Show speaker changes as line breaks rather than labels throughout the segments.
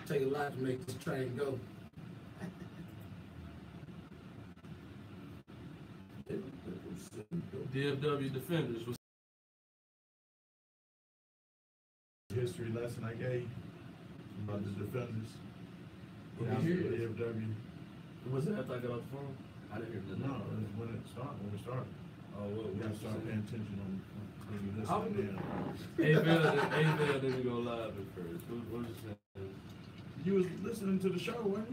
Take a lot to make this train go.
DFW defenders.
History lesson I gave about the defenders.
Yeah,
DFW.
Was it after I got off the phone? I didn't hear that.
No, it was when it started. When we started.
Oh, well,
We gotta start paying attention on when you
I'm-
listen now.
AVL didn't go live at first. What was you saying?
You was listening to the show, wasn't you?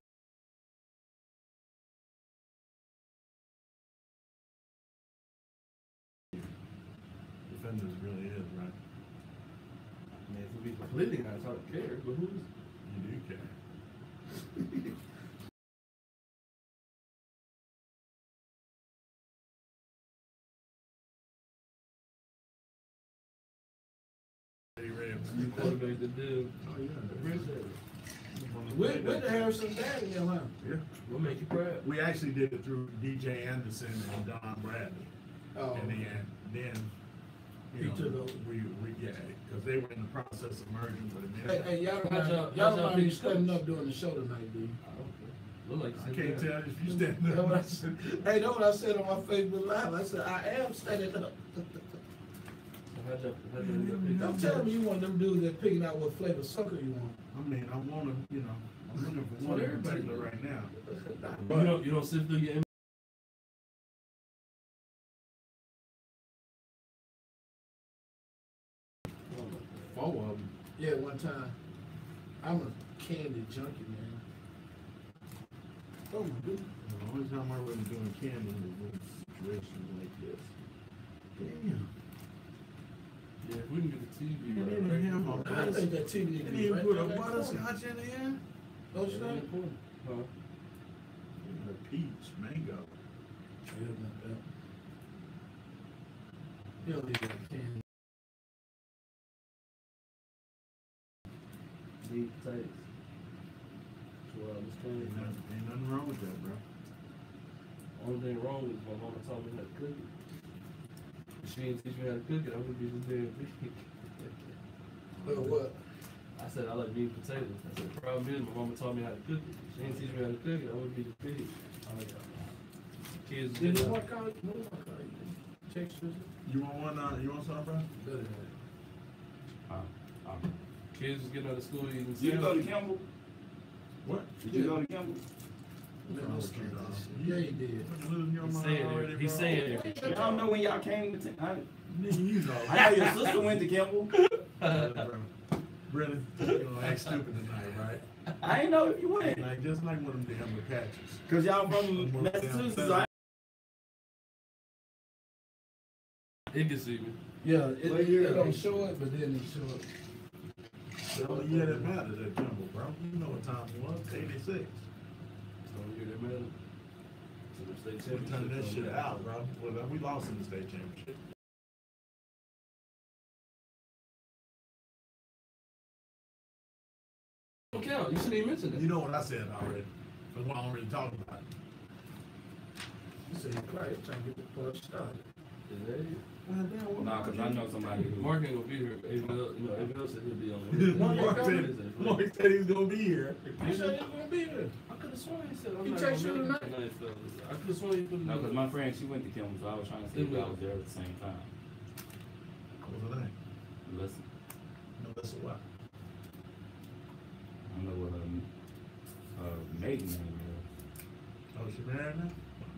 Defenders really is, right?
Man, if we be completely honest, I don't care. But who's?
You do care.
You quarterback the deal.
Oh yeah,
With the Harrison Daddy, huh?
yeah.
We'll make you proud.
We actually did it through DJ Anderson and Don Bradley.
Oh,
And then
He
you know,
took over.
we yeah, because they were in the process of merging with them.
hey, y'all
How'd
don't
y'all
mind
be
me standing
coach?
up during the show tonight, dude.
Look like
I can't tell if you stand
That's
up.
what I said. Hey, that's what I said on my Facebook Live. I said, I am standing up. I'm telling you, you one of them dudes that picking out what flavor sucker you want.
I mean, I want to, you know, I'm looking for one in particular right now.
You don't sift through your.
Oh, yeah, one time. I'm a candy junkie, man. Oh my goodness.
The only time I wasn't doing candy was in situations like this. Damn.
Yeah, if we can get the TV.
I think that TV
You
need to
didn't
be
even
right
put a
there in that corner.
butterscotch in there?
Don't you think?
Huh?
A peach, mango.
You don't need that candy.
Deep taste. Well, this
Ain't nothing wrong with that, bro.
only thing wrong is my mama taught me how to cook it. If she didn't teach me how to cook it, I would be this damn big.
Well, what?
I said I like meat and potatoes. I said the problem is my mama taught me how to cook it. If she didn't teach me how to cook it, I would be this big. Kids
Did
get
you
up.
work out? No work out. Texas?
You want one? You want some, bro?
Better than that.
Kids was getting out of school eating
You go to
sandwiches.
Campbell?
What?
Did you go to Campbell?
Yeah, he did.
He's saying it.
Y'all know when y'all came to
You know.
I know your sister went to Campbell.
Really? You're gonna act stupid tonight, right?
I ain't know if you went.
Like just like one of them damn patches.
Cause y'all from Massachusetts. I
It can see me.
Yeah, it don't show it, but then it show it.
The only year that mattered at Jumbo, bro. You know what time it was? 86.
So you get that man. So the state
We turned that
championship.
shit out, bro. Well, we lost in the state championship.
Don't count. You shouldn't even mention that.
You know what I said already. That's why I don't really talk about it.
You say you're quiet, trying to get the party started.
Is that it?
Nah, cause I know somebody who.
Mark ain't gonna be here. AVL said he'll be on.
Mark said he's gonna be here.
You said you was gonna be there.
I could have sworn he said I'm
He
not
text
gonna
you
be
tonight?
tonight, fellas. I could have sworn he put it
No,
on.
cause my friend, she went to Campbell, so I was trying to see if I was there at the same time.
What's her name?
Listen,
No, that's a what?
I don't know what her maiden name is.
Oh, she married now?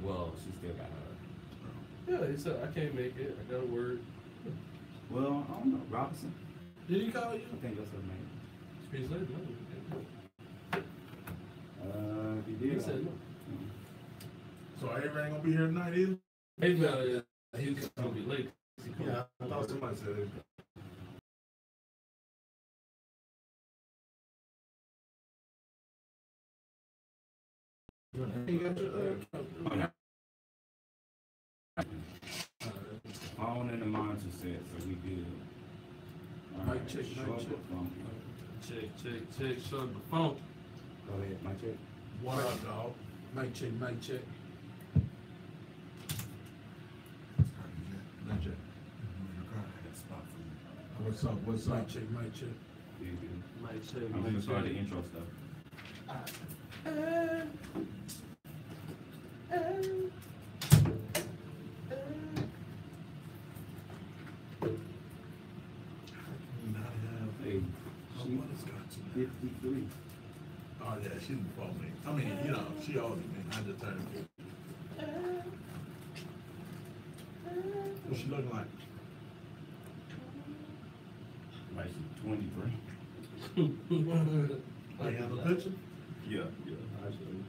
Well, she still got her.
Yeah, he said I can't make it. I got a word.
Well, I don't know. Robinson?
Did he call you?
I think that's her name.
He said no.
He did.
He said no.
So Avery ain't gonna be here tonight either?
AVL, he's gonna be late.
Yeah, I thought somebody said it.
He got your
Phone and the monitor said, so we good.
Mic check, mic
short
check.
but funky.
Check. Shut the phone.
Go ahead, mic check.
What up, dog?
Mic check, mic check.
What's up? What's
Mic check, mic check.
You good.
Mic check.
I'm gonna start the intro stuff. Hey,
She
she
was got to
53.
Oh yeah, she's before me. I mean, you know, she older than me. I just turned 50. What she looking like?
Like she's 23.
Like you have a picture?
Yeah, actually.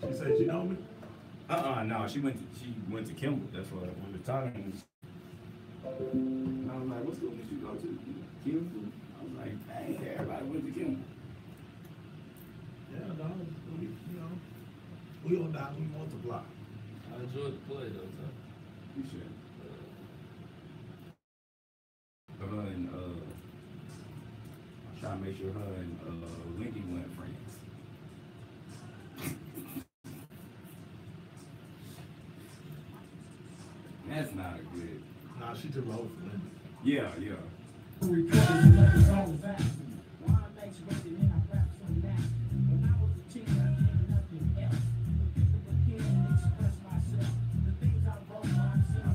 She said she know me?
No, she went to Kimball. That's what we were talking. And I was like, what school did you go to? Kimball? I was like, dang, everybody went to Kimball.
Yeah, no, we on down, we multiply.
I enjoyed the play though, Tom.
You should. Her and try to make sure her and Lindy weren't friends. That's not a good.
Nah, she too low for Lindy.
Yeah.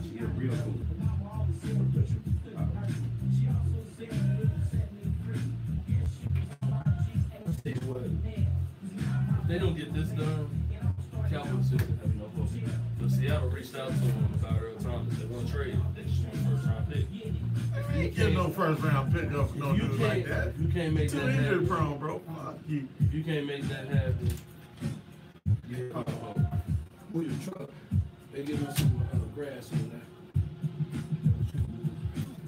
She is real cool.
Tell you what, if they don't get this done, Cowboys should have no hope. But Seattle reached out to them about Earl Thomas. They want to trade. They just want a first round pick.
You ain't getting no first round pick up for no
You
dude like that.
You can't make
Too
that
injury
happen.
prone, bro. Fuck you.
You can't make that happen. You have no hope.
With the truck, they give us some grass in there.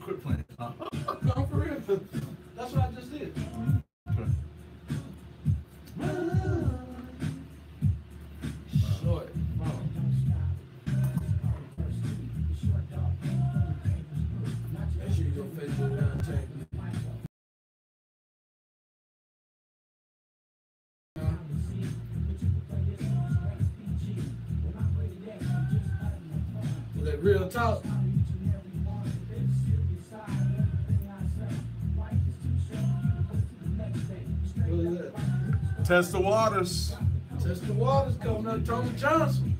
Quit playing, huh?
No, for real. That's what I just did. Short. Make sure you go Facebook down and tag me. Was that real talk? What is that?
Test the waters.
Test the waters coming up, Tony Johnson.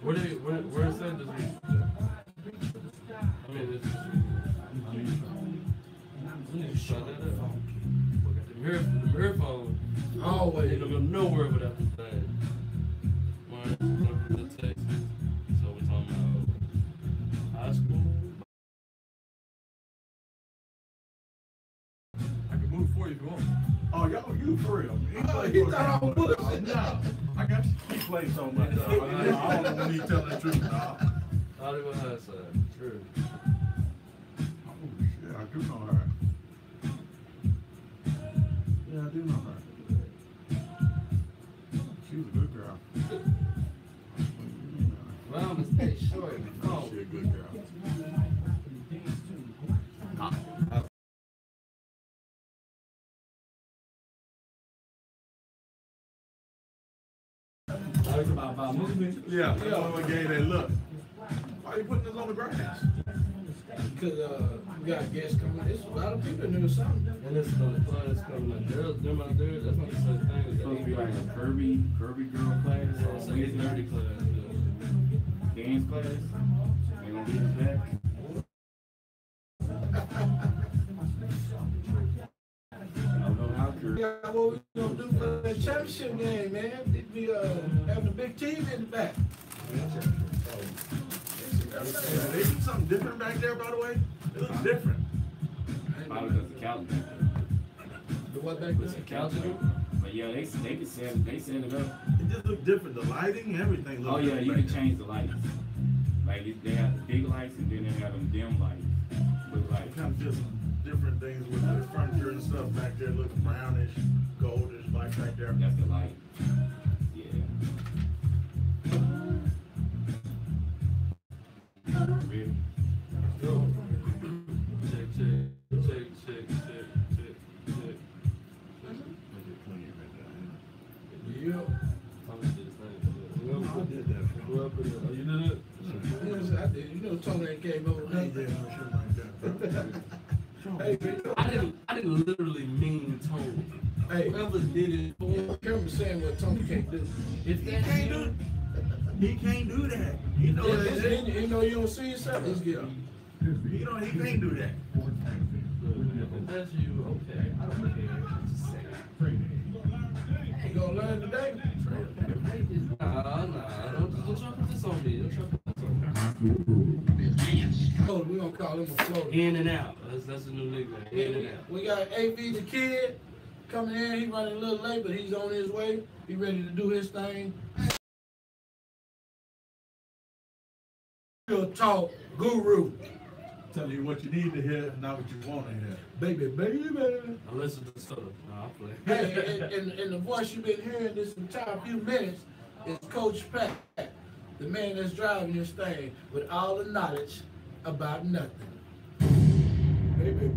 Where is that this week? I mean, this we need to shut that up. The marathon,
Always.
ain't gonna go nowhere without this thing. One from the Texas. So we're talking about high school.
I can move for you if you want. Oh, y'all, you for real?
He thought I was bullshit.
No, I got you. He plays so much. I don't know when he's telling the truth, dog.
Not even high side. True.
Oh, shit, I do know her. Yeah, I do know her. She was a good girl.
Well, I'm gonna stay short. Oh.
She a good girl.
About movement.
Yeah, I gave that look. Why you putting this on the grass?
Because we got guests coming. There's a lot of people in there something.
And this is the class coming up. Them out there, that's not the same thing as
It's supposed to be like a curvy girl class.
It's like a nerdy class.
Dance class. They gonna be in back. I don't know how curvy.
Yeah, what we gonna do for the championship game, man? It'd be having a big team in the back.
They do something different back there, by the way. It looks different.
Probably because the couch back there.
The what back there?
It's a couch in it.
But yeah, they set it up.
It just looks different. The lighting, everything looks
Oh yeah,
different.
you
back
can
there.
change the lights. Like they have the big lights and then they have them dim lights. Look like
Kind of just different things with the furniture and stuff back there. Looks brownish, goldish, like back there.
that's the light. Yeah. Really?
Go. Check.
Yeah.
Thomas did his thing.
I did that for
Who else put it? Oh, you did it?
Yes, I did. You know Tony came over.
I did no shit like that, bro.
Hey, man,
I didn't literally mean Tony.
Hey,
Whoever did it for
I remember saying what Tony can't do.
if
He
that
can't do. He can't do that. He know that.
You know you don't see yourself. He's good.
He know he can't do that.
if that's you, okay. I don't care.
You gonna learn today?
Nah, don't try to put this on me. Don't try to put this on me.
Oh, we gonna call him a floater.
In and out. That's a new nickname. In and out.
We got AV the kid coming in. He running a little late, but he's on his way. He ready to do his thing. Real talk guru.
Tell you what you need to hear, not what you want to hear.
Baby.
I listen to stuff. Nah, I play.
Hey, and the voice you've been hearing this entire few minutes is Coach Pat, the man that's driving this thing with all the knowledge about nothing. Baby.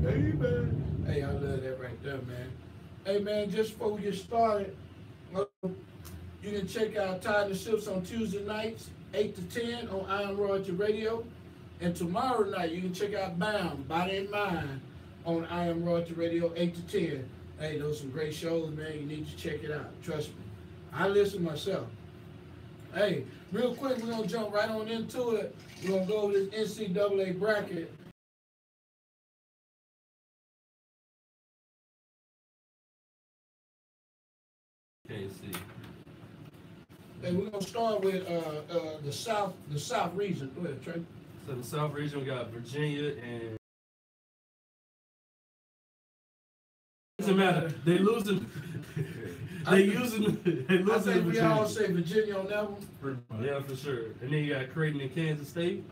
Hey, I love that right there, man. Hey, man, just before we get started, you can check out Tide and Ships on Tuesday nights, 8 to 10 on Iron Royalty Radio. And tomorrow night, you can check out Bound, Body and Mind on Iron Royalty Radio, 8 to 10. Hey, those are some great shows, man. You need to check it out. Trust me. I listen myself. Hey, real quick, we're going to jump right on into it. We're going to go over this NCAA bracket.
Can't see.
Hey, we're going to start with the South region. Go ahead, Trey.
So the South region, we got Virginia and doesn't matter. They losing. They losing. They losing.
I think we
Virginia.
all say Virginia on that one.
Yeah, for sure. And then you got Creighton and Kansas State.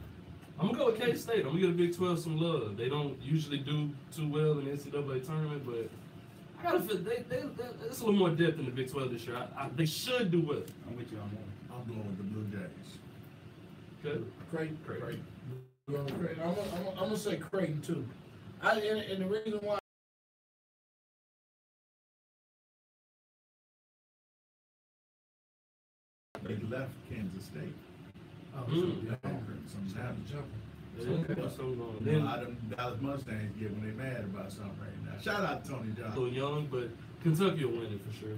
I'm gonna go with Kansas State. I'm gonna give the Big 12 some love. They don't usually do too well in the NCAA tournament, but I gotta feel there's a little more depth in the Big 12 this year. They should do well.
I'm with you on that.
I'm going with the Blue Jays.
Good.
Creighton.
Creighton.
I'm gonna say Creighton too. And the reason why
They left Kansas State. Something's happening.
That's so long.
You know, how them Dallas Mustangs get when they mad about something right now. Shout out to Tony
A
Johnson.
little young, but Kentucky will win it for sure.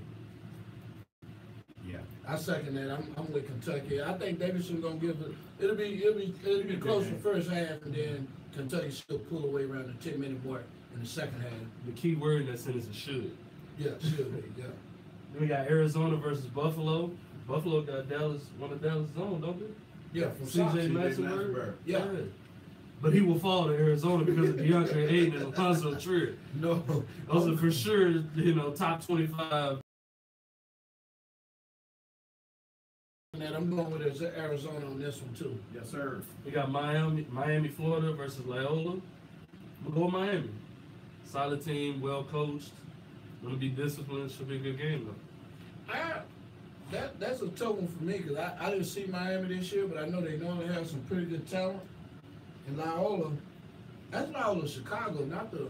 Yeah.
I second that. I'm with Kentucky. I think Davidson gonna give it. It'll be close the first half, and then Kentucky still pull away around the 10-minute mark in the second half.
The key word in that sentence is should.
Yeah, should be. Yeah.
Then we got Arizona versus Buffalo. Buffalo got Dallas, one of Dallas' own, don't they?
Yeah, from
CJ
South.
Massenberg.
Yeah.
But he will fall to Arizona because of DeAndre Ayton and Alonzo Trier.
No,
Those are for sure, top 25.
that I'm going with Arizona on this one too.
Yes, sir.
We got Miami, Florida versus Loyola. I'm gonna go with Miami. Solid team, well coached. Gonna be disciplined. Should be a good game though.
That's a tough one for me because I didn't see Miami this year, but I know they normally have some pretty good talent. And Loyola, that's Loyola Chicago, not the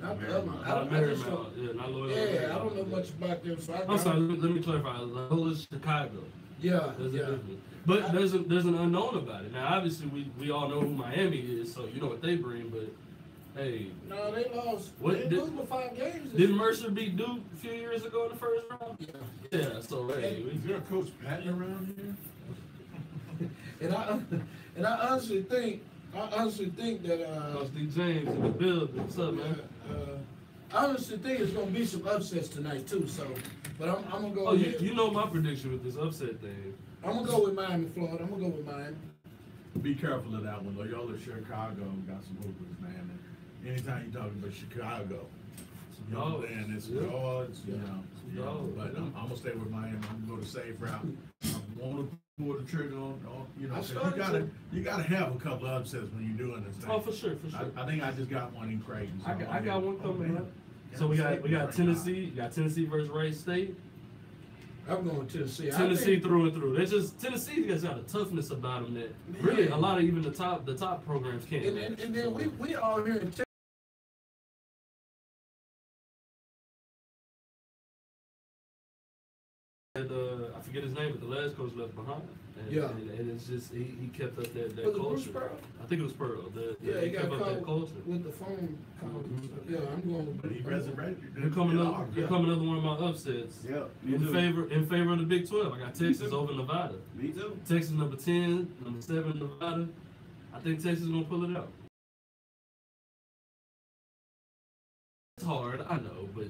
other one.
Not Loyola.
Yeah, I don't know much about them. So
I'm sorry. Let me clarify. Loyola Chicago.
Yeah,
There's a
yeah.
difference. But there's an unknown about it. Now, obviously, we all know who Miami is, so you know what they bring. But hey,
No, they lost.
What
They
did-
lose by 5 games.
didn't Mercer beat Duke a few years ago in the first round?
Yeah.
Yeah. So hey,
Is there a Coach Patton around here?
And I honestly think that
Coach D. James in the building. What's up, man?
I honestly think it's gonna be some upsets tonight too. So, but I'm gonna go.
Oh, you know my prediction with this upset thing.
I'm gonna go with Miami, Florida. I'm gonna go with Miami.
Be careful of that one. Loyola Chicago got some hoopers, man. And anytime you talk about Chicago, you know,
Dogs.
then it's
Yeah.
odds, you know.
Dogs.
But I'm gonna stay with Miami. I'm gonna go the safe route. I want to pull the trigger on you know,
I
'cause
started
you gotta have a couple of upsets when you're doing this thing.
Oh, for sure.
I think I just got one in Creighton. So
I got one coming up.
Yeah,
So we got
right
Tennessee. You got Tennessee versus Wright State.
I'm going with Tennessee.
Tennessee through and through. Tennessee has got a toughness about them that really a lot of even the top programs can't.
And then we all here in
I forget his name, but the last coach left behind. And,
Yeah.
and it's just he kept up that
Was it Bruce
culture.
Pearl?
I think it was Pearl.
Yeah, he got
kept up that
caught
culture.
with the phone call.
Mhm.
Yeah, I'm going with
But he resurrected.
Here come another one of my upsets.
Yeah, me
In
too.
favor of the Big 12. I got Texas over Nevada.
Me too.
Texas number 10, number 7 Nevada. I think Texas is gonna pull it out. It's hard, I know, but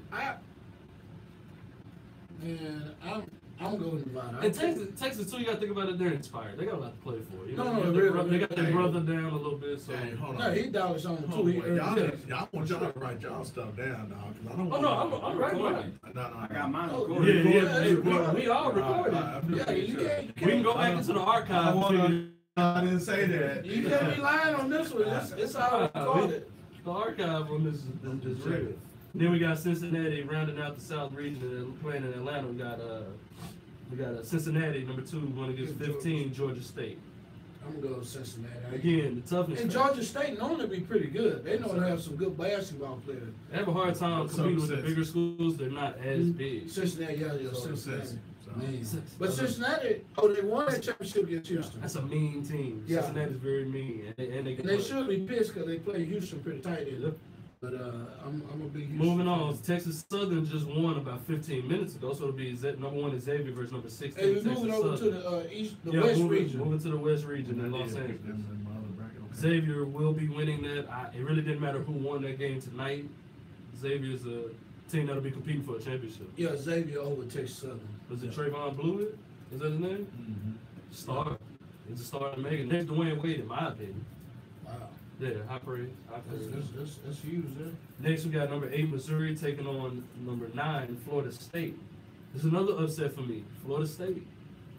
I'm going with Nevada.
and Texas too. You gotta think about it. They're inspired. They got a lot to play for. You know,
No,
they got their
Hey.
brother down a little bit. So.
Hey, hold
No,
on.
he dollars on
Hold
too.
on,
He
y'all,
earned
y'all want y'all to write y'all stuff down, dog. 'Cause I don't
Oh
want
no, I'm writing mine.
No,
I got mine
Oh,
recorded.
Yeah,
Hey,
we all recorded.
Yeah, you can't.
We can go back into the archive.
I didn't say that.
You can't be lying on this one. It's all recorded.
The archive on this is real. Then we got Cincinnati rounding out the South region and playing in Atlanta. We got Cincinnati number 2 going against 15 Georgia State.
I'm gonna go with Cincinnati.
Again, the toughness.
And Georgia State normally be pretty good. They know they have some good basketball players.
They have a hard time competing with the bigger schools. They're not as big.
Cincinnati, yeah,
So,
Cincinnati.
so-
Man.
So-
But Cincinnati, they won that championship against Houston.
That's a mean team.
Yeah.
Cincinnati's very mean, and they
And they should be pissed because they play Houston pretty tight.
Yep.
But I'm a big Houston
Moving on,
fan.
Texas Southern just won about 15 minutes ago, so it'll be number 1 Xavier versus number 16
Hey, we're
Texas
moving over to
Southern.
the West region.
Moving to the West region in Los Angeles. Xavier will be winning that. It really didn't matter who won that game tonight. Xavier's a team that'll be competing for a championship.
Yeah, Xavier over Texas Southern.
Was it Trayvon Blewett? Is that his name?
Mm-hmm.
Star. He's a star to make it. Next Dwayne Wade, in my opinion.
Wow.
Yeah, high praise. High praise.
That's huge there.
Next, we got number 8 Missouri taking on number 9 Florida State. This is another upset for me. Florida State.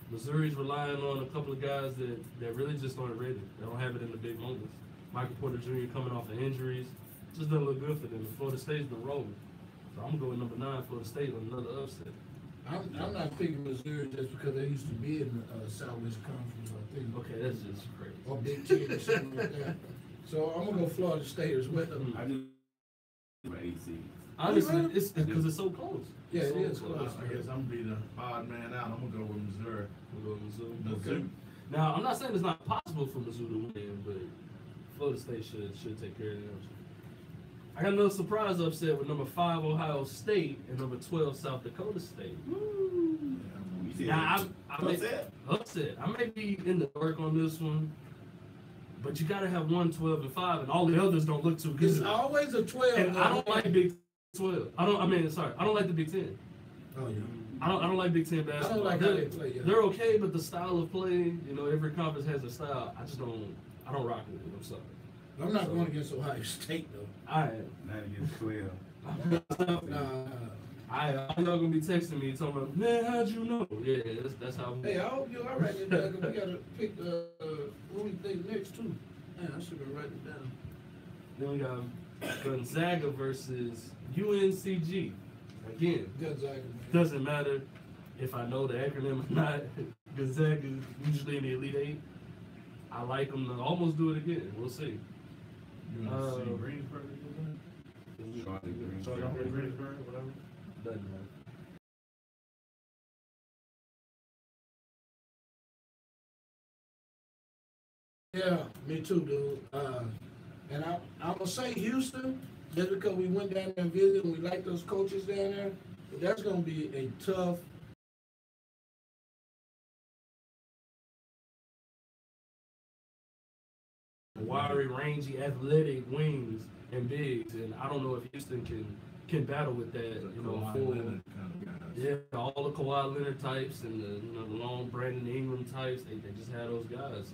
Missouri's relying on a couple of guys that really just aren't ready. They don't have it in the big moments. Michael Porter Jr. coming off of injuries. Just doesn't look good for them. And Florida State's been rolling. So I'm going number 9 Florida State on another upset.
I'm not picking Missouri just because they used to be in the Southwest Conference, I think.
Okay, that's just crazy.
Or Big Ten or something like that. So I'm gonna go Florida State as well.
I just for 18.
Honestly,
really?
it's because it's so close.
Yeah,
It's
it is
so
close.
I guess I'm gonna be the odd man out. I'm gonna go with Missouri.
We'll go Mizzou.
Mizzou.
Now, I'm not saying it's not possible for Mizzou to win, but Florida State should take care of them. I got another surprise upset with number 5 Ohio State and number 12 South Dakota State.
You see
Now, I may
upset?
upset. I may be in the dark on this one, but you gotta have 1, 12, and 5, and all the others don't look too
It's
good.
always a 12.
And I don't like Big 12. I don't like the Big 10.
Oh yeah.
I don't like Big Ten basketball.
I don't like how they play. Yeah.
They're okay, but the style of play, every conference has a style. I don't rock with it. I'm sorry.
I'm not going against Ohio State though.
I am.
Not against 12.
Nah.
I y'all gonna be texting me talking about, man, how'd you know? Yeah, that's how.
Hey, I hope you all right. We gotta pick who we think next too. Man, I should have written it down.
Then we got Gonzaga versus UNCG. Again,
Gonzaga. Man.
doesn't matter if I know the acronym or not. Gonzaga is usually in the Elite 8. I like them to almost do it again. We'll see.
You want to see Greensburg?
Charlotte, Greensburg, whatever. Doesn't matter.
Yeah, me too, dude. And I'm gonna say Houston just because we went down there and visited and we like those coaches down there. But that's gonna be a tough.
Wiry, rangy, athletic wings and bigs, and I don't know if Houston can battle with that. Yeah, all the Kawhi Leonard types and the long Brandon Ingram types. They just had those guys.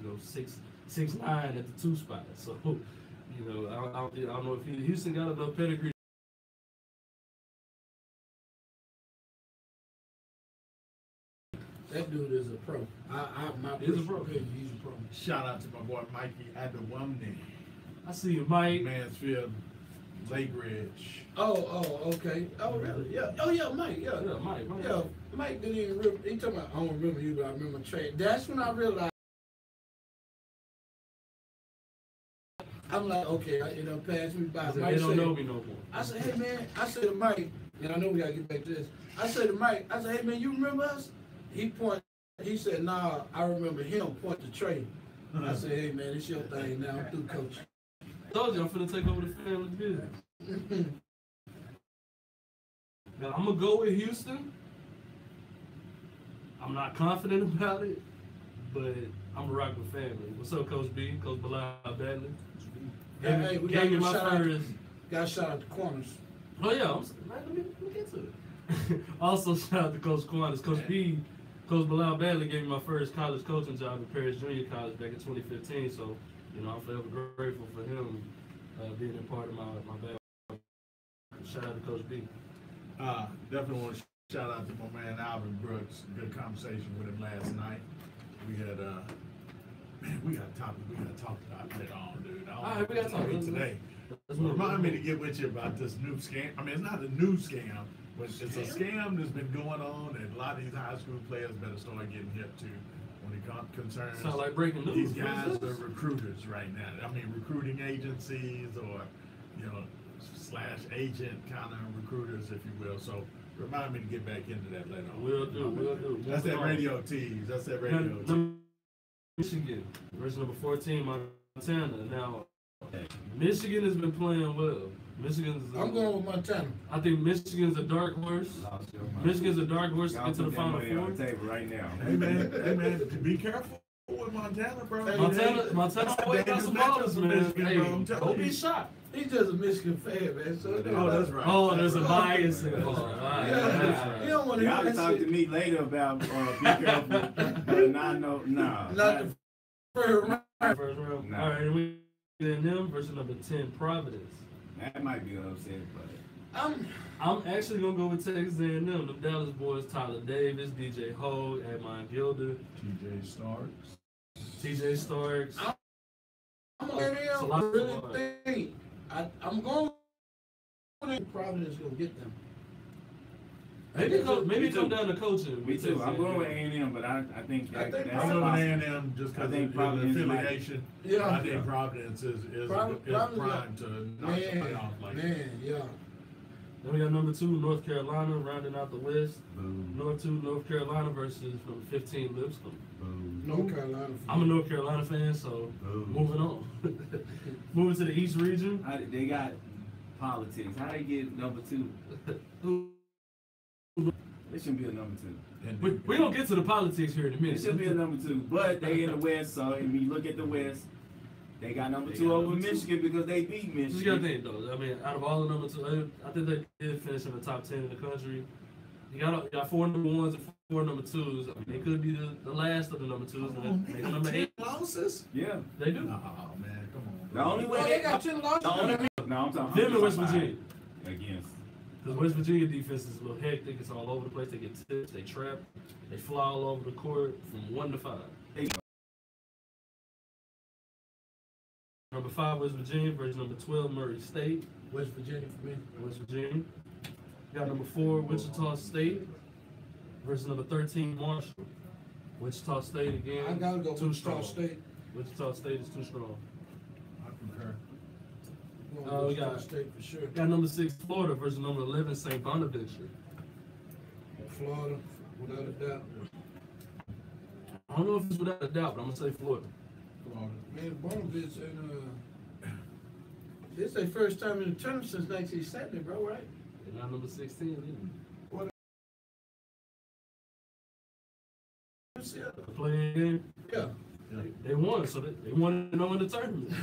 6'9" at the 2 spot. So I don't know if Houston got enough pedigree.
That dude is a pro.
He's a pro.
He's a pro.
Shout out to my boy Mikey Adewumne,
I see you, Mike.
Mansfield, Lake Ridge.
Oh, okay. Oh, really? Yeah. Oh, yeah, Mike. Yeah.
Yeah, Mike.
Yeah, Mike didn't even remember. He talking about, I don't remember you, but I remember Trey. That's when I realized. I'm like, okay, passed me by.
They
Mike
don't
said,
know me no more.
I said, hey, man. I said to Mike, and I know we got to get back to this. I said to Mike, hey, man, you remember us? He said, nah, I remember him point to Trey. I said, hey man, it's your thing now. I'm through coaching.
I told you I'm finna take over the family business. Now I'm gonna go with Houston. I'm not confident about it, but I'm a rock with family. What's up, Coach B? Coach Bilal Badley.
Hey, we
Gave me my
got
first.
Got shout out the corners.
Oh yeah, let me get to it. Also shout out to Coach Quantas. Coach B, Coach Bilal Badley gave me my first college coaching job at Paris Junior College back in 2015. So, I'm forever grateful for him being a part of my bag. Shout out to Coach B.
Definitely want to shout out to my man Alvin Brooks. Good conversation with him last night. We had man, we got talk about that on, dude.
All right, we got to talk
today. Remind me to get with you about this new scam. I mean, it's not a new scam, but it's a scam that's been going on, and a lot of these high school players better start getting hip to when it concerns.
Sound like breaking news.
These guys are recruiters right now. I mean, recruiting agencies or / agent kind of recruiters, if you will. So remind me to get back into that later on.
We'll do.
That's that radio tease. That's that radio tease.
Michigan, versus number 14, Montana. Now, Michigan has been playing well.
I'm going with Montana.
I think Michigan's a dark horse. Michigan's a dark horse to get to the Final Four.
On the table right now.
Hey man, be careful with Montana, bro.
Montana always got some ballers, man. Hey, don't be shocked.
He's just a Michigan fan, man. So
that's right.
Oh, there's a bias involved.
You don't want to
Y'all can talk to me later about be careful, but not
the first
round.
Nah.
All right, we got them versus number 10, Providence.
That might be an upset, but
I'm actually gonna go with Texas A&M. The Dallas boys: Tyler Davis, DJ Hogue, Admon Gilder, TJ Starks.
I'm really think I'm going with Providence gonna get them.
Maybe come down to coaching.
Me too. I'm going with A&M, but I think that's
I'm going with A&M just because of the affiliation.
Yeah.
I think Providence is prime to knock somebody off like that.
Man, yeah.
Then we got number 2, North Carolina, rounding out the West. North Carolina versus number 15, Lipscomb.
North Carolina.
I'm a North Carolina fan, so moving on. Moving to the East region.
They got politics. How they get number 2? It shouldn't be a number 2.
We don't get to the politics here in a minute.
It should be a number 2, but they in the West, so if you look at the West, they got number 2 over Michigan because they beat Michigan.
Just gotta think though. I mean, out of all the number 2, I think they did finish in the top 10 in the country. You got 4 number 1s and 4 number 2s. I mean, they could be the last of the number 2s and maybe number 8
losses.
Yeah, they do.
Oh man, come on.
The only way
they got 10 losses.
I'm talking.
Them in West Virginia.
Against.
Because West Virginia defense is a little hectic. It's all over the place. They get tips. They trap. They fly all over the court from 1 to 5. Number 5, West Virginia versus number 12, Murray State.
West Virginia for me.
West Virginia. Got number 4, Wichita State versus number 13, Marshall. Wichita State again.
I gotta go
too
Wichita
strong.
State.
Wichita State is too strong.
I concur.
We got
State for sure.
Got number 6, Florida versus number 11, St. Bonaventure.
Florida, without a doubt.
I don't know if it's without a doubt, but I'm gonna say Florida.
Man, Bonaventure and this is their first time in the tournament since 1970, bro, right?
They're not number 16, either.
What?
The playing game.
Yeah.
They won, so they wanted to know in the tournament.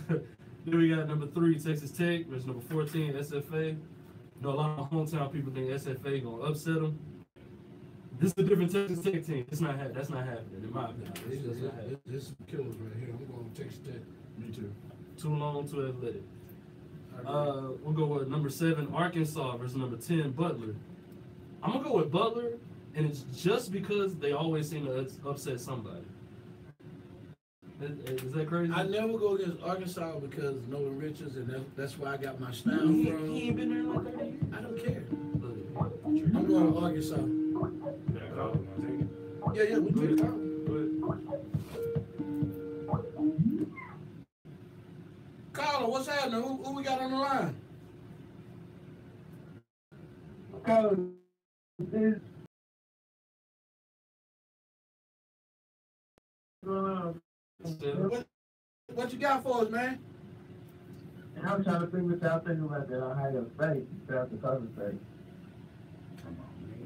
Okay.
Then we got number 3, Texas Tech versus number 14, SFA. You know, a lot of my hometown people think SFA gonna upset them. This is a different Texas Tech team. That's not happening, in my opinion.
This is killers right here. I'm going to Texas Tech.
Me too.
Too long, too athletic. We'll go with number 7, Arkansas versus number 10, Butler. I'm gonna go with Butler, and it's just because they always seem to upset somebody. Is that crazy?
I never go against Arkansas because Nolan Richards, and that's where I got my style from.
He ain't been there in like 30 years.
I don't care. I'm going with Arkansas. Yeah, we take it out. Carla, what's happening? Who we got on the line?
Coach,
What you got for us, man?
And I'm trying to think what y'all think about that Ohio State, South Dakota State.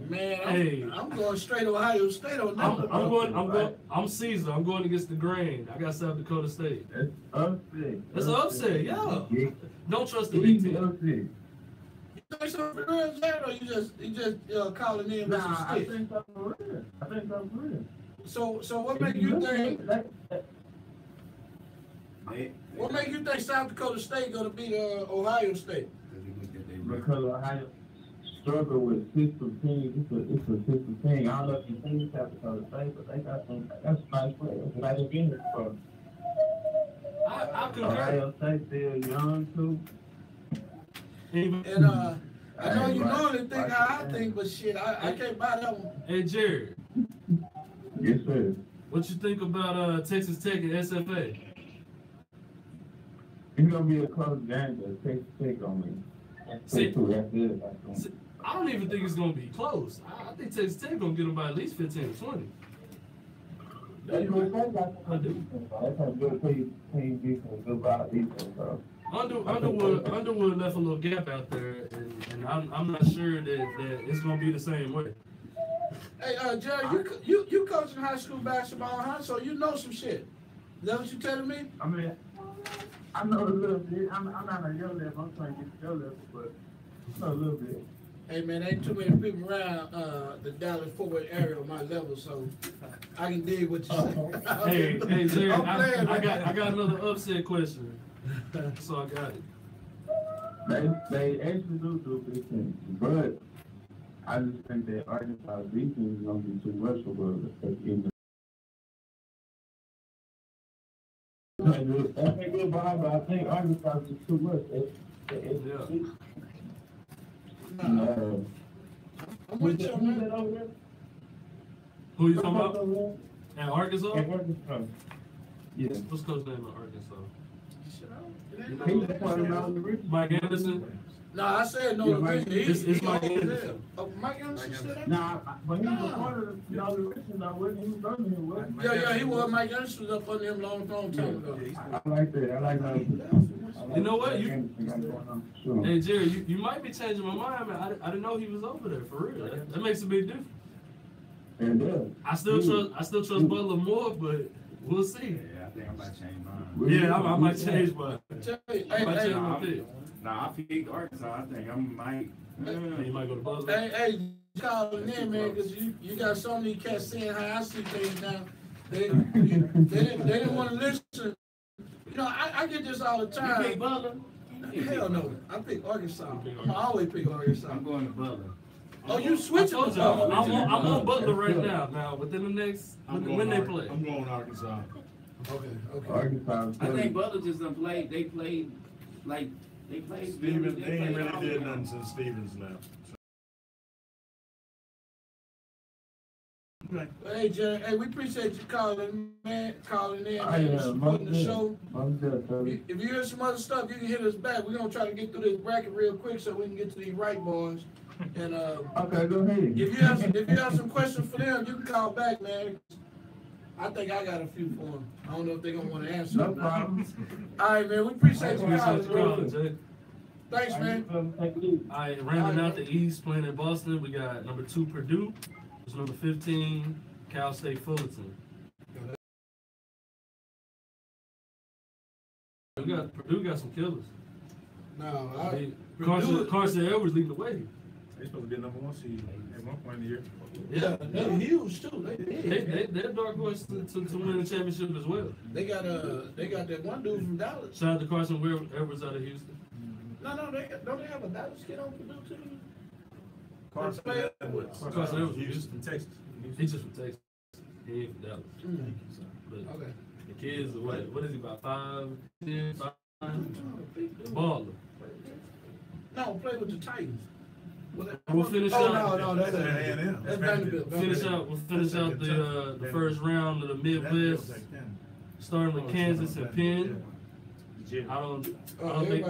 Man,
Hey.
I'm going straight Ohio State on that.
I'm Caesar. I'm going against the grain. I got South Dakota State.
That's upset.
It's an upset, yeah.
Yeah.
Don't trust the Big
Easy
Ten.
upset.
You think something for real, Jared, or you just calling in with some
Nah, I
sticks?
think something for real. I think something for real.
So what make you think?
They
What make you think South Dakota State gonna beat Ohio State?
Because Ohio struggle with system teams. It's a system team. I don't know if you think South Dakota State, but they got some. That's nice players. What I just been here for.
I concur.
Ohio State still young too.
And I know you normally think how I think, but shit, I can't buy that one.
Hey, Jared,
Yes, sir.
what you think about Texas Tech and SFA?
It's gonna be a close game, but take on me.
See-
That's good.
I don't even think it's going to be close. I think Texas Tech going to get them by at least 15 or 20.
That's what they got.
I do.
That's a good team defense, good ball defense, bro.
Underwood left a little gap out there, and I'm not sure that it's going to be the same way.
Hey, Jerry, you coaching high school basketball, huh? So you know some shit. Is that what you telling me?
I mean, I know a little bit. I'm not on your level. I'm trying to get to your level, but I know a little bit.
Hey man, ain't too many people around the Dallas-Fort Worth area on my level, so I can dig what you say.
Hey, Jerry,
I'm playing,
I got another upset question. So I got it.
They actually do big things, but I just think that Arkansas defense is gonna be too much for us. That's a good ball, but I think Arkansas is too much.
I'm with you, man.
Who you talking about? At Arkansas?
Yeah.
What's coach name at Arkansas?
Mike
Mike Anderson?
No, I said no.
It's Mike Anderson.
Mike Anderson said that?
Nah, but he was part of the Richmond, though, wasn't he? He was under him, wasn't he?
Yeah, he was. Mike Anderson was up under him long time ago.
I like that. I like that.
You know what?
Sure.
Hey, Jerry, you might be changing my mind, man. I didn't know he was over there, for real. That makes a big difference.
And does.
I still trust Butler more, but we'll see.
Yeah, I think I might change mine.
Yeah, I might change my pick.
Nah, I picked Arkansas. I think I might.
You might go to Butler.
Hey, calling in, man, because you got so many cats saying how I see things now. They didn't want to listen. You know, I get this all the time.
You pick Butler?
Hell no. I pick Arkansas. I always pick Arkansas.
I'm going to Butler.
Oh, you switching?
I told y'all, I'm on Butler right now. Now, within the next, when they play.
I'm going Arkansas.
Okay.
Arkansas.
I think Butler just done played. They played like they played.
Stevens, they ain't really
all
did
the
nothing
time.
since Stevens left. Okay.
Hey, Jerry, hey, we appreciate you calling, man, calling in,
Oh,
man,
yeah,
supporting the
most
show.
good.
If you hear some other stuff, you can hit us back. We're gonna try to get through this bracket real quick so we can get to these right boys. And
Okay, go ahead.
if you have some questions for them, you can call back, man. I think I got a few for them. I don't know if they're gonna want to answer.
No problem.
All right, man. We appreciate you
Appreciate you
calling.
calling, Jay.
Thanks, man.
All right, rounding out the East, playing in Boston, we got number 2 Purdue. It's number 15 Cal State Fullerton. Purdue got some killers.
No,
I mean, Carson Edwards leading the way.
They supposed to be number 1 seed at one point in the year.
yeah, they're huge too.
They're dark horse to win the championship as well.
They got that one dude from Dallas.
Shout out to Carson Edwards out of Houston.
No, don't they have a Dallas kid on Purdue too?
Carson Edwards.
Carson Edwards.
Houston, Texas.
He's just from Texas. He ain't from Dallas. But
Okay.
the kids are what is he, about 5'10", 5'9"? Baller.
No, play with the Titans.
We'll finish
Oh
out.
no, that's
A&M.
That's Vanderbilt.
We'll finish out the first round of the Midwest, starting with Kansas and Penn. I don't think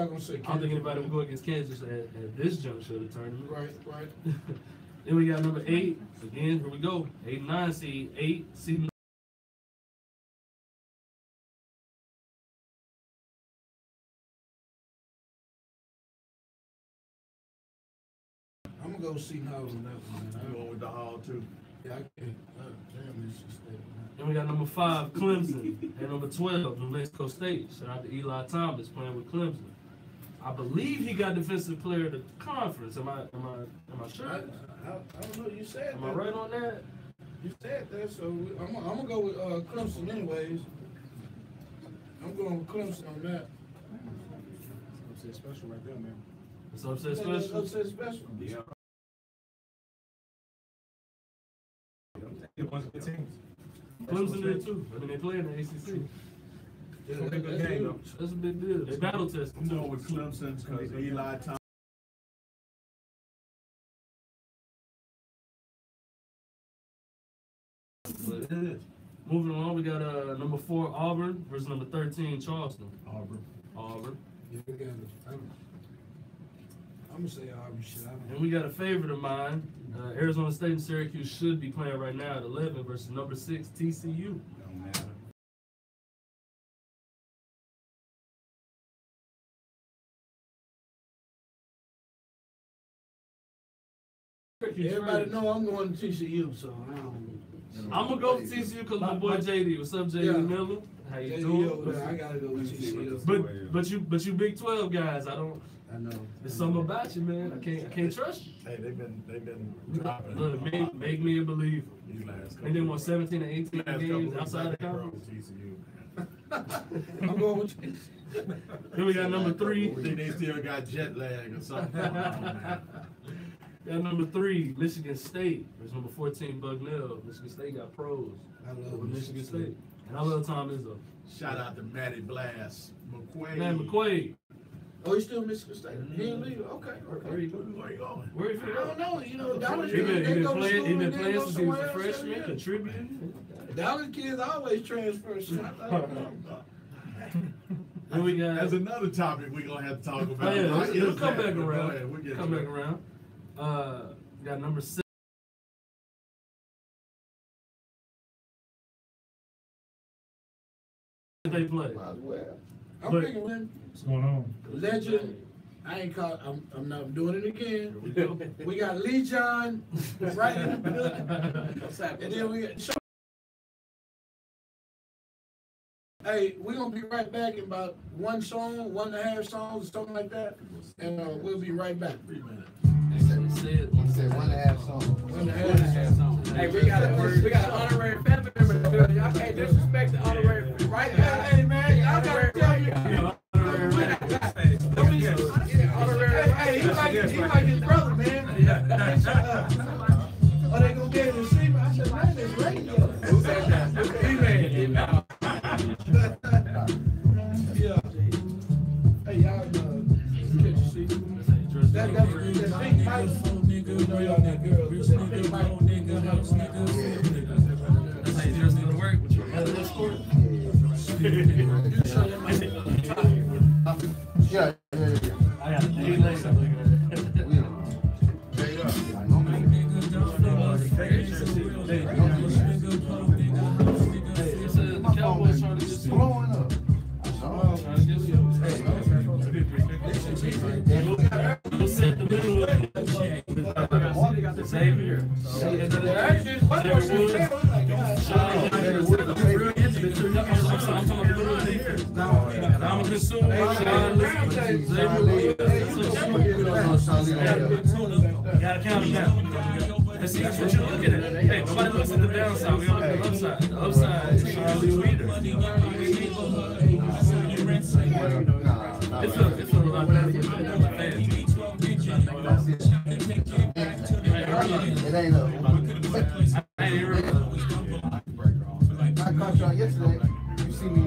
anybody will go against Kansas at this juncture of the tournament.
Right.
Then we got number 8. Again, here we go. 8 and 9 seed. 8 seed
gonna go see Hall on that one,
I'm
man.
going with the Hall too.
Yeah, I can't. Damn, Michigan State, man.
Then we got number 5, Clemson, and number 12, New Mexico State. Shout out to Eli Thomas playing with Clemson. I believe he got defensive player of the conference. Am I sure?
I don't know. You said
Am
that.
I right on that?
You said that, so I'm gonna go with Clemson anyways. I'm going with Clemson on that.
Upset special right there, man.
It's upset
That's
special.
upset special.
Yeah. It was good teams.
Clemson did too. I mean, they play in the ACC.
Yeah,
It's gonna be a good
that's
game,
huge.
though.
That's a big deal. They battle tested.
I'm going with Clemson because Eli Thomas.
But it is. Moving along, we got number 4, Auburn versus number 13, Charleston. Auburn.
Yeah, we got it. I'm gonna say Auburn shit.
And we got a favorite of mine. Arizona State and Syracuse should be playing right now at 11 versus number 6, TCU.
Don't matter.
Everybody know I'm going to TCU, so I don't.
I'm gonna go with TCU because my boy JD. What's up, JD
Yeah.
Miller? How you
JD over
doing?
there, I gotta go with TCU.
But you Big 12 guys. I know. There's something about you, man. I can't trust you.
Hey, they've been dropping.
Look, make me a believer.
These last couple.
And then won 17 and 18
last
games
couple
outside the
weeks,
conference.
TCU.
I'm going with TCU.
Then we got number 3.
I think they still got jet lag or something.
Got number 3, Michigan State. There's number 14, Bucknell. Michigan State got pros.
I love
Over Michigan State. And I love Tom Izzo.
Shout out to Matty Blast. McQuaid.
Man, McQuaid.
Oh, he's still Michigan State. He ain't leave. Okay.
Where you
Where you going?
Where you
I
finna
don't
go?
know. You know, Dallas
He
kids, they
been
go to
playing.
school
He been
and then
playing
go
since he was a
somewhere else.
freshman,
Yeah.
contributing.
Dallas kids always transfer. So I thought,
Then we got.
That's another topic we're gonna have to talk about.
Oh, yeah,
What
let's
is
come
that?
back
Go
around.
ahead, we'll get
Come
to
back
it.
around. Got number 6. They play.
might as well. I'm
But-
picking him.
What's going on?
Legend. I ain't caught. I'm not doing it
Here we
again.
go.
We got Lee John right in the building. And then we got. Hey, we're gonna be right back in about 1 song, 1.5 songs, or something like that, and we'll be right back. 3 minutes.
He said
1.5 songs.
1.5 songs.
Hey, we got an honorary family member in the building. Y'all can't disrespect the honorary.
Right now, hey man, I gotta tell you. Hey, he like his brother, man. Are they gonna get to see me? I said, man, it's radio.
Who said that?
Yeah. Hey, y'all, catch a seat. That's big Mike. You know y'all that girl. That big Mike.
That's how you dress to go to work with your other escort.
Yeah.
I got a day later. Hey, it said the Cowboys trying to get you.
Blowing up.
Trying to get you. We'll set the middle of it. Xavier. I'm talking about the middle of the year. I'm a consumer. You gotta count them down. And see, that's what you're looking at. Hey, nobody looks at the downside. We all look at the upside. The upside is Sean Lee Weeder. It feels a lot better to get better fans.
It ain't up.
I ain't hear it.
I caught y'all yesterday. You see me,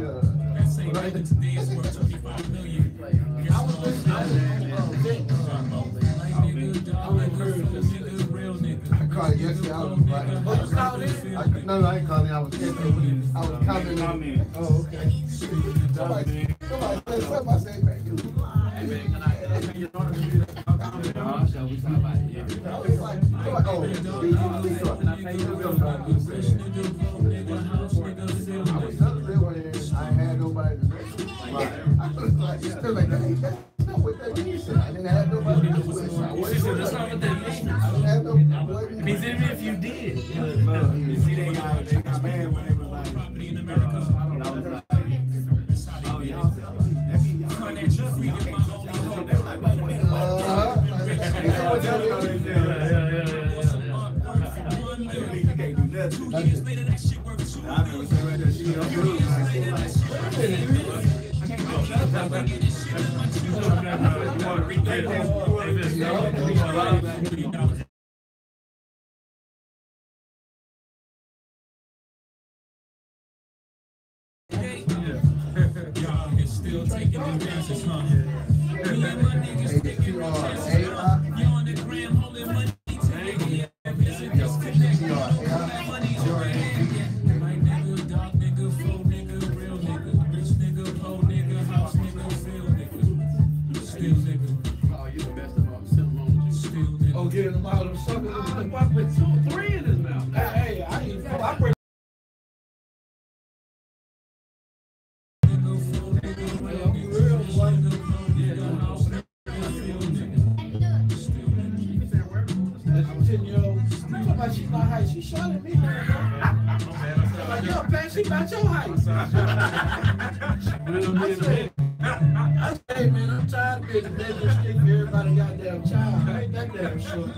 I caught it yesterday. I was like, no, I ain't calling it. I was texting. I was commenting. Oh, okay. Somebody said something. I said, thank you. I was like, oh, I was telling them when I had nobody to I was like, still like, hey, that's not what that means. I didn't have nobody to do it.
said, that's not what that means.
I didn't have no.
It means even if you did.
You see, they got mad when they was like, I was like, oh, y'all said, that mean y'all ain't nothing. Y'all can't touch y'all. They were like, you can't do nothing. I remember saying right there, she don't do it.
Still taking advances, huh?
Oh, getting them out of the sucker. I put 2 or 3 in his mouth. Hey, I eat 4. I bring. She's not high. She shot at me, man. Like, yo, man, she not your height. I say, hey, man, I'm tired of being a business stick for everybody goddamn child. I ain't that damn short.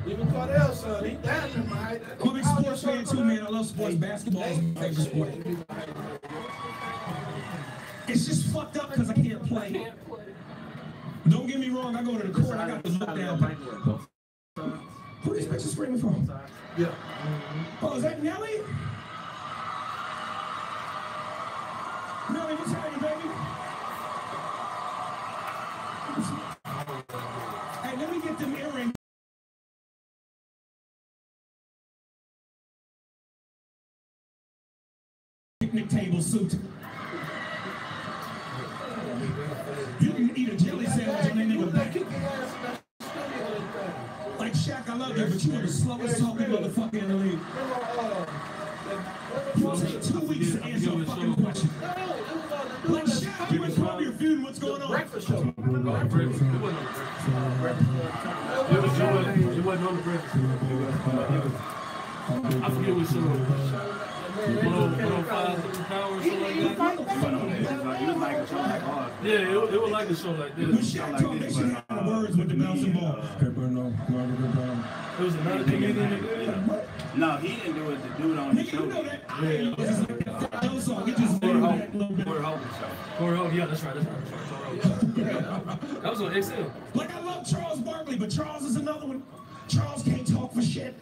Even Cordell, son, he down in my height.
I'm a big sports fan too, man. I love sports. Basketball is my favorite sport. It's just fucked up because I can't play. Don't get me wrong, I go to the court, I got to look down. Who is this screaming from?
Yeah.
Oh, is that Nelly? Nelly, what's happening, baby? Hey, let me get them earrings. Picnic table suit. You can eat a jelly sandwich and then nigga back. Like Shaq, I love you, but you are the slowest talking motherfucker in the league. You take 2 weeks to answer a fucking question. Like Shaq, you and Kobe are feuding. What's going on?
Breakfast show.
It wasn't on the breakfast. I forget what show it was. 105 Power or something like that.
It was like a show like ours.
Yeah, it was like a show like
When
this.
Shaq told me she had the words with the bouncing ball.
It was another comedian that did it.
No, he didn't do it. The dude on the
Nigga, you
show.
know that? I song. It just made that little bit.
Corey Hogan, yeah, that's right. That was on XL.
Like, I love Charles Barkley, but Charles is another one. Charles can't talk for shit.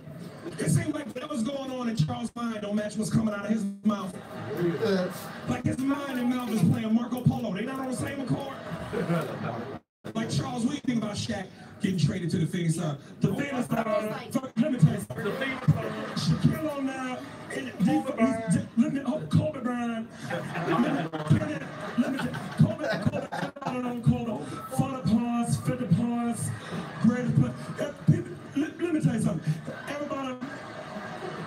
It seems like whatever's going on in Charles' mind don't match what's coming out of his mouth. Like his mind and mouth is playing Marco Polo. They not on the same accord. Like Charles, what do you think about Shaq getting traded to the Phoenix Suns? The Phoenix Suns, let me tell you something. The Phoenix Suns, Shaquille O'Neal, Kobe Bryant. Let me tell you, Kobe, I don't know, Kobe, Philip Hans, greatest player. Let me tell you something. Everybody,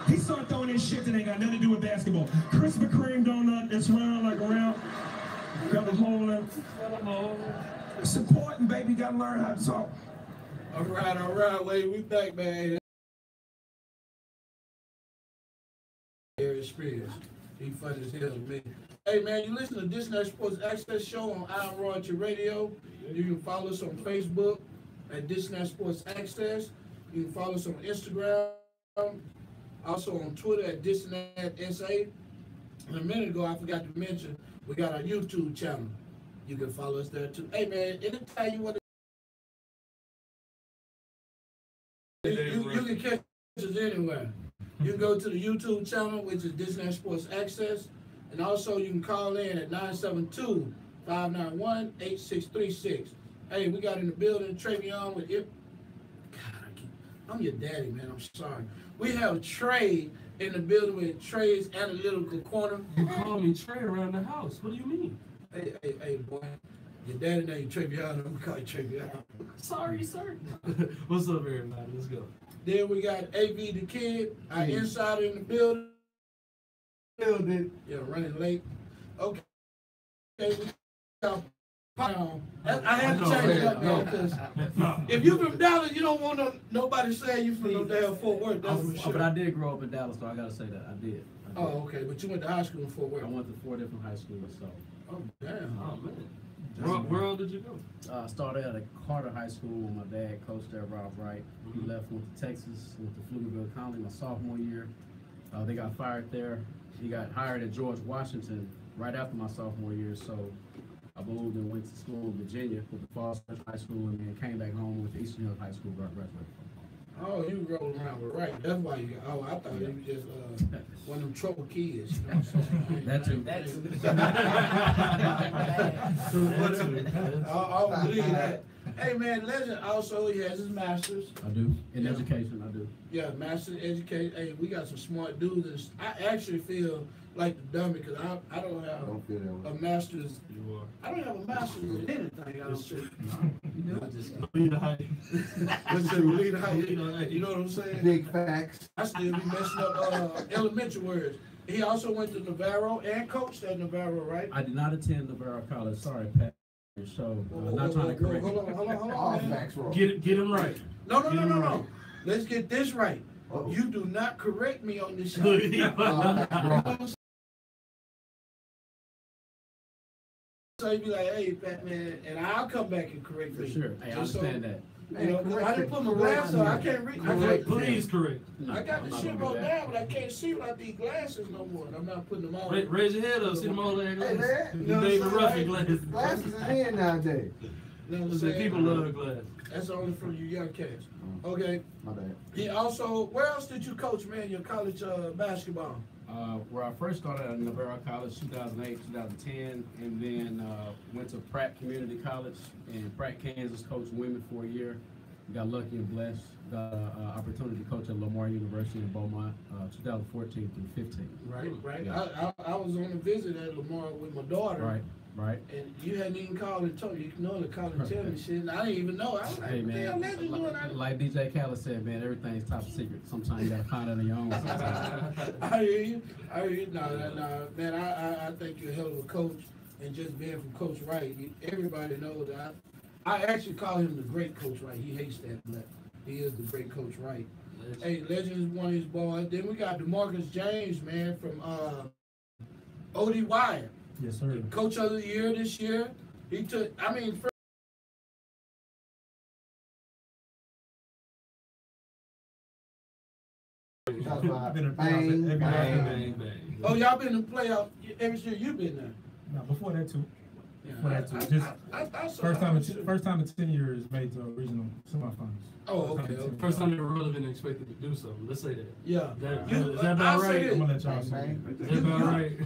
he started throwing in shit that ain't got nothing to do with basketball. Krispy Kreme donut, it's round like a round. Got a hole in it. It's important, baby. You gotta learn how to talk.
All right, Wade, we back, man. Experience. He funny as hell to me. Hey, man, you listen to Disinat Sports Access show on Iron Royalty Radio. You can follow us on Facebook at Disinat Sports Access. You can follow us on Instagram, also on Twitter at Disinat SA. And a minute ago, I forgot to mention, we got our YouTube channel. You can follow us there too. Hey, man, anytime you want to, you can catch us anywhere. You can go to the YouTube channel, which is Disinat Sports Access, and also you can call in at 972-591-8636. Hey, we got in the building Travion with it. God, I'm your daddy, man. I'm sorry. We have Trey in the building with Trey's Analytical Corner.
You call me Trey around the house. What do you mean?
Hey, boy. Your daddy named Travion. I'm going to call you Travion.
Sorry, sir. What's up, everybody? Let's go.
Then we got AV the Kid, our insider in the building. Yeah, running late. Okay. We got I had to change it up, man, because if you from Dallas, you don't want nobody saying you from no damn Fort Worth. That's for sure.
But I did grow up in Dallas, so I gotta say that I did.
Oh, okay, but you went to high school in Fort Worth.
I went to 4 different high schools, so.
Oh, damn.
Oh man. Where all did you go?
I started at Carter High School. My dad coached there, Rob Wright. He left, went to Texas, went to Pflugerville College my sophomore year. They got fired there. He got hired at George Washington right after my sophomore year, so I moved and went to school in Virginia with the Falls High School, and then came back home with Eastern Hills High School, graduated.
Oh, you rolled around with right. That's why you. Oh, I thought you were just one of them trouble kids. You know what I'm saying? That too. I believe that. Hey man, Legend also he has his masters.
I do in education. I do.
Yeah, master's in education. Hey, we got some smart dudes. I actually feel like the dummy because I don't have a master's.
You are.
I don't have a master's in anything. I don't think. You know,
Lead the height.
lead the height. You know what I'm saying?
Big facts.
I still be messing up elementary words. He also went to Navarro and coached at Navarro, right?
I did not attend Navarro College. Sorry, Pat. So not trying to correct.
Hold on,
All
man.
facts wrong.
Get him right.
No. Let's get this right. You do not correct me on this show. So you be like, hey, Batman, and I'll come back and correct
For
me.
sure. Hey, I understand that.
You know, I didn't put my glasses on. I can't read.
Please correct.
I got the shit wrote down, but I can't see without these glasses no more. I'm not putting them on.
Raise your head up. See them old ass
Hey,
glasses.
man.
You know
David
what I'm
Ruffin
saying?
glasses.
Glasses is in nowadays.
You know what I'm
Listen,
saying?
people love glasses.
That's only for you young cats. Okay.
My bad.
He also, where else did you coach, man, your college basketball?
Where I first started at Navarro College, 2008, 2010, and then went to Pratt Community College in Pratt, Kansas, coached women for a year. Got lucky and blessed. Got an opportunity to coach at Lamar University in Beaumont, 2014 through 15.
Right.
Yeah.
I was on a visit at Lamar with my daughter.
Right.
And you hadn't even called and told me. You can normally call and tell me shit, and I didn't even know. I was like,
Hey
what the hell
man,
that you doing?
like DJ Khaled said, man, everything's top secret. Sometimes you gotta find it on your own.
I hear you. No, man, I think you're a hell of a coach, and just being from Coach Wright, everybody knows that. I actually call him the great Coach Wright. He hates that, but he is the great Coach Wright. Hey, Legend is one of his boys. Then we got DeMarcus James, man, from OD Wire.
Yes, sir.
Coach of the year this year. He took, I mean,
I've been in playoffs every
Bang, bang.
oh, y'all been in the playoff every year you've been there.
No, before that too.
Yeah,
Before that too. Just
I thought so.
first time in 10 years made to a regional semifinals.
Oh, okay.
First time you were relevant and expected to do something. Let's say that.
Yeah.
Is that about right?
I'm gonna let y'all say.
Bang,
Is that about right?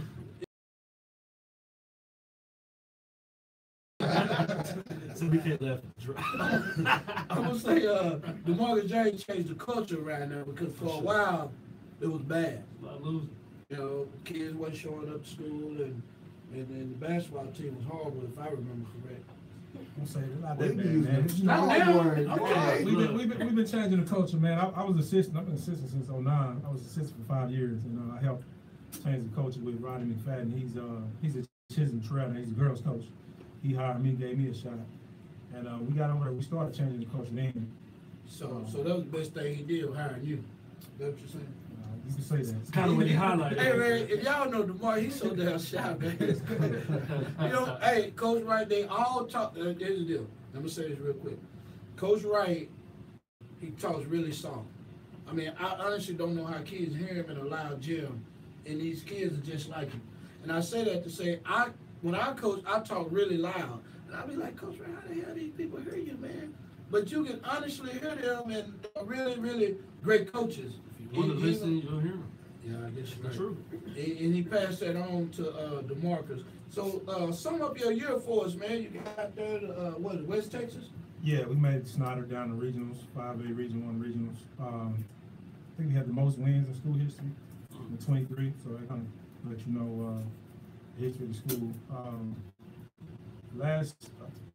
So we can't laugh at the dry.
I'm gonna say DeMarcus James changed the culture right now because for a while it was bad.
A lot of losing.
You know, kids wasn't showing up to school and then the basketball team was horrible if I remember correct.
I'm saying it's not
They
that
be
bad,
using
man.
strong
now.
words.
Okay.
We've been changing the culture, man. I was assistant. I've been assistant since '09. I was assistant for 5 years, and I helped change the culture with Rodney McFadden. He's a Chisholm Trout. He's a girls coach. He hired me, gave me a shot, and we got over there. We started changing the culture then.
So that was the best thing he did, hiring you. That's what you're saying?
You can say that.
It's kind of what he highlighted.
Hey man, if y'all know DeMar, he's so damn shy, man. You know, hey, Coach Wright, they all talk. Here's the deal. I'm gonna say this real quick. Coach Wright, he talks really soft. I mean, I honestly don't know how kids hear him in a loud gym, and these kids are just like him. And I say that to say, when I coach, I talk really loud, and I be like, Coach Wright, how the hell these people hear you, man? But you can honestly hear them, and they're really, really great coaches.
If you want to listen, you'll hear him.
Yeah, I guess you're
That's
right.
true.
And he passed that on to DeMarcus. So sum up your year for us, man. You got there to West Texas?
Yeah, we made Snyder down to regionals, 5A region 1 regionals. I think we had the most wins in school history, with 23. So that kind of let you know the history of the school.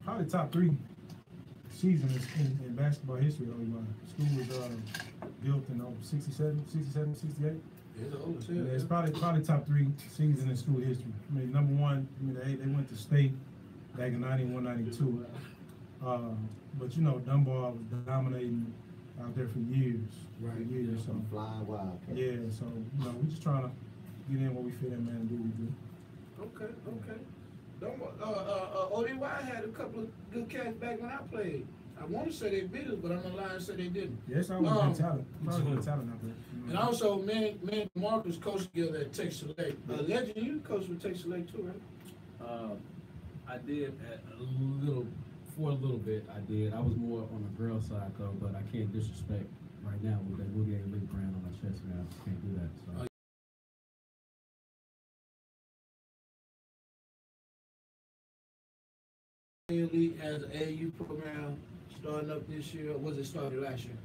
Probably top 3 seasons in basketball history. School was built in 67, 68.
It's old too.
Yeah, it's probably top 3 seasons in school history. I mean, number 1, they went to state back in 91, 92. But you know, Dunbar was dominating out there for years.
Right.
For years. So
Flying Wildcat.
yeah, so you know, we just trying to get in what we fit in, man, and do what we do.
Okay, okay. ODY had a couple of good cats back when I played. I want to say they beat us, but I'm gonna lie and say they didn't.
Yeah, it's always good talent. It's always good talent out there.
And also, me and Marcus coached together at Texas Lake. Legend, you coached with Texas Lake too, right?
I did for a little bit. I did. I was more on the girl side though, but I can't disrespect right now with that Boogie Elite brand on my chest, man. I can't do that. So.
Elite as an AU program starting up this year, or was it started last year?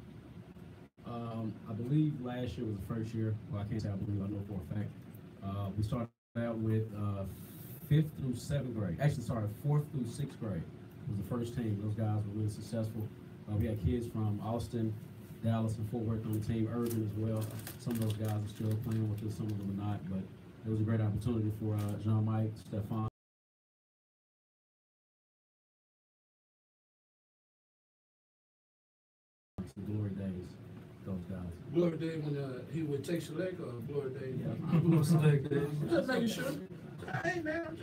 I believe last year was the first year. Well, I can't say I believe, I know for a fact. We started out with 5th through 7th grade. Actually started 4th through 6th grade. It was the first team. Those guys were really successful. We had kids from Austin, Dallas, and Fort Worth on the team, Urban as well. Some of those guys are still playing with us, some of them are not, but it was a great opportunity for Jean-Mike, Stefan. Glory days, those guys.
Glory days when he would take select, or glory days?
Yeah.
Just making sure. Hey man, I'm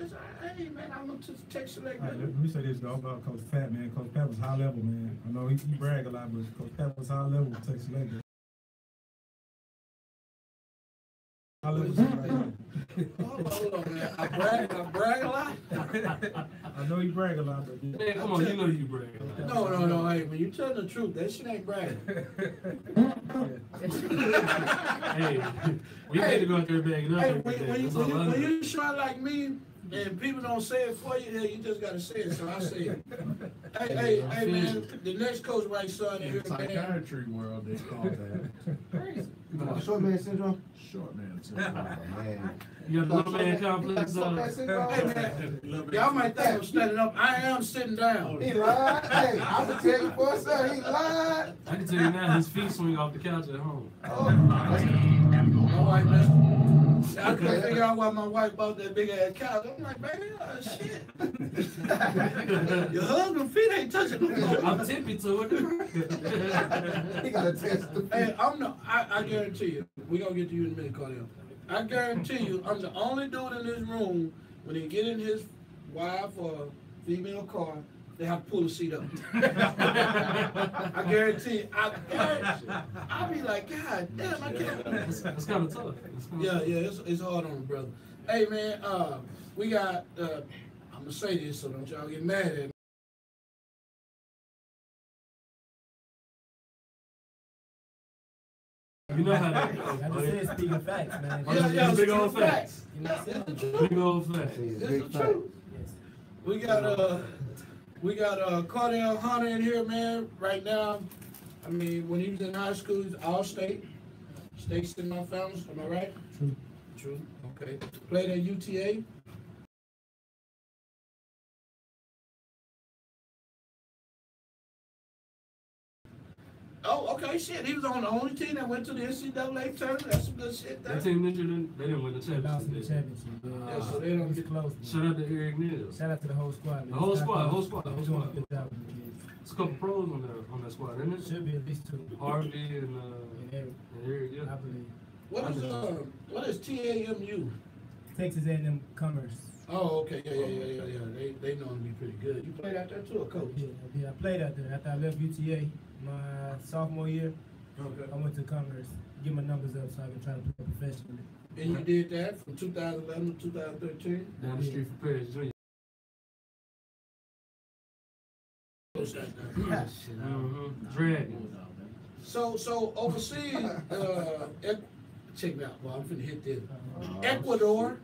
gonna just take select.
All right, let me say this though about Coach Pat, man. Coach Pat was high level, man. I know he brag a lot, but Coach Pat was high level with Texas Lake. High level.
Hold on, man. I brag a lot.
I know you brag a lot, but yeah.
Man, come on, you know you brag.
No. Hey, when you tell the truth, that shit ain't bragging.
Hey, we need to go out there bagging up.
Hey, when you try like me, and people don't say it for you, you just gotta say it. So I say it. Hey, man. The next coach right son in here,
In psychiatry world, they call that
Crazy.
Short man syndrome?
short man syndrome.
Man.
You got the little man complex.
Short man syndrome?
Hey, man. Y'all might think I'm standing up. I am sitting down.
He lied. Hey, I'm gonna tell you for a second, he lied.
I can tell you now, his feet swing off the couch at home.
Oh,
My wife, man. I couldn't figure out why my wife bought that big ass couch. I'm like, baby, shit. Your husband's feet ain't touching the floor.
I'm tippy to it.
he got a test the
Hey, I guarantee you, we're gonna get to you in a minute, Cardell. I guarantee you, I'm the only dude in this room, when he get in his wife or female car, they have to pull the seat up. I guarantee you, I'll be like, God damn, I can't.
It's kind of tough.
Yeah, it's hard on him, brother. Hey, man, we got, I'm gonna say this, so don't y'all get mad at me.
You know how that
I just said speaking facts, man.
Yeah,
big old facts.
You know what I'm saying?
Big old facts.
It's the truth. We got Cardell Hunter in here, man. Right now, I mean, when he was in high school, he's all state. State's in my family, am I right? True. Okay. Played at UTA. Oh, okay, shit. He was on the only team that went to the NCAA tournament. That's some good shit.
That team ninja they didn't win the
Lost in the
championship.
championship.
Yeah, so they don't get
close.
Shout out to Eric Nils.
Shout out to the whole squad. Man.
The whole squad.
They're doing a good job with the kids.
There's a couple pros on that squad, isn't it?
Should be at least 2.
Harvey and
Eric.
Eric, yeah.
I believe.
What is TAMU?
Texas A&M Commerce.
Oh, okay, yeah. They know him to be pretty good. You played out there too, or coach?
Yeah, I played out there. After I left UTA, my sophomore year,
Okay.
I went to Commerce, get my numbers up so I can try to play professionally.
And you did that from 2011 to 2013?
Down the street from Paris Jr. Dragon.
So overseas, check me out. Well, I'm finna hit this. Ecuador.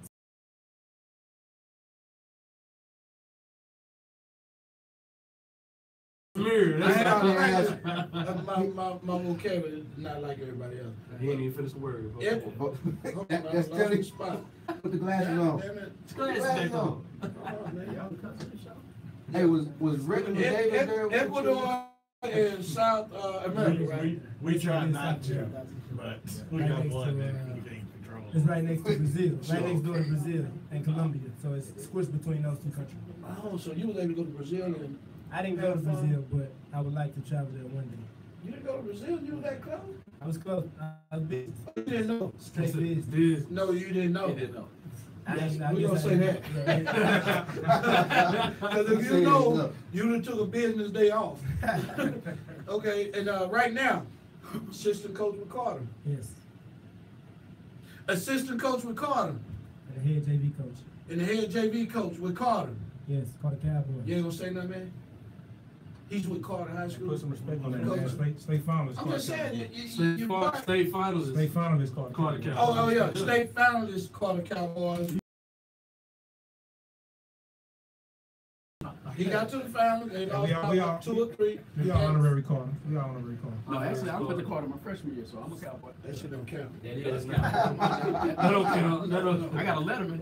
My vocabulary is not like everybody else.
He ain't even finished the word.
That's telling
spot.
Put the glasses on.
Glasses on.
Hey, was Rick Davis there?
Ecuador in South America, right?
We try not to, but we got one that we can't control.
It's right next to Brazil, right next door to Brazil and Colombia. So it's squished between those two countries.
Oh, so you was able to go to Brazil and
I didn't go to Brazil, but I would like to travel there one day.
you didn't go to Brazil? You were that close?
I was close. I was busy.
You didn't know?
Straight busy.
No, you didn't know.
He didn't know.
We gonna say that. Because if you know, you done took a business day off. Okay, and right now, assistant coach McCarter.
Yes.
Assistant coach with Carter.
And the head JV coach.
And the head JV coach with Carter.
Yes, Carter Cowboy.
You ain't gonna say nothing, man? He's with Carter High School.
Put some respect on that,
Coach.
man. State finalist.
I'm just saying,
State finalist.
State finalist, Carter Cowboys.
Oh yeah, state finalist Carter Cowboys. He got to the finals and
We all
2 or 3.
We are honorary Carter. We are honorary Carter.
No, actually, I went to Carter my freshman year, so I'm a Cowboy.
That shit don't count.
That don't count. That don't.
I got a letterman.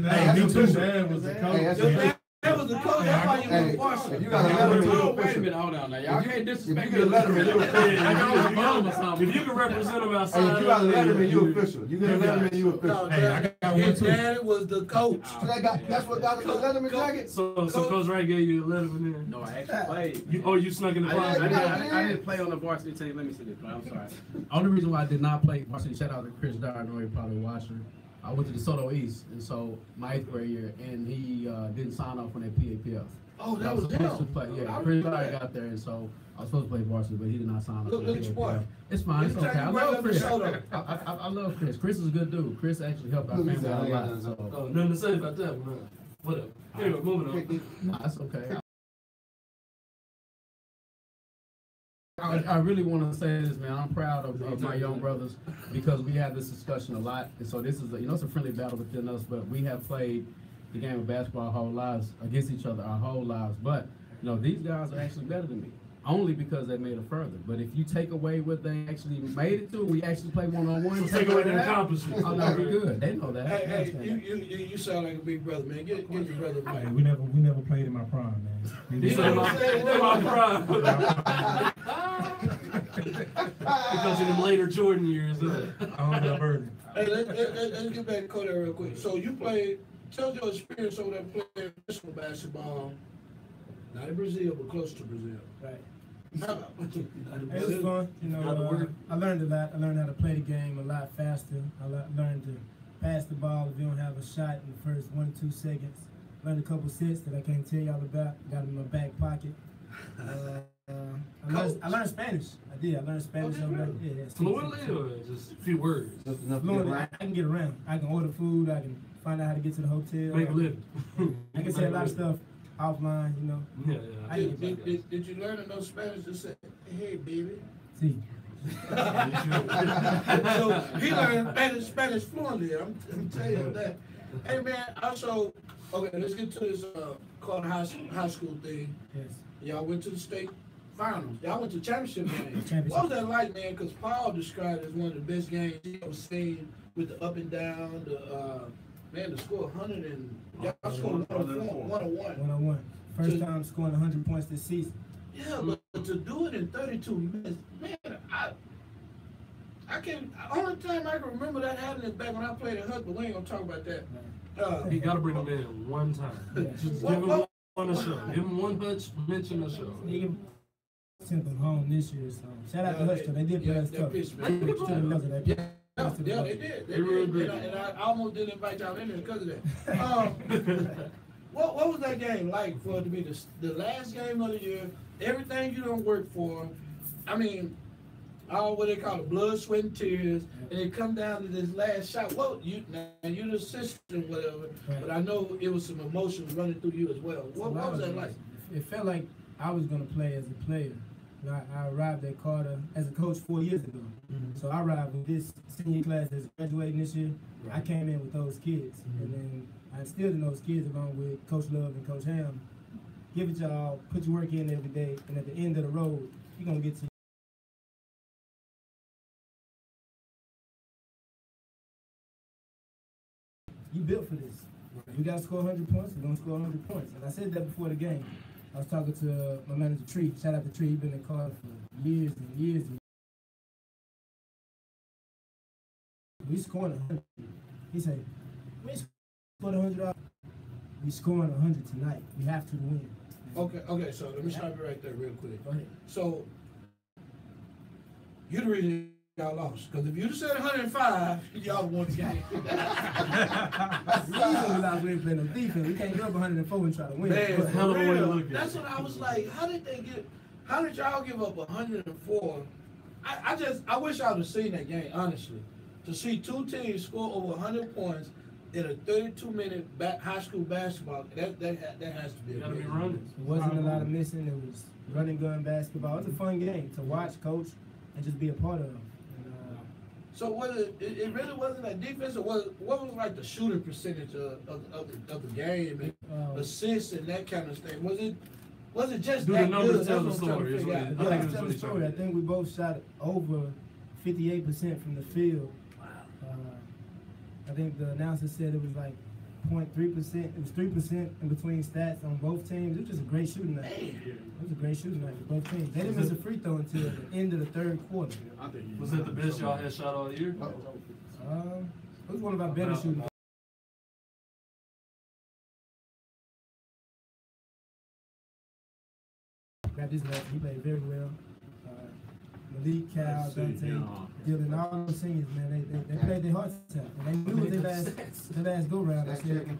Hey, me too. Dad was the coach.
That was the coach. That's why you went to Washington.
You got a letterman.
Oh, wait a minute, hold on now. Y'all can't disrespect
If you get a letterman, you're official.
If you can represent him
Hey,
outside,
if you got a letterman, you're official. You get a letterman, you're official.
No,
Hey, I got one
his
too.
daddy was the coach.
That's what got the letterman jacket?
So Coach Wright gave you a letterman in.
No, I actually played.
You snuck in the
I didn't play on the varsity team. Let me see this, but I'm sorry. Only reason why I did not play varsity, shout out to Chris Dyer, I know you probably watched her. I went to the Soto East, and so my 8th grade year, and he didn't sign off on that PAPF.
Oh, that was
supposed to
him.
play, yeah, Chris Dyer got there, and so I was supposed to play varsity, but he did not sign off
Look
on
at
that
your boy.
PAPF. It's fine, it's okay. I
Right
love
up the
Chris.
shoulder.
I love Chris. Chris is a good dude. Chris actually helped our
Look,
family out a lot.
he's
So.
Oh, nothing to say about that, man. Whatever. Anyway, moving on.
No, that's okay. I really want to say this, man. I'm proud of my young brothers because we have this discussion a lot. And so this is, it's a friendly battle within us, but we have played the game of basketball our whole lives against each other our whole lives. But, these guys are actually better than me, only because they made it further. But if you take away what they actually made it to, we actually play one-on-one.
So take away their accomplishments.
Oh, no, we're good. They know that.
Hey, you sound like a big brother, man. Get your brother
Hey,
right.
we never played in my prime, man.
You said my prime. Because in them later Jordan years.
I don't know burden.
Hey, let's get back to Cody real quick. So you played, tell your experience over there playing professional basketball, not in Brazil, but close to Brazil.
Right.
It
It was fun. I learned a lot. I learned how to play the game a lot faster. I learned to pass the ball if you don't have a shot in the first 1 or 2 seconds. Learned a couple sets that I can't tell y'all about. Got in my back pocket. I learned Spanish. I did. I learned Spanish.
Fluently or just a few words?
Fluently. I can get around. I can order food. I can find out how to get to the hotel.
Make a living.
I can say a lot of stuff offline,
Yeah.
Did you learn enough Spanish to say, hey, baby?
See.
So he learned Spanish fluently. I'm telling you that. Hey, man, also, okay, let's get to this Carter High School thing.
Yes.
Y'all went to the state finals. Y'all went to championship games.
Championship.
What was that like, man? Because Paul described it as one of the best games he ever seen with the up and down, the score 100 and y'all scored 101.
101. First time scoring 100 points this season.
Yeah, but to do it in 32 minutes, man, I can't. Only time I can remember that happening is back when I played at Hunt, but we ain't gonna talk about that.
You gotta bring them in one time. Just give them one a show. Give them one Hutch, mention a show.
He sent them home this year, so shout out to Hutch. They did play us tough.
Yeah, they did. They did. And I almost didn't invite y'all in there because of that. What was that game like for it to be the last game of the year? Everything you don't work for. I mean, all what they call it, blood, sweat, and tears, and it come down to this last shot. Well, you're the assistant, whatever, but I know it was some emotions running through you as well. What was that like?
It felt like I was going to play as a player. I arrived at Carter as a coach 4 years ago. So I arrived with this senior class that's graduating this year. I came in with those kids, and then I instilled in those kids along with Coach Love and Coach Ham. Give it y'all, put your work in every day, and at the end of the road, you're going to get to you built for this. We got to score 100 points, we're going to score 100 points. And I said that before the game. I was talking to my manager, Tree. Shout out to Tree. He's been in Carter for years and years and We scoring 100. He said, we scored 100. We scoring 100 tonight. We have to win.
Okay, so let me stop you right there real quick.
Go ahead.
So, you're the reason y'all lost. Because if you'd have said 105, y'all won the game.
That's the reason we lost. We ain't playing no defense. We can't go up 104 and try to win.
Man,
But
for real, that's what I was like, how did y'all give up 104? I wish I would have seen that game, honestly. To see two teams score over 100 points in a 32-minute high school basketball, that has to be a big
running.
It wasn't a lot of missing. It was running gun basketball. It was a fun game to watch, coach, and just be a part of.
So was it really wasn't that defense, or what was like the shooting percentage of the game and assists and that kind of thing? Was it just that good?
Tell the story.
Tell the story. I think we both shot over 58% from the field. I think the announcer said it was like 0.3%. It was 3% in between stats on both teams. It was just a great shooting night. It was a great shooting night for both teams. They didn't miss a free throw until the end of the third quarter.
Was that the best y'all had shot all year?
It was one of our better shooting. Got this left. He played very well. Malik, Cal, Dante, Dylan, all those seniors, man, they played their hearts out. And they knew it their last go-round. I said,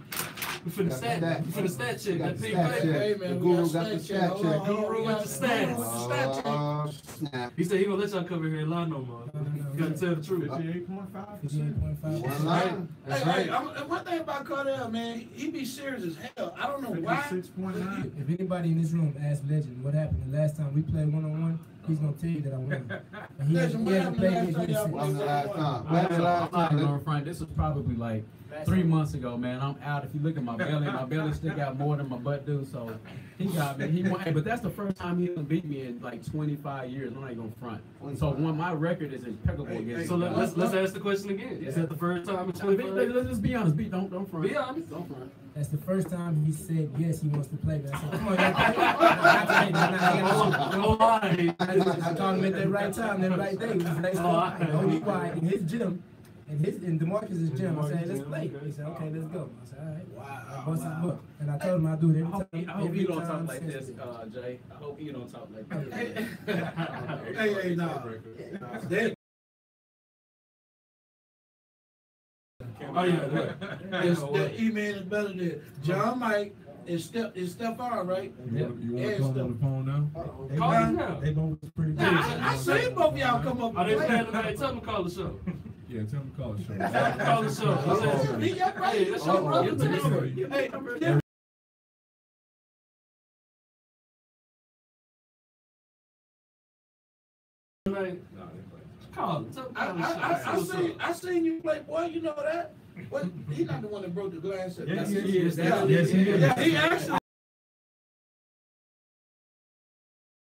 we finna stat check. That big play.
Hey, man,
the guru got the stat check.
Guru with the stats.
Snap.
He said he gonna let y'all come in here and lie no more. You gotta tell the truth.
58.5%.
That's right. That's right.
One thing about Cardell, man, he be serious as hell. I don't know why.
6.9.
if anybody in this room asked Legend what happened the last time we played one-on-one, he's gonna tell you that I won. And he hasn't played against me since.
When was the last time?
I'm not gonna front. This was probably like 3 months ago, man. I'm out. If you look at my belly stick out more than my butt do. So he got me. He won. Hey, but that's the first time he done beat me in like 25 years. I'm not gonna front. So my record is impeccable against.
So let's ask the question again. Is that the first time in 25 years?
Let's just be honest. Don't front.
Be honest.
Don't front.
That's the first time he said yes, he wants to play. But I said, come on, y'all play. I called him at that right time, that right day. He was next to be quiet in his gym. In DeMarcus' gym, I said, hey, let's play. He said, okay, let's go. I said, all right. Wow. I bust his book. And I told him I'd do it every time.
I hope you don't talk like this, Jay. I hope you don't talk like that.
Hey, nah.
Oh yeah,
The E-Man is better than John Mike and Stephon, right?
You want to call on the phone now?
Call him now.
They both was pretty good.
I seen both of y'all come up.
Are they playing tonight? Tell them to call the show.
Yeah, tell them to call the show.
Call the show.
He got right.
Hey, that's your brother.
Hey,
Call him.
I seen you play, boy. You know that. What? He's not the one that broke the glass.
Yes,
he
is.
Yes, he is. Yeah, he actually.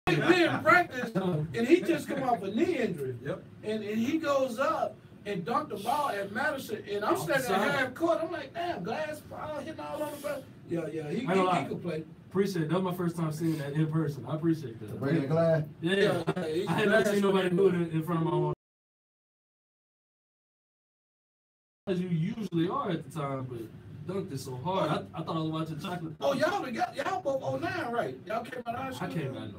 We in practice, and he just come off a knee injury.
Yep.
And he goes up and dunked the ball at Madison, and I'm standing at half court. I'm like, damn, glass hitting all over the place. Yeah, he could play.
Appreciate it. That was my first time seeing that in person. I appreciate that.
Bring the glass.
Yeah. I had never seen nobody do it in front of my own. As you usually are at the time, but dunked it so hard. I thought I was watching chocolate.
Oh, y'all both 09, right? Y'all came out of high school.
I came out in 09.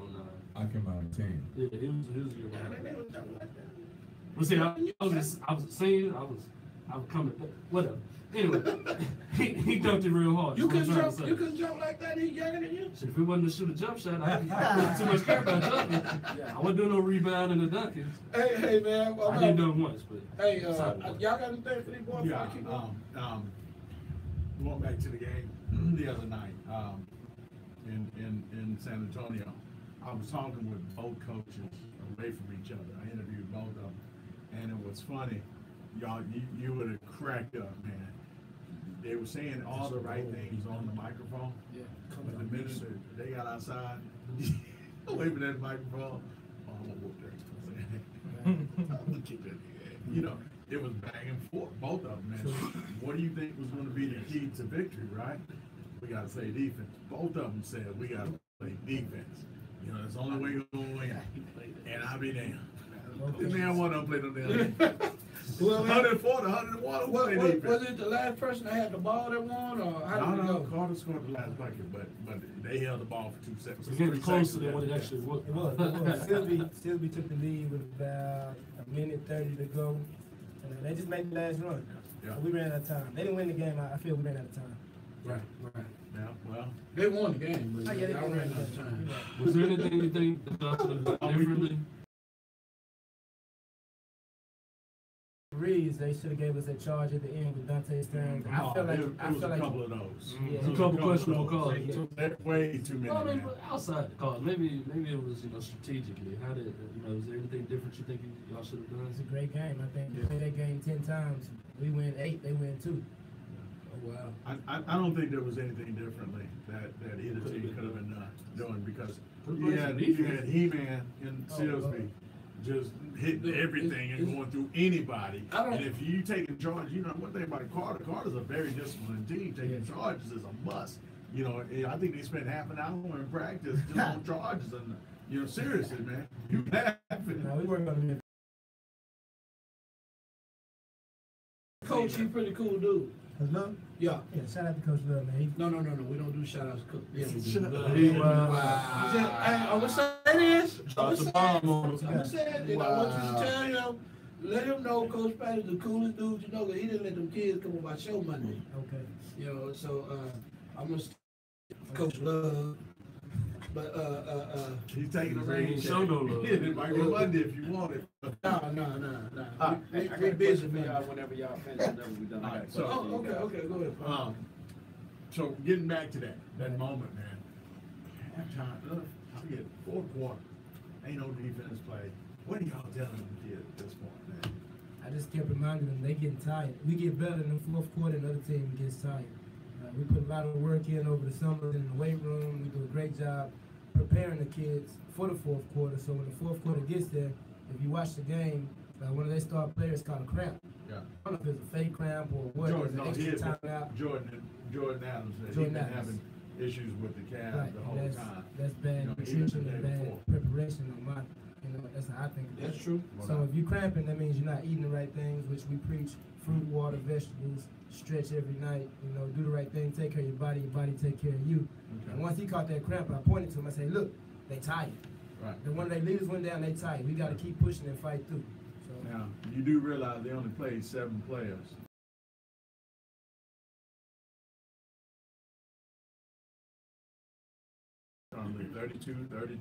I came out in 10.
Yeah, he was a year behind.
They was jumping like that.
Well, see, I was a senior. I was coming. Whatever. Anyway, he dunked it real hard.
You couldn't jump like that. He younger than you.
Shit, if it wasn't to shoot a jump shot, I didn't too much care about jumping. I wasn't doing no rebounding or dunking.
Hey, man.
I didn't do it once, but
hey, y'all got anything for these boys?
Yeah. Going back to the game the other night in San Antonio, I was talking with both coaches away from each other. I interviewed both of them, and it was funny. Y'all, you would have cracked up, man. They were saying all the right things on the microphone. Yeah. But the minute they got outside, away from that microphone, I'm gonna whoop that. I'm gonna kick that. You know, it was back and forth, both of them, man. What do you think was going to be the key to victory, right? We got to play defense. Both of them said we got to play defense. You know, that's the only way you're going to win. And I'll be damned. The man want to play no damn.
Well,
104 to 101.
Was it the last person that had the ball that won, or how did it go?
Carter scored the last bucket, but they held the ball for 2 seconds.
It's getting closer than what it actually was.
It was. Silby took the lead with about a minute 30 to go. And they just made the last run.
Yeah.
We ran out of time. They didn't win the game. I feel we ran out of time.
Right.
Yeah, well.
They won the game, but
Yeah, they
I
won
ran
the
out of
game.
time.
Was there anything you think that y'all should have done differently?
Reeves, they should have gave us a charge at the end with Dante Stern. I feel like
it was a couple of those.
Yeah.
A couple questionable calls.
Way too many.
Well, I mean,
man.
but outside the call, maybe it was strategically. How did was there anything different you think y'all should have done?
It's a great game. I think we played that game 10 times. We win 8, they win 2.
Oh, wow.
I don't think there was anything differently that either team could have been doing because you had He-Man and Silsby just hitting everything and going through anybody. And if you taking charge, one thing about Carter's a very disciplined team. Taking charges is a must. I think they spent half an hour in practice just on charges and seriously, man. You laughing.
No, we weren't gonna
Coach, he's pretty cool dude.
Coach Love?
Yeah.
Yeah, shout out to Coach Love, man.
No. We don't do shout outs to Coach. Yeah, we do.
Shut up.
I'm gonna say this.
Drop the bomb on him.
I'm gonna say it. And I want you to tell him, let him know Coach Pat is the coolest dude you know, because he didn't let them kids come on my show Monday.
Okay.
So I'm gonna Coach Love. But
he's taking the rain.
Show no love.
It might go Monday if you want it.
No.
We busy for y'all whenever y'all finish whatever we done.
All right, so
okay, go ahead.
So getting back to that moment, man. Halftime, I forget, fourth quarter. Ain't no defense play. What are y'all telling them kids at this point, man?
I just kept reminding them they getting tired. We get better in the fourth quarter, another team gets tired. We put a lot of work in over the summer in the weight room. We do a great job preparing the kids for the fourth quarter. So when the fourth quarter gets there, if you watch the game, one of their star players caught a cramp.
Yeah.
I don't know if it's a fake cramp or what.
Jordan Adams said he's been having issues with the calves the whole time.
That's bad nutrition and bad preparation on my. That's how I think.
That's true.
So if you cramping, that means you're not eating the right things, which we preach: fruit, water, vegetables. Stretch every night, do the right thing, take care of your body take care of you. Okay. And once he caught that cramp, I pointed to him, I said, look, they tired.
Right.
And one of their leaders went down, they tired. We got to keep pushing and fight through. So,
now, you do realize they only played 7 players. Currently 32, 30,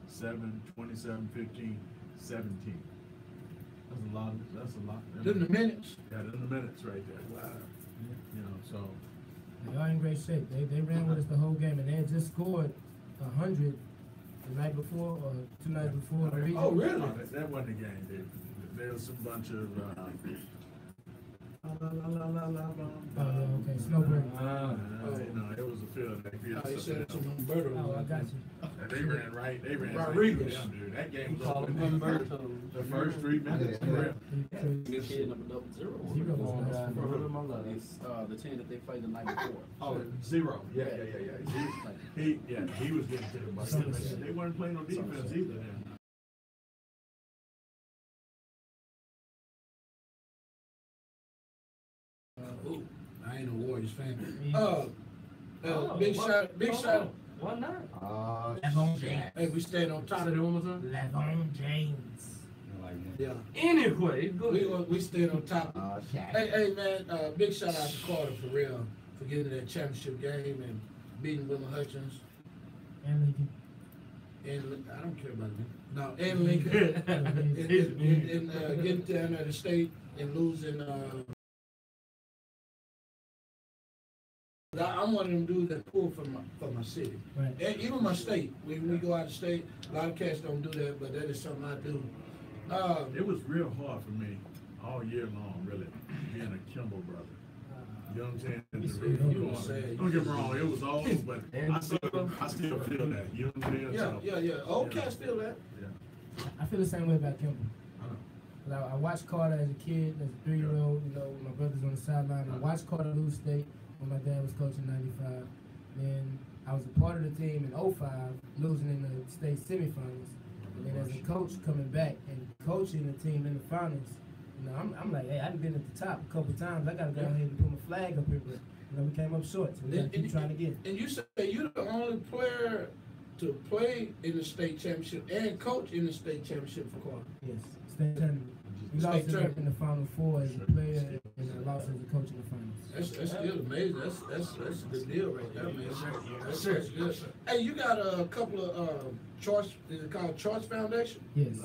7, 27, 15, 17. That's a lot.
In the minutes?
Yeah, in the minutes right there. Wow. So.
Y'all in great shape. They ran with us the whole game, and they had just scored 100 the night before or 2 nights before.
Oh, really?
No, that wasn't the game, dude. There was some bunch of.
Okay, snowbird.
It was a field that
you said it to Humberto.
Oh, I got you.
They ran right. They ran
Rodriguez.
Right dude. That game was over. The first 3 minutes.
This kid number 00. It's the team that they played the night before.
Oh, 0. Yeah. He was getting to the bus. They weren't playing no defense either then.
I ain't a Warriors fan. Big shot.
Why not?
Hey, we stayed on top.
Say that one more time.
LeBron James.
Yeah.
Anyway, go ahead.
We stayed on top. Hey, man, big shout out to Carter for real for getting that championship game and beating Wilma Hutchins.
And Lincoln.
And I don't care about Lincoln. No, and Lincoln. and getting down at the state and losing. I'm one of them dudes that pull for my city.
Right.
And even my state. When we go out of state, a lot of cats don't do that, but that is something I do.
It was real hard for me all year long, really, being a Kimball brother. You know what I'm saying? Don't get me wrong, it was old, but I still feel that. You know what I'm saying?
Yeah. Old cats feel that.
Yeah.
I feel the same way about Kimball. I watched Carter as a kid, as a 3-year-old, when my brother's on the sideline. I watched Carter lose state when my dad was coaching 95. Then I was a part of the team in 05, losing in the state semifinals. And then as a coach coming back and coaching the team in the finals, You know, I'm like, hey, I've been at the top a couple times. I gotta go ahead and put my flag up here, but you know, we came up short, so we gotta keep trying to get.
And you say you're the only player to play in the state championship and coach in the state championship for Carter.
Yes, state tournament. We lost in the Final Four as a player and I lost as a coach in the finals.
That's still amazing. That's a good deal right there, man. That's good. Hey, you got a couple of choice. Is it called Choice Foundation?
Yes.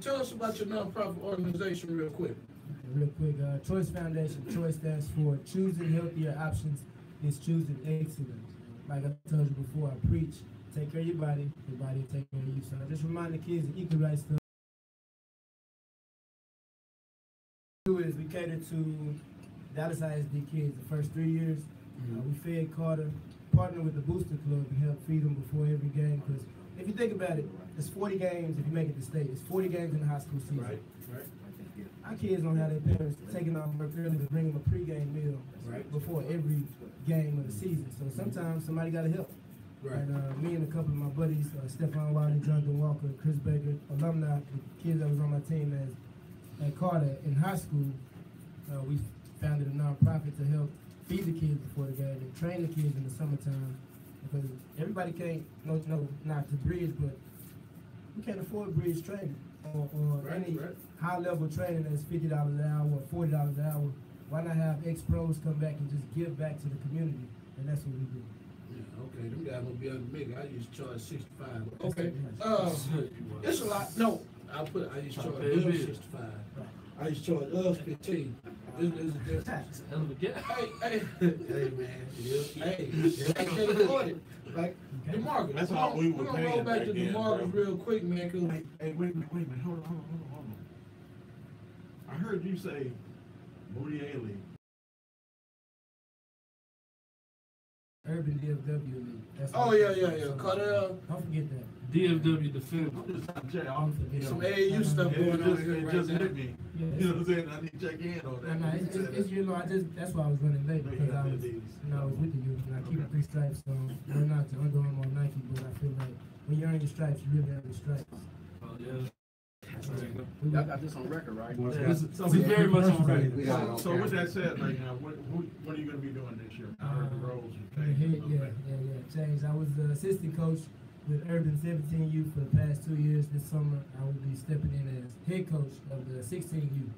Tell us about your nonprofit organization real quick.
Real quick, Choice Foundation. Choice stands for choosing healthier options is choosing excellence. Like I told you before, I preach, take care of your body will take care of you. So I just remind the kids the equal rights stuff. Is we cater to Dallas ISD kids the first 3 years. We fed Carter, partner with the Booster Club and help feed them before every game. Because if you think about it, it's 40 games if you make it to state. It's 40 games in the high school season. Right. Our kids don't have their parents taking off work early to bring them a pregame meal before every game of the season. So sometimes somebody got to help. Right. And me and a couple of my buddies, Stephon Wiley, Jonathan Walker, Chris Baker, alumni, the kids that was on my team at Carter in high school, we founded a nonprofit to help feed the kids before the game and train the kids in the summertime, because everybody can't not the bridge, but we can't afford bridge training or any high level training that's $50 an hour or $40 an hour. Why not have ex-pros come back and just give back to the community? And that's what we do.
Yeah, okay, them guys gonna be under me. I used to charge 65. Okay, it's a lot. No, I used to charge them 65. I used to charge us 15. This is different. Hey, man. I can't afford it. Like, DeMarcus.
That's all we were
We're
paying
gonna roll back
back
to
then,
DeMarcus
bro.
real quick, man. Cause
Hey, wait a minute. Hold on. I heard you say Booty A-League.
Urban DFW League. That's
yeah. Cardell.
Don't forget that.
DFW Defender.
Some AAU stuff going on here right
just
now.
hit me.
Yeah,
You know what I'm saying? I need to check in on that.
No, it's you know, that's why I was running late, because I was with the youth and I keep the 3 stripes, so we're not to Under Armour or Nike, but I feel like when you earn your stripes, you really earn your stripes.
Oh, yeah.
Y'all got this on record, right?
So we very much on record.
So with that said, like now, what are you going to be doing this year? I heard the roles are
Changed. I was the assistant coach with Urban 17U for the past 2 years. This summer, I will be stepping in as head coach of the 16U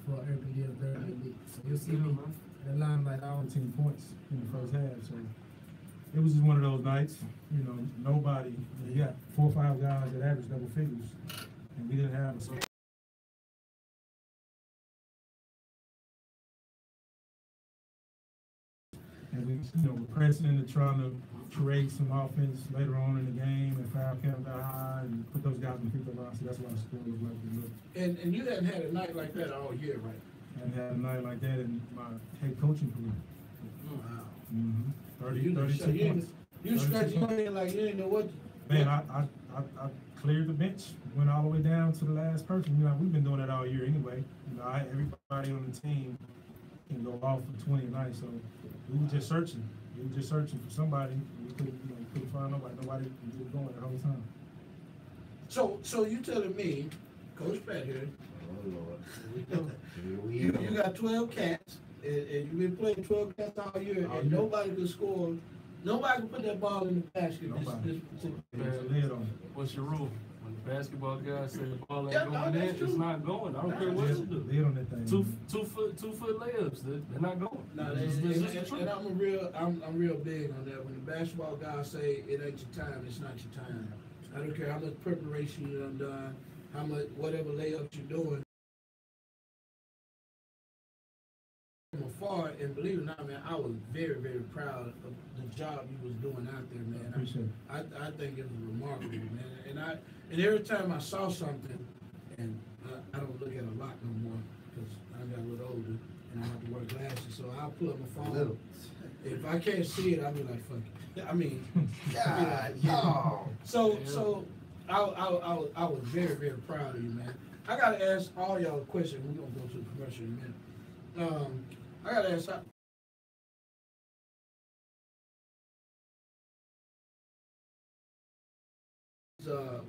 for Urban DFW League. So you'll see me in the limelight all
10 points in the first half. So it was just one of those nights. You know, nobody. You got 4 or 5 guys that average double figures, and we didn't have a. And we, we're pressing into trying to create some offense later on in the game, and foul count got high, and put those guys in the free throw line. So that's why the score was like it looked.
And you hadn't had a night like that all year, right?
I hadn't had a night like that in my head coaching career.
Wow.
32 points.
You scratch your head like you didn't know what.
Man, I cleared the bench, went all the way down to the last person. You know, we've been doing that all year anyway. You know, everybody on the team can go off for 20 a night, so we were just searching. We were just searching for somebody. We couldn't find nobody. Nobody was going the whole time.
So you telling me, Coach Pat here, you got 12 cats, and you've been playing 12 cats all year, and nobody could score. Nobody can put that ball in the basket.
What's your rule? When the basketball guy says the ball ain't going in, it's not going. I don't care what you do.
Lay on that thing.
Two foot layups, they're not going.
No, and I'm real big on that. When the basketball guys say it ain't your time, it's not your time. I don't care how much preparation you done, how much whatever layups you're doing. From afar, and believe it or not, man, I was very, very proud of the job you was doing out there, man.
I appreciate it.
I think it was remarkable, man. And every time I saw something, and I don't look at a lot no more because I got a little older and I have to wear glasses, so I'll pull up my phone. If I can't see it, I'll be like, fuck it. I mean, God, no. So I was very, very proud of you, man. I gotta ask all y'all a question. We're gonna go to the commercial in a minute. I gotta ask.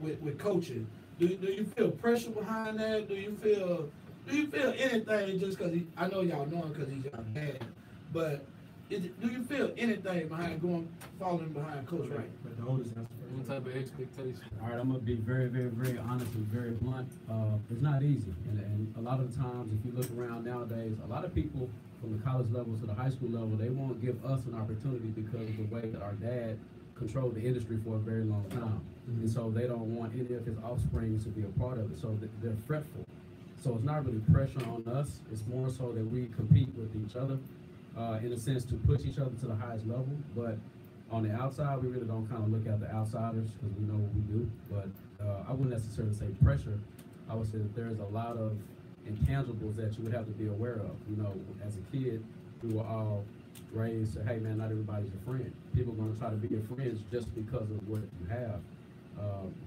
With coaching, do you feel pressure behind that? Do you feel do you feel anything just because I know y'all know him because he's y'all dad, but do you feel anything behind falling behind Coach Wright?
But the oldest answer.
What type of expectation?
All right, I'm gonna be very, very, very honest and very blunt. It's not easy, and a lot of the times, if you look around nowadays, a lot of people from the college level to the high school level, they won't give us an opportunity because of the way that our dad controlled the industry for a very long time, and so they don't want any of his offspring to be a part of it. So they're fretful. So it's not really pressure on us. It's more so that we compete with each other, in a sense, to push each other to the highest level. But on the outside, we really don't kind of look at the outsiders because we know what we do. But I wouldn't necessarily say pressure. I would say that there's a lot of intangibles that you would have to be aware of. You know, as a kid, we were all raised to, hey man, not everybody's your friend. People are going to try to be your friends just because of what you have.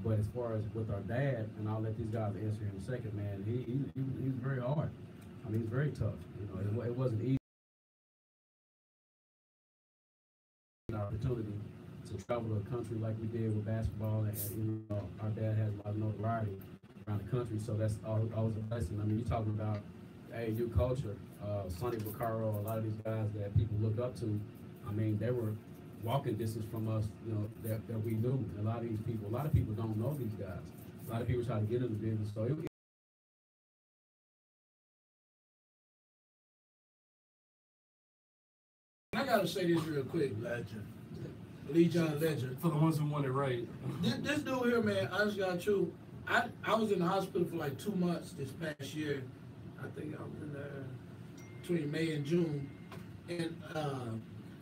But as far as with our dad, and I'll let these guys answer in a second, man, he's very hard. I mean, he's very tough. You know, it wasn't easy. Opportunity to travel to a country like we did with basketball, and you know, our dad has a lot of notoriety around the country, so that's always a blessing. I mean, you're talking about AAU culture, Sonny Vaccaro, a lot of these guys that people look up to. I mean, they were walking distance from us, you know, that we knew. And a lot of people don't know these guys. A lot of people try to get in the business, so
I gotta say this real quick.
Legend.
Lee John Legend.
For the ones who want it right.
This dude here, man, honestly, got true. I was in the hospital for like 2 months this past year. I think I was in there between May and June. And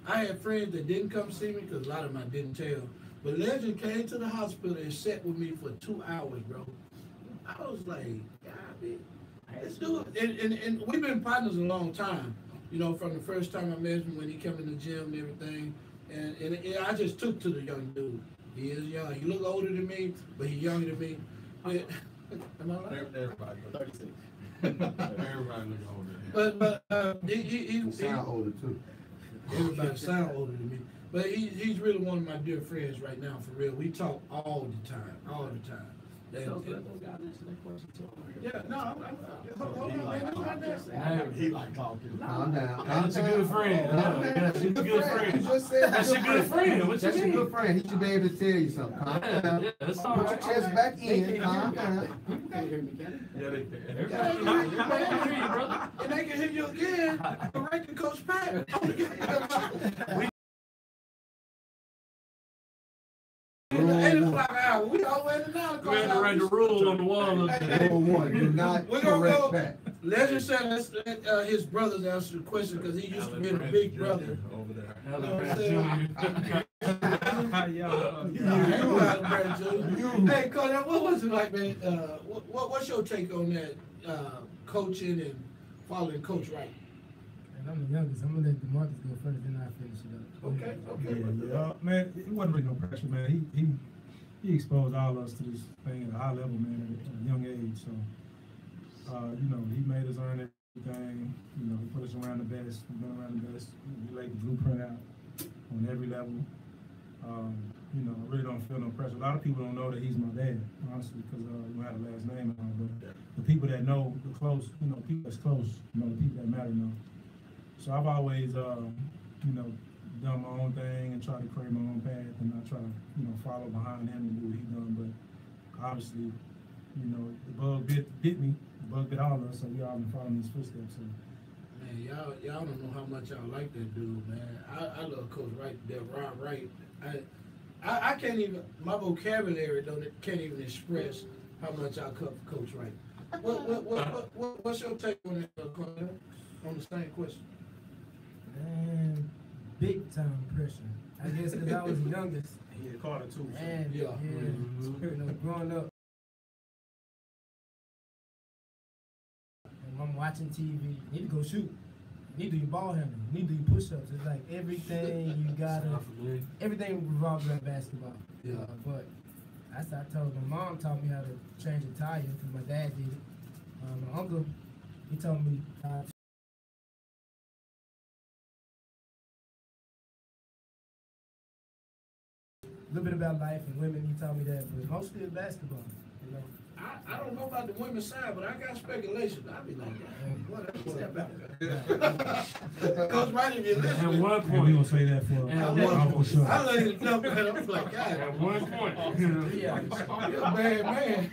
I had friends that didn't come see me because a lot of them I didn't tell. But Legend came to the hospital and sat with me for 2 hours, bro. I was like, God, man, let's do it. And we've been partners a long time. You know, from the first time I met him when he came in the gym and everything. And I just took to the young dude. He is young. He look older than me, but he's younger than me. But, am I right?
Everybody.
36.
Everybody look older.
But he
sound older too.
Everybody sound older than me. But he's really one of my dear friends right now, for real. We talk all the time.
let those guys answer that question too.
Yeah, no, hold on, man.
He like talking.
Calm down.
That's a good friend. That's a good friend. That's a good friend. What you
That's a
mean?
good friend. He should be able to tell you something. Calm down.
Yeah, that's all
Put your
right.
chest back in. Calm down.
You can't hear me, can you?
Yeah, they can.
Everybody can hear you, brother.
And they can hear you again. Correcting Coach Pat. 8 o'clock hour. We always in 9 o'clock.
We had to write the rule on the wall.
Number one, do not
We're gonna
correct
go.
that.
Legend said let his brothers answer the question because he used to be the big brother.
Over there.
You know what I'm saying?
Yeah.
Hey, Cody, what was it like, man? What's your take on that coaching and following Coach Wright?
And I'm the youngest. I'm gonna let DeMarcus go first, then I finish it up.
Okay.
Yeah, man, it wasn't really no pressure, man. He exposed all of us to this thing at a high level, man, at a young age. So, you know, he made us earn everything. You know, he put us around the best. We've been around the best. He laid the blueprint out on every level. You know, I really don't feel no pressure. A lot of people don't know that he's my dad, honestly, because we don't have a last name and all. But the people that know, the close, you know, people that's close, you know, the people that matter know. So I've always, you know, done my own thing and try to create my own path and not try to, you know, follow behind him and do what he done. But obviously, you know, the bug bit me, the bug bit all of us, so we all been following his footsteps. So.
Man, y'all don't know how much y'all like that dude, man. I love Coach Wright, that Ron Wright. I can't even, my vocabulary can't even express how much I cut for Coach Wright. What's your take on that, Cornell? On the same question?
Man, big time pressure. I guess because I was the youngest.
He had Carter too. So.
And
Yeah.
you know, growing up, and I'm watching TV. You need to go shoot. You need to do your ball handling. You need to do your push-ups. It's like everything you gotta. Everything revolves around basketball.
Yeah.
But I told my mom taught me how to change a tire because my dad did it. My uncle, he told me how to. A little bit about life and women, he taught me that, but mostly it's basketball. You know,
I don't know about the women's side, but I got speculation. I'll be like, damn, what step back. Coach Wright, if you're listening.
At one
And we
point.
gonna say that for
At
for
one
sure.
I let it jump, man. I was like, God.
At one point.
You're a bad man.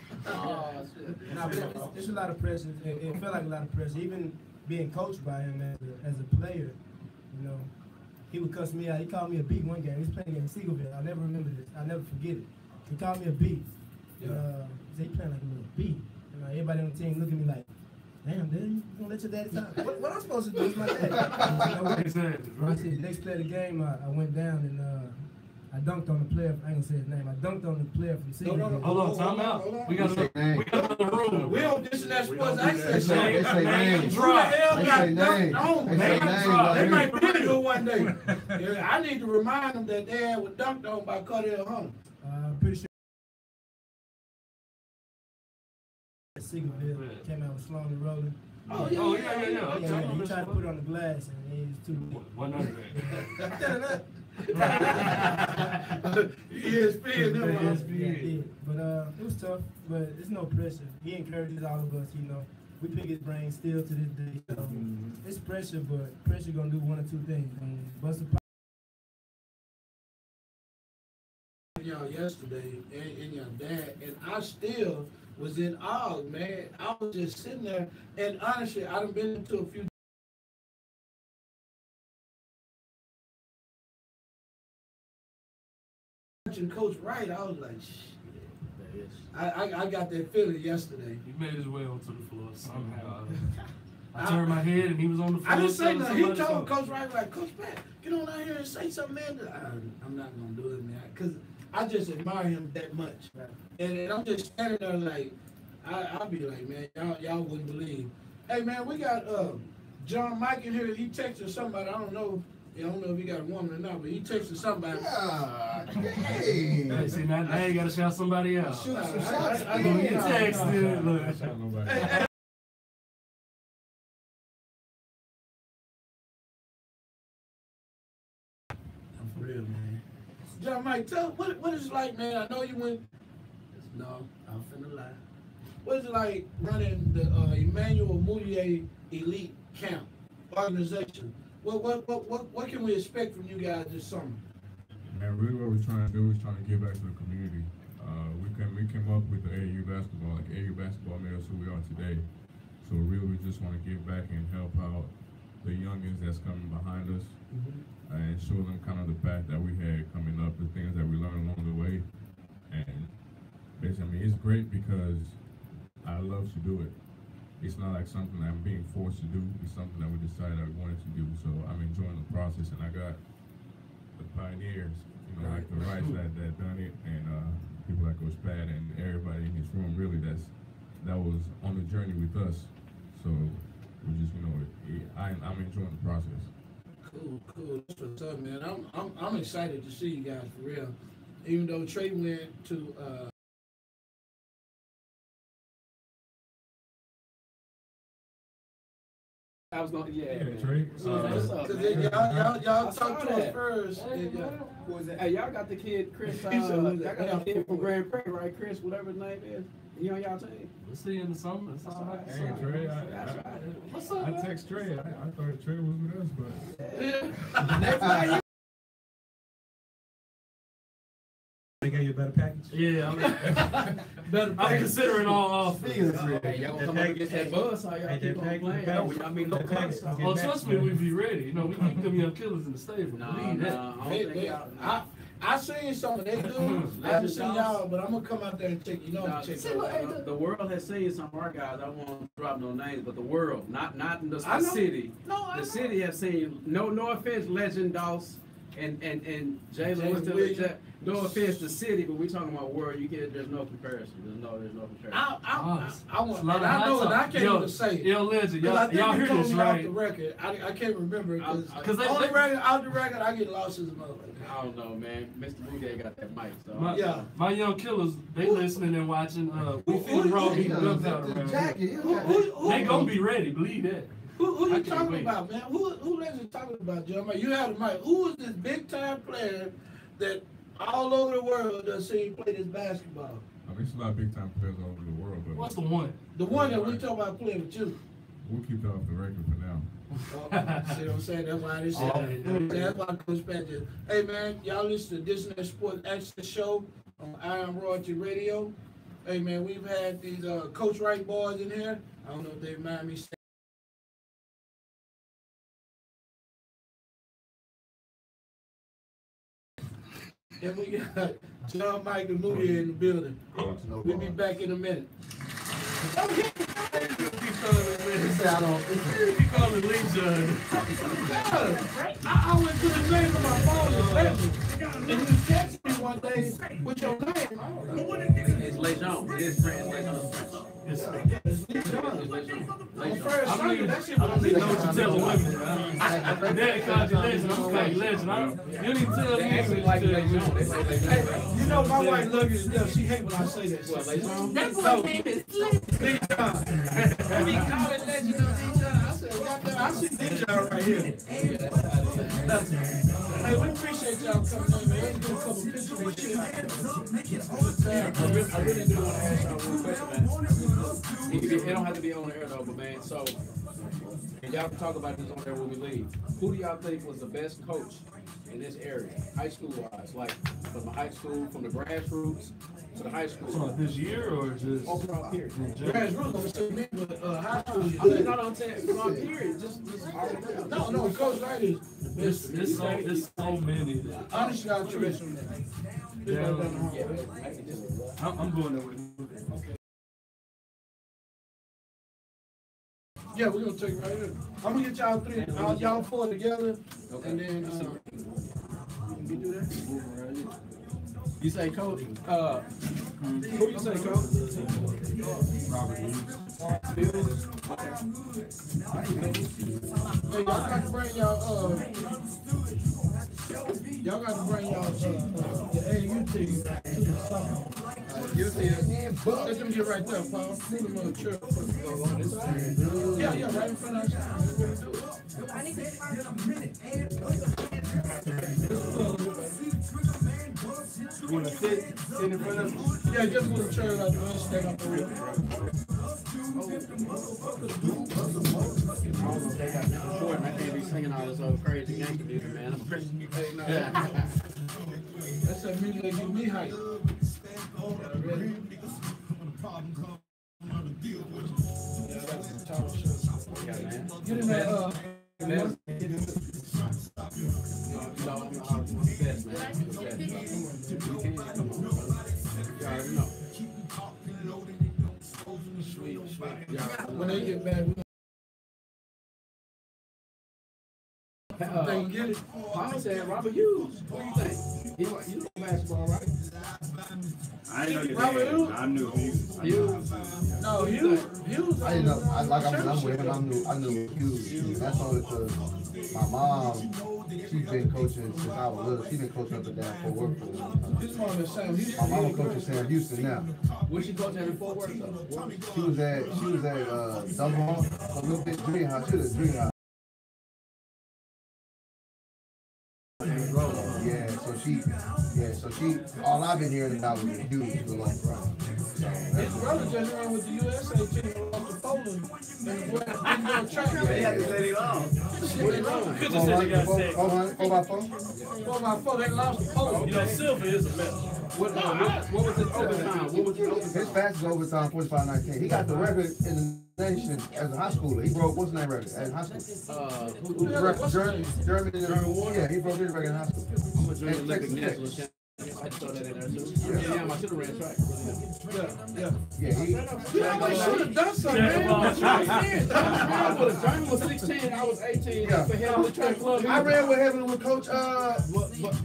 It's a lot of pressure. It felt like a lot of pressure. Even being coached by him as a player, you know, he would cuss me out. He called me a beat one game. He was playing against Seagoville. I'll never remember this. I'll never forget it. He called me a beat. He said he playing like a little beat. And everybody on the team looked at me like, damn, dude, you gonna let your daddy talk? What I'm supposed to do is my dad.
Exactly.
I said, next play of the game, I went down and I dunked on the player. I ain't gonna say his name. I dunked on the player from Seagoville.
No.
Hold on, time out. We got another room.
We don't Disinat Sports Access.
They say names.
Who the hell
They
got
say
dunked
names.
on?
They say names.
They might be really good one day. Yeah, I need to remind them that they had was dunked on by Cardell Hunter.
Pretty sure Seagoville came out with slowly rolling.
Oh,
Yeah,
yeah.
he tried to put it on the glass and he was too big.
100.
ESPN, them.
Yeah, but it was tough, but it's no pressure. He encourages all of us, you know. We pick his brain still to this day. So it's pressure, but pressure gonna do one or two things. Bust a
y'all yesterday and your dad, and I still was in awe, man. I was just sitting there, and honestly, I done been to a few. Watching Coach Wright, I was like, shit. I got that feeling yesterday.
He made his way onto the floor somehow. I turned my head and he was on the floor.
I didn't say nothing. He told
something.
Coach Wright, like, Coach Pat, get on out here and say something, man. I'm not going to do it, man. Because I just admire him that much. And I'm just standing there like, I'll be like, man, y'all wouldn't believe. Hey, man, we got John Mike in here. He texted somebody. I don't know if he got a woman or not, but he texted somebody.
Hey,
see, now you got to shout somebody out.
Shoot some shots.
You texted. Look.
For real, man. John Mike, tell what is it like, man? I know you went. No, I'm finna lie. What is it like running the Emmanuel Moutier Elite Camp organization? What can we expect from you guys this summer?
Man, really what we're trying to do is trying to give back to the community. We came up with the AAU basketball, like AAU basketball made us who we are today. So really we just want to give back and help out the youngins that's coming behind us and show them kind of the path that we had coming up, the things that we learned along the way. And basically, I mean, it's great because I love to do it. It's not like something I'm being forced to do. It's something that we decided I wanted to do. So I'm enjoying the process, and I got the pioneers, you know, like the Rice that done it, and people like Coach Pat and everybody in his room really that was on the journey with us. So we just, you know, I'm enjoying the process.
Cool. That's what's up, man. I'm excited to see you guys for real. Even though Trey went to
I was going,
Trey.
What's up,
because
man?
y'all
I
talked
saw
to us
that.
first.
Hey,
and,
who was that? Hey, y'all got the kid, Chris, y'all
He said, who's
got
that?
the kid from Grand Prairie, right? Chris, whatever his name is. He on y'all team?
We'll see you in the summer. That's all right.
Hey, Trey,
What's up,
I
man?
text Trey. I thought Trey was with us, but
They gave you a better package.
Yeah, I'm considering all offers.
Hey, y'all gonna come up against that buzz, how y'all keep on playing? I mean, no contest.
Oh, trust me, we be ready. You know, we keep them young killers in the stable. Believe that.
I don't think y'all.
I seen some of they do. I haven't seen y'all, but I'm gonna come out there and check. You know,
Nah,
check
see,
it
look,
out.
the world has seen some of our guys. I won't drop no names, but the world, not
I
the
know.
city.
No, I
The
know.
city has seen. No offense, Legend Doss and Jalen. What's
Williams.
the? No offense to city, but we talking about world. You get there's no comparison. There's no comparison.
I want. And I know, and I can't even say it.
Yo, Legend,
'Cause I think
y'all
you
hear
told
this,
me
right?
off the record. I can't remember it
Because
on the record, out the record, I get lost as a motherfucker.
I don't know, man. Mr. Boudet got that mic, so.
My young killers, they listening and watching. We feel raw beating guns out around here. They gonna be ready, believe that.
Who you talking about, man? Who Legend talking about, Joe? You have the mic. Who is this big time player that all over the world does see play this basketball?
I It's a lot of big time players all over the world, but
What's the one?
The one that we talk about playing with you.
we'll keep that off the record for now.
See what I'm saying? That's why they said. That's why Coach Pat did. Hey man, y'all listen to Disinat Sports Access show on Iron Royalty Radio. Hey man, we've had these Coach Wright boys in here. I don't know if they mind me saying. And we got John Michael Moody in the building. We'll be back in a minute.
He called me Lee John.
I went to the name of my phone and left it. And you texted me one day with your name.
It's Lay John. It is friend. Lay John.
It's Lee John. On first
I
Sunday,
don't
that shit
even
was
know what you tell women. Daddy called you legend. I'm like legend. You don't even tell me.
They actually like Lay John. They say Lay John.
Hey, you know my wife loves you to death. She hate when I say that.
What, Lay John?
That boy's name is
Lee John. We call it legend of Lee John. I said, goddamn, I see Lee John right here. Hey, we appreciate y'all coming in, man. Let's do a couple pictures with you.
I really do want to ask y'all one question, man. It don't have to be on the air though, but man, so and y'all can talk about this on there when we leave. Who do y'all think was the best coach in this area, high school wise? Like from the high school, from the grassroots to the high school.
So this year or just
overall period?
Grassroots, I'm saying, me, but high school is
I'm not saying overall period. Just all around.
No, Coach Wright is
it's so many.
honestly, I'll trust him.
I'm going there with you.
Yeah, we're gonna take it right here. I'm gonna get y'all three, y'all four together, and then we do that.
You say coach? Who you say coach? Robert
Hey, y'all got to bring y'all the AU team to the summer. Let them get right there, Paul. Put them on the chair. Yeah, right in front of us.
You want to sit in front of us?
Yeah, just move the chair like the one stand up there.
I can't be singing all this old crazy Yankee music, man. I'm Christian.
That's that music that give me hype. Get in there, when they get back, they can get it.
Paul said Robert Hughes. What do you think? You know basketball, right?
I didn't know your
Robert
name.
Hughes?
I knew Hughes.
No, Hughes.
I didn't know. I'm with him. I knew Hughes. That's only because my mom, she's been coaching since I was little. She's been coaching up and down Fort Worth for a long time.
His mom is Sam Houston.
My mama coaches Sam Houston now.
Where's she coaching in Fort Worth though?
She was at Dumbledore, a little bit junior high. She was at junior high. So she, all I've been hearing about was Hughes for a long time.
His brother just ran with the USA team off the Poland and went track.
They had to let it off.
4x4, they lost to Poland.
You know, silver is a medal.
What was his overtime? What was his overtime?
His fastest overtime 45-19. He got the record in the nation as a high schooler. He broke what's the name record as a high school? German. Yeah, he broke his record in high school.
I'm a German Olympic national champion. I throw that in there too. Yeah, I should have ran track.
I should have done something, man.
German was 16, I was 18. For Heavenly Track Club.
I ran with Heaven with Coach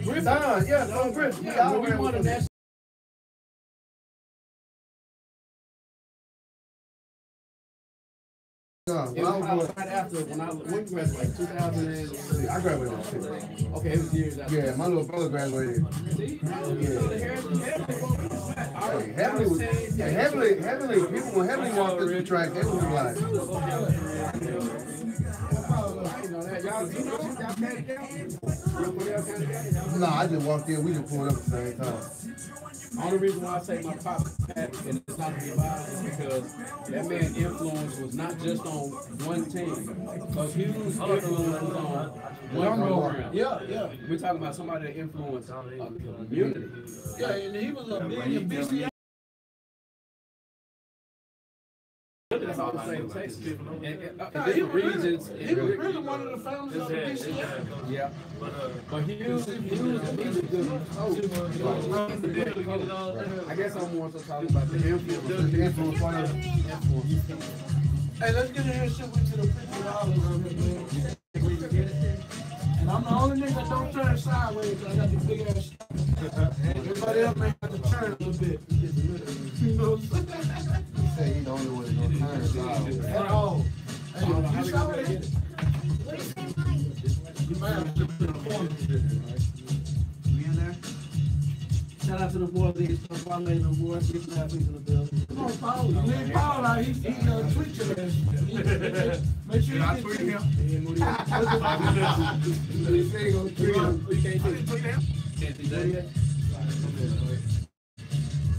Griffin. Coach Griffin.
Yeah, we won a national. It was right after when we graduated, 2000.
I graduated in 6.
Okay, it was years after.
Yeah, my little brother graduated.
See?
Heavenly was Heavenly. People when Heavenly walked through the track, they was like. No, I just walked in. We just pulled up at the same time.
Only reason why I say my pop had, and it's not to be biased, is because that man's influence was not just on one team. Because huge influence was on one program.
Yeah.
We're talking about somebody that influenced a community.
Yeah, and he was a busy.
That's all the same Texas. And
He
different
was
regions.
really one of the founders of the BCA.
Yeah. But he's a good coach. I guess I'm more so talking about the influence.
Hey, let's get in here and shit with to the $50 man. And I'm the only nigga that don't turn sideways because I got the big ass. Everybody else may have to turn a little bit. You know what I'm saying?
You say he the only one that don't turn sideways.
At all. Hey, you sideways? You might have to put in a corner.
We in there? Shout out to the boys, they get stuff on the boys, get that piece of the bill.
Come on, Paul. You need Paul out. He's tweet your ass. Make sure you tweet him. He say he gonna tweet him. You can't tweet him.
Can't do that yet?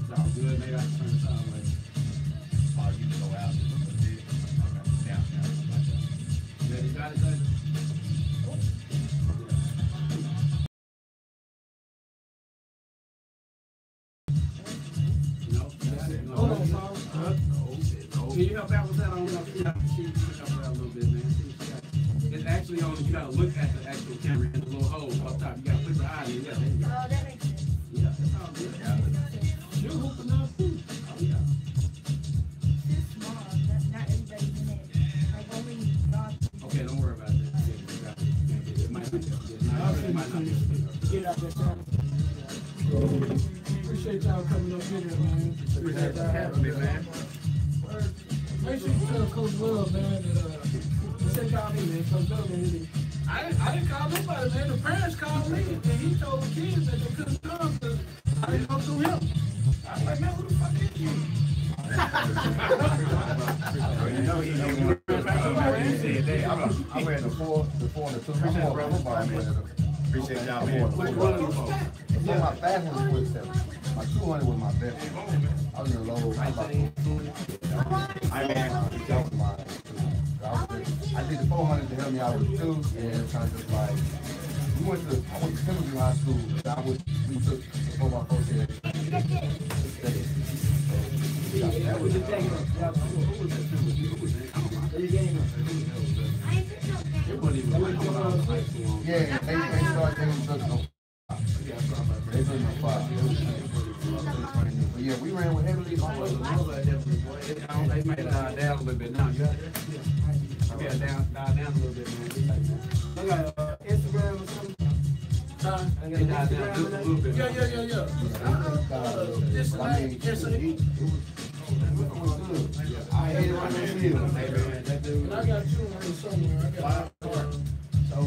It's all good, maybe I can turn sideways.
Oh, you can go out just a little bit. Down, like that.
Yeah, you got it, David?
Hold on, Paul.
Can you help out with that? I don't know if you can help out a little bit, man. It's actually on, you gotta look at the actual camera in the little hole up top. You gotta put your eye in it. Yeah, there you go.
Oh, that makes sense.
Yeah, that's all good.
You're hooping up too.
Oh, yeah.
It's small. That's not everybody's in it. Like only God.
Okay, don't worry about that. It might not be. It might not be.
Get out there, Paul. Appreciate y'all coming up here, man.
Appreciate y'all having me, man.
Make sure you tell Coach Love, man, that check out me, man. Coach Love, man. I didn't call nobody, man. The parents called me, and he told the kids that they couldn't come because I didn't go through him. I was like, man, who the fuck is you?
You know he said that. I'm wearing the 4 and the 2. Appreciate y'all, man.
Yeah, my fast one was 7. My 200 was my best. I was in the low. I did the 400 to help me out with 2, and kind of just like, I went to Timberview High School. We took the 4x4 here.
That was the day.
Yeah, they started taking them. They took them 5. But yeah, we ran with heavily.
They might die down a little bit now. You got that? Yeah, die down a little bit, man.
I got Instagram or something.
They die down just a little bit.
Yeah. This like,
I hate it right now.
and I got 200 somewhere.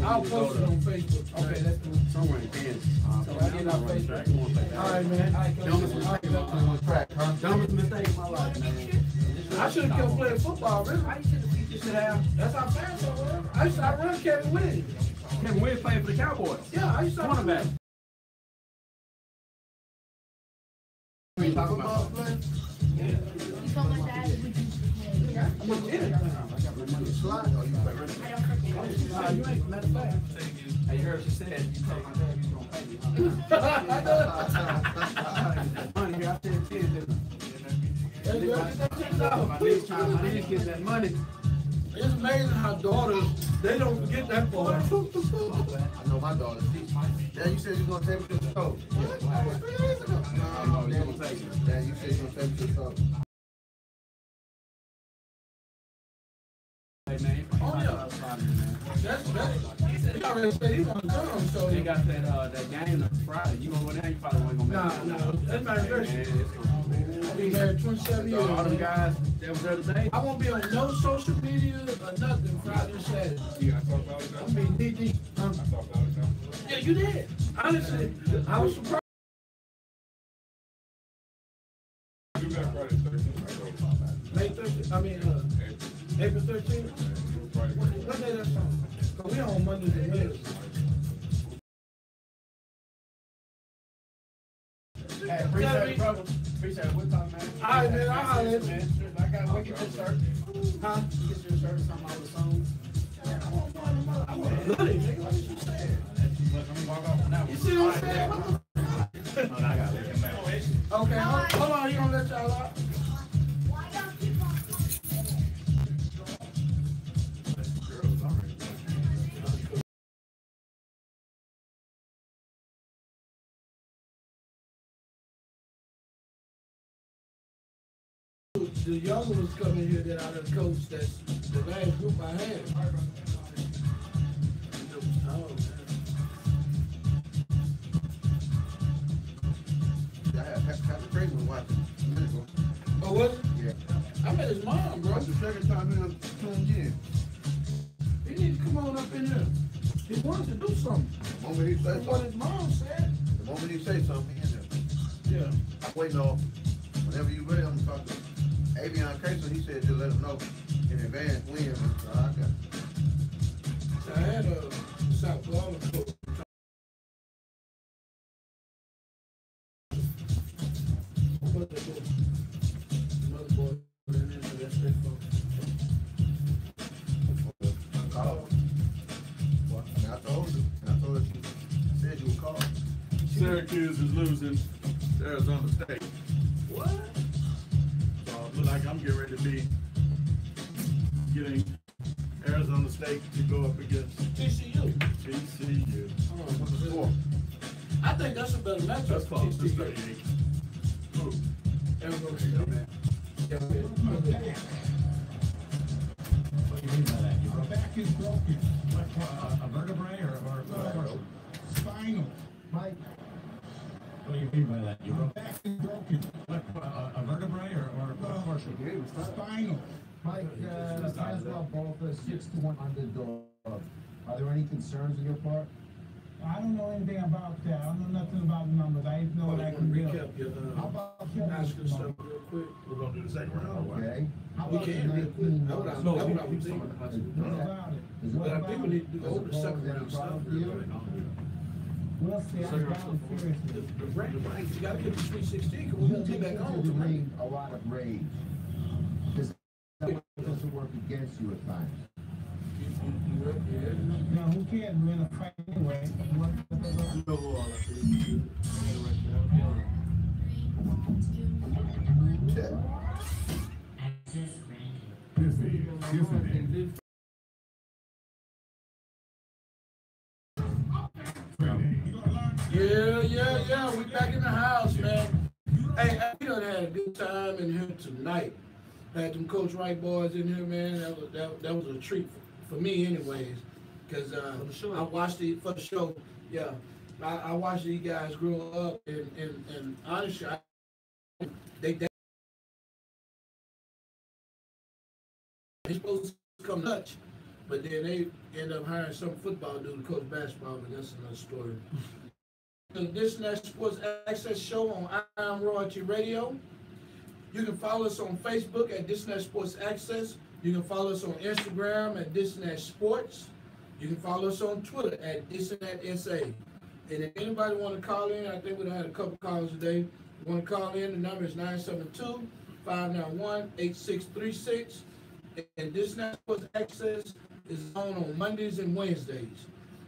I'll post it on Facebook.
Okay, that's cool. Somewhere in Kansas.
So I get on Facebook. All right, man.
Dumbest mistake of my life, man.
I should have kept playing football, really.
You should have.
That's how fast I was. I used to run Kevin Williams.
Kevin Williams playing for the Cowboys.
Yeah, I used to run
Cornerback.
You talking about playing?
You told my dad we can
I'm in it. Slide or you play running?
I don't forget.
You ain't, matter of fact.
Hey, you heard she said you told my dad you gonna pay me. Money, I said 10, didn't I? My niece getting that money.
It's amazing how daughters, they don't get that far.
I know my daughter. Dad, you said you was going to take me to the store.
No, you gonna take it.
Dad, you said you was going to take me to the store.
Hey, man.
Oh, yeah. That's better. He already said he want to come, so.
They got that game on Friday. You gonna go down? You probably won't gonna make it.
No, that's my anniversary.
Man, it's gonna be.
I've been married 27 years.
All them guys that was there today.
I won't be on no social media or nothing Friday and Saturday.
Yeah, I talked about it.
I'm being knee-deep.
I talked about it.
Yeah, you did. Honestly, I was surprised.
You got Friday 13th.
May 13th, April 13th. What day that's on? Because we on Mondays and Wednesdays.
Hey, appreciate it, brother. Appreciate it. We'll talk, man.
All right, man. I'll holler at you.
Man, I gotta go get your shirt. Huh? Get your shirt or something over the song.
I want to look at it, nigga. What you saying? You see what I'm saying? Okay, hold on. You gonna let y'all out? The young ones coming here that I done coached, that's the last group I had. Oh,
I had a crazy one watching.
oh, what?
Yeah.
I met his mom, bro.
That's the second time he tuned in.
He need to come on up in here. He wanted to do something.
The moment he say
That's what his
something,
mom said.
the moment he say something, he in there.
Yeah.
I'm waiting on, whenever you ready, I'm gonna talk to Avion Casey. He said just let him know in advance when. So I got.
I had a South Florida coach. What they do? Another boy ran into that straight phone.
Call. Well, I mean, I told you. I told her she said you would call.
Syracuse is losing to Arizona State.
What?
So it look like I'm getting ready to be getting Arizona State to go up against
TCU.
TCU.
Oh, I think that's a better matchup.
That's
for
close. That's
TCU.
38. Who?
Arizona State, man. Yeah, man.
What do you mean by that? Your back is broken. Like a vertebrae or spinal. Mike. What do you mean by that? Your back is broken. Like a vertebrae or partial? Spinal.
Mike, Haswell both a 6-1 underdog. Are there any concerns on your part?
I don't know anything about that. I don't know nothing about the numbers. I just know what I can build.
Recap your
How about
Oscar stuff real quick.
We're going to do the second round.
Okay. How
We
about
can real quick. That's what I was thinking. But I think we need to go over the second round stuff.
We'll see. I'm down seriously.
The bracket, you gotta get the Sweet 16 because we're gonna be back on
the
tonight.
ring a lot of rage. Does that doesn't work against you at times?
No, who cares? We're in a fight anyway.
Yeah. We back in the house, man. Hey, we done had a good time in here tonight. Had them Coach Wright boys in here, man. That was a treat for me, anyways. Because I watched it for the show. Yeah, I watched these guys grow up, and honestly, they supposed to come Dutch, but then they end up hiring some football dude to coach basketball, but that's another story. The Disinat Sports Access show on I'm Royalty Radio. You can follow us on Facebook at Disinat Sports Access. You can follow us on Instagram at Disinat Sports. You can follow us on Twitter at Disinat SA. And if anybody want to call in, I think we've had a couple calls today. You want to call in, the number is 972-591-8636. And Disinat Sports Access is on Mondays and Wednesdays.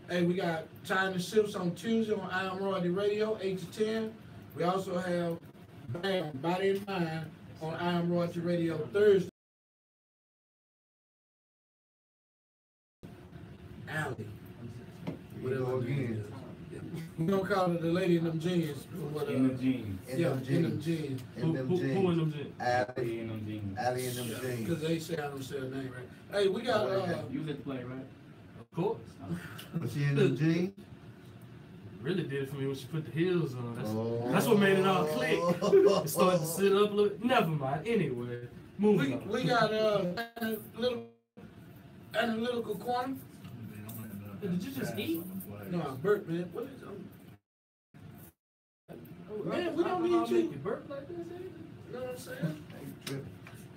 Hey, we got Time to Shifts on Tuesday on I Am Royalty Radio, 8 to 10. We also have Bam, Body and Mind on I Am Royalty Radio Thursday. Allie. Whatever again. We don't call it the lady in them jeans.
In them jeans.
Yeah, in them jeans.
Who in them jeans? Allie
in them jeans.
Allie in them jeans.
Because they say I don't say her name right. Hey, we got
you let play, right?
Of course.
Was she in them jeans?
Really did it for me when she put the heels on. That's what made it all click. It started to sit up a little. Never mind. Anyway, moving on.
We got analytical corner.
Did you just eat?
No, Bert, man. What is man, we don't need you.
Burp like this,
you know what I'm saying?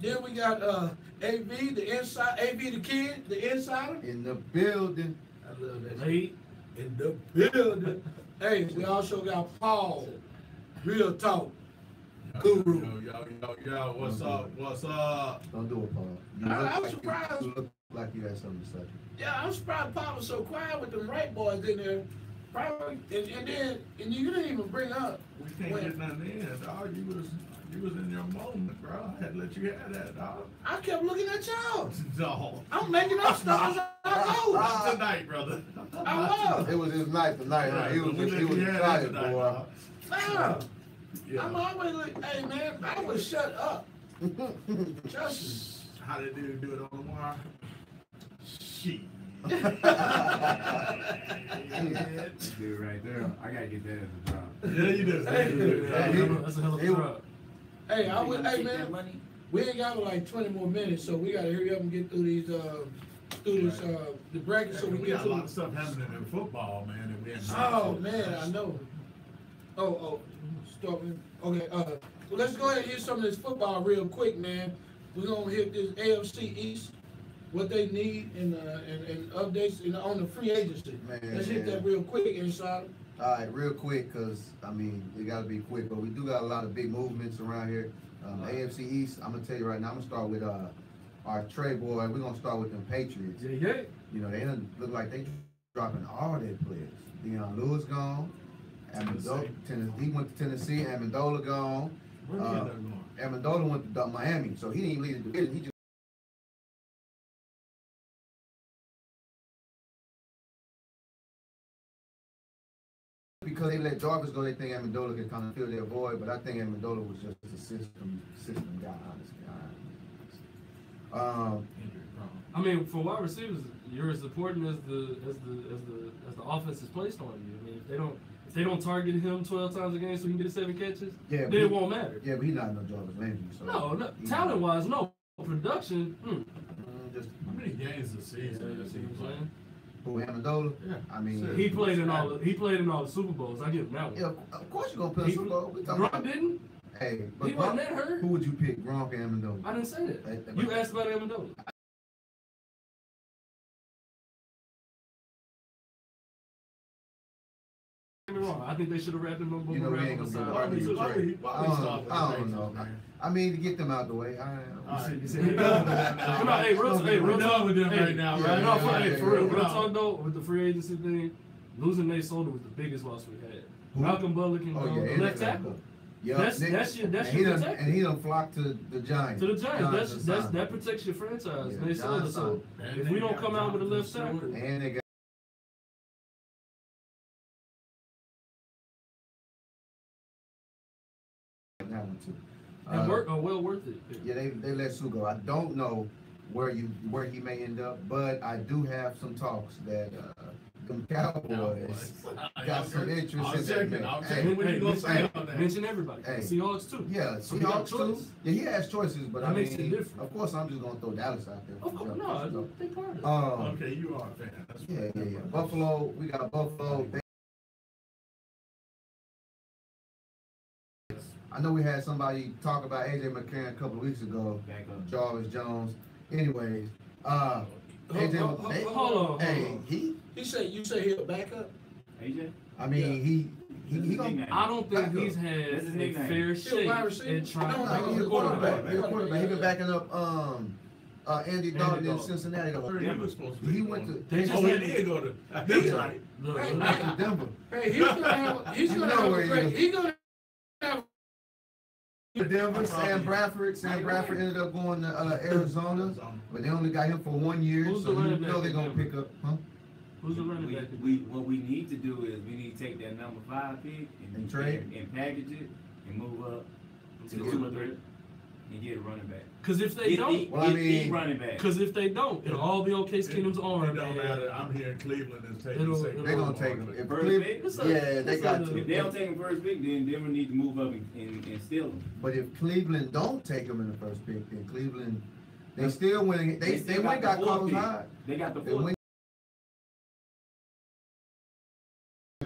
Then we got AV, the inside, AV the kid, the insider.
In the building.
I love that. Late in the building. Hey, we also got Paul. Real talk.
Guru. Yo, what's up?
Don't do it, Paul.
I'm surprised.
You look like you had something to say.
Yeah, I'm surprised Pop was so quiet with them right boys in there. Probably, and you didn't even bring up.
We can't get nothing in, dog. You was in your moment, bro. I had to let you have that, dog.
I kept looking at y'all.
No.
I'm making up stuff.
Not tonight, brother.
I was.
It was his night tonight.
Right,
He was excited, boy.
Nah. I'm always like, hey man, I would shut up. Just
how did they do it on the wire? Shit.
Dude, right there. I gotta get that as a drop.
Yeah, you do.
That's a hell of a drop.
Hey, hey man, we ain't got like 20 more minutes, so we gotta hurry up and get through these the bracket so we
got
get
a lot of stuff happening in football, man. That we
oh man, I know. Stop me. Okay, well, let's go ahead and hit some of this football real quick, man. We're gonna hit this AFC East, what they need and updates on the free agency.
Man,
let's hit that real quick, Inside.
All right, real quick, because, I mean, it got to be quick, but we do got a lot of big movements around here. AFC East, I'm going to tell you right now, I'm going to start with our trade boy. We're going to start with them Patriots.
Yeah.
You know, they look like they dropping all their players. Deion Lewis gone. Amendola, he went to Tennessee. Amendola gone. Amendola went to Miami, so he didn't even lead the division. He just because they let Jarvis go, they think Amendola could kind of fill their void, but I think Amendola was just a system guy, honestly.
I mean, for wide receivers, you're as important as the offense is placed on you. I mean, if they don't target him 12 times a game so he can get 7 catches, then it won't matter.
Yeah, but he's not no Jarvis Landry. So
no, talent wise, no. Production.
Just how many games this season?
Who, Amendola?
Yeah.
I mean,
he played in all the Super Bowls. I give him that one.
Yeah, of course you're gonna play a Super Bowl.
Gronk didn't.
Hey, but
he wasn't that hurt.
Who would you pick, Gronk or Amendola?
I didn't say that. You asked about Amendola. Don't get me wrong. I think they should have wrapped him up.
You know, we ain't gonna be I don't know. I mean, to get them out the way.
Hey, real talk with them right now, right? No, for real. Real talk though, with the free agency thing, losing Nate Solder was the biggest loss we had. Malcolm Butler can go left tackle.
Yeah,
that's your protector.
And he done flocked to the Giants.
To the Giants. That protects your franchise. Nate Solder. So if we don't come out with a left tackle,
and they got. That one too.
And well worth it.
Yeah, they let Sue go. I don't know where he may end up, but I do have some talks that them Cowboys got some interest in that.
Mention everybody.
Hey.
Seahawks too.
Yeah, Seahawks too. Yeah, he has choices, but
that makes it different.
Of course, I'm just gonna throw Dallas out there.
Of course, no, they part of it.
Okay, you are a fan. That's
yeah. Buffalo, we got Buffalo. I know we had somebody talk about AJ McCarron a couple of weeks ago. Jarvis Jones. Anyways, AJ.
Hold on.
Hey,
you say he'll back up?
AJ?
I mean, he gonna.
I don't think he's had a fair shake at trying.
He's a quarterback. He been backing up Andy Dalton in Cincinnati. He went to.
He did go to. That's right.
Denver.
Hey, he's gonna have
Denver. Sam Bradford ended up going to Arizona, but they only got him for 1 year, so you know they're gonna pick up.
Who's the running back?
What we need to do is we need to take that number 5 pick
and trade
and package it and move up to the 2 or 3 and get a running back.
Because if they don't,
running back.
Because if they don't, it'll all be on Case Keenum's arm.
It don't matter. I'm here in Cleveland and taking the second.
They're gonna take him. They got to.
If they don't take him first pick, then we need to move up and steal him.
But if Cleveland don't take him in the first pick, then Cleveland they still winning. They went got Carlos Hyde.
They got the 4th.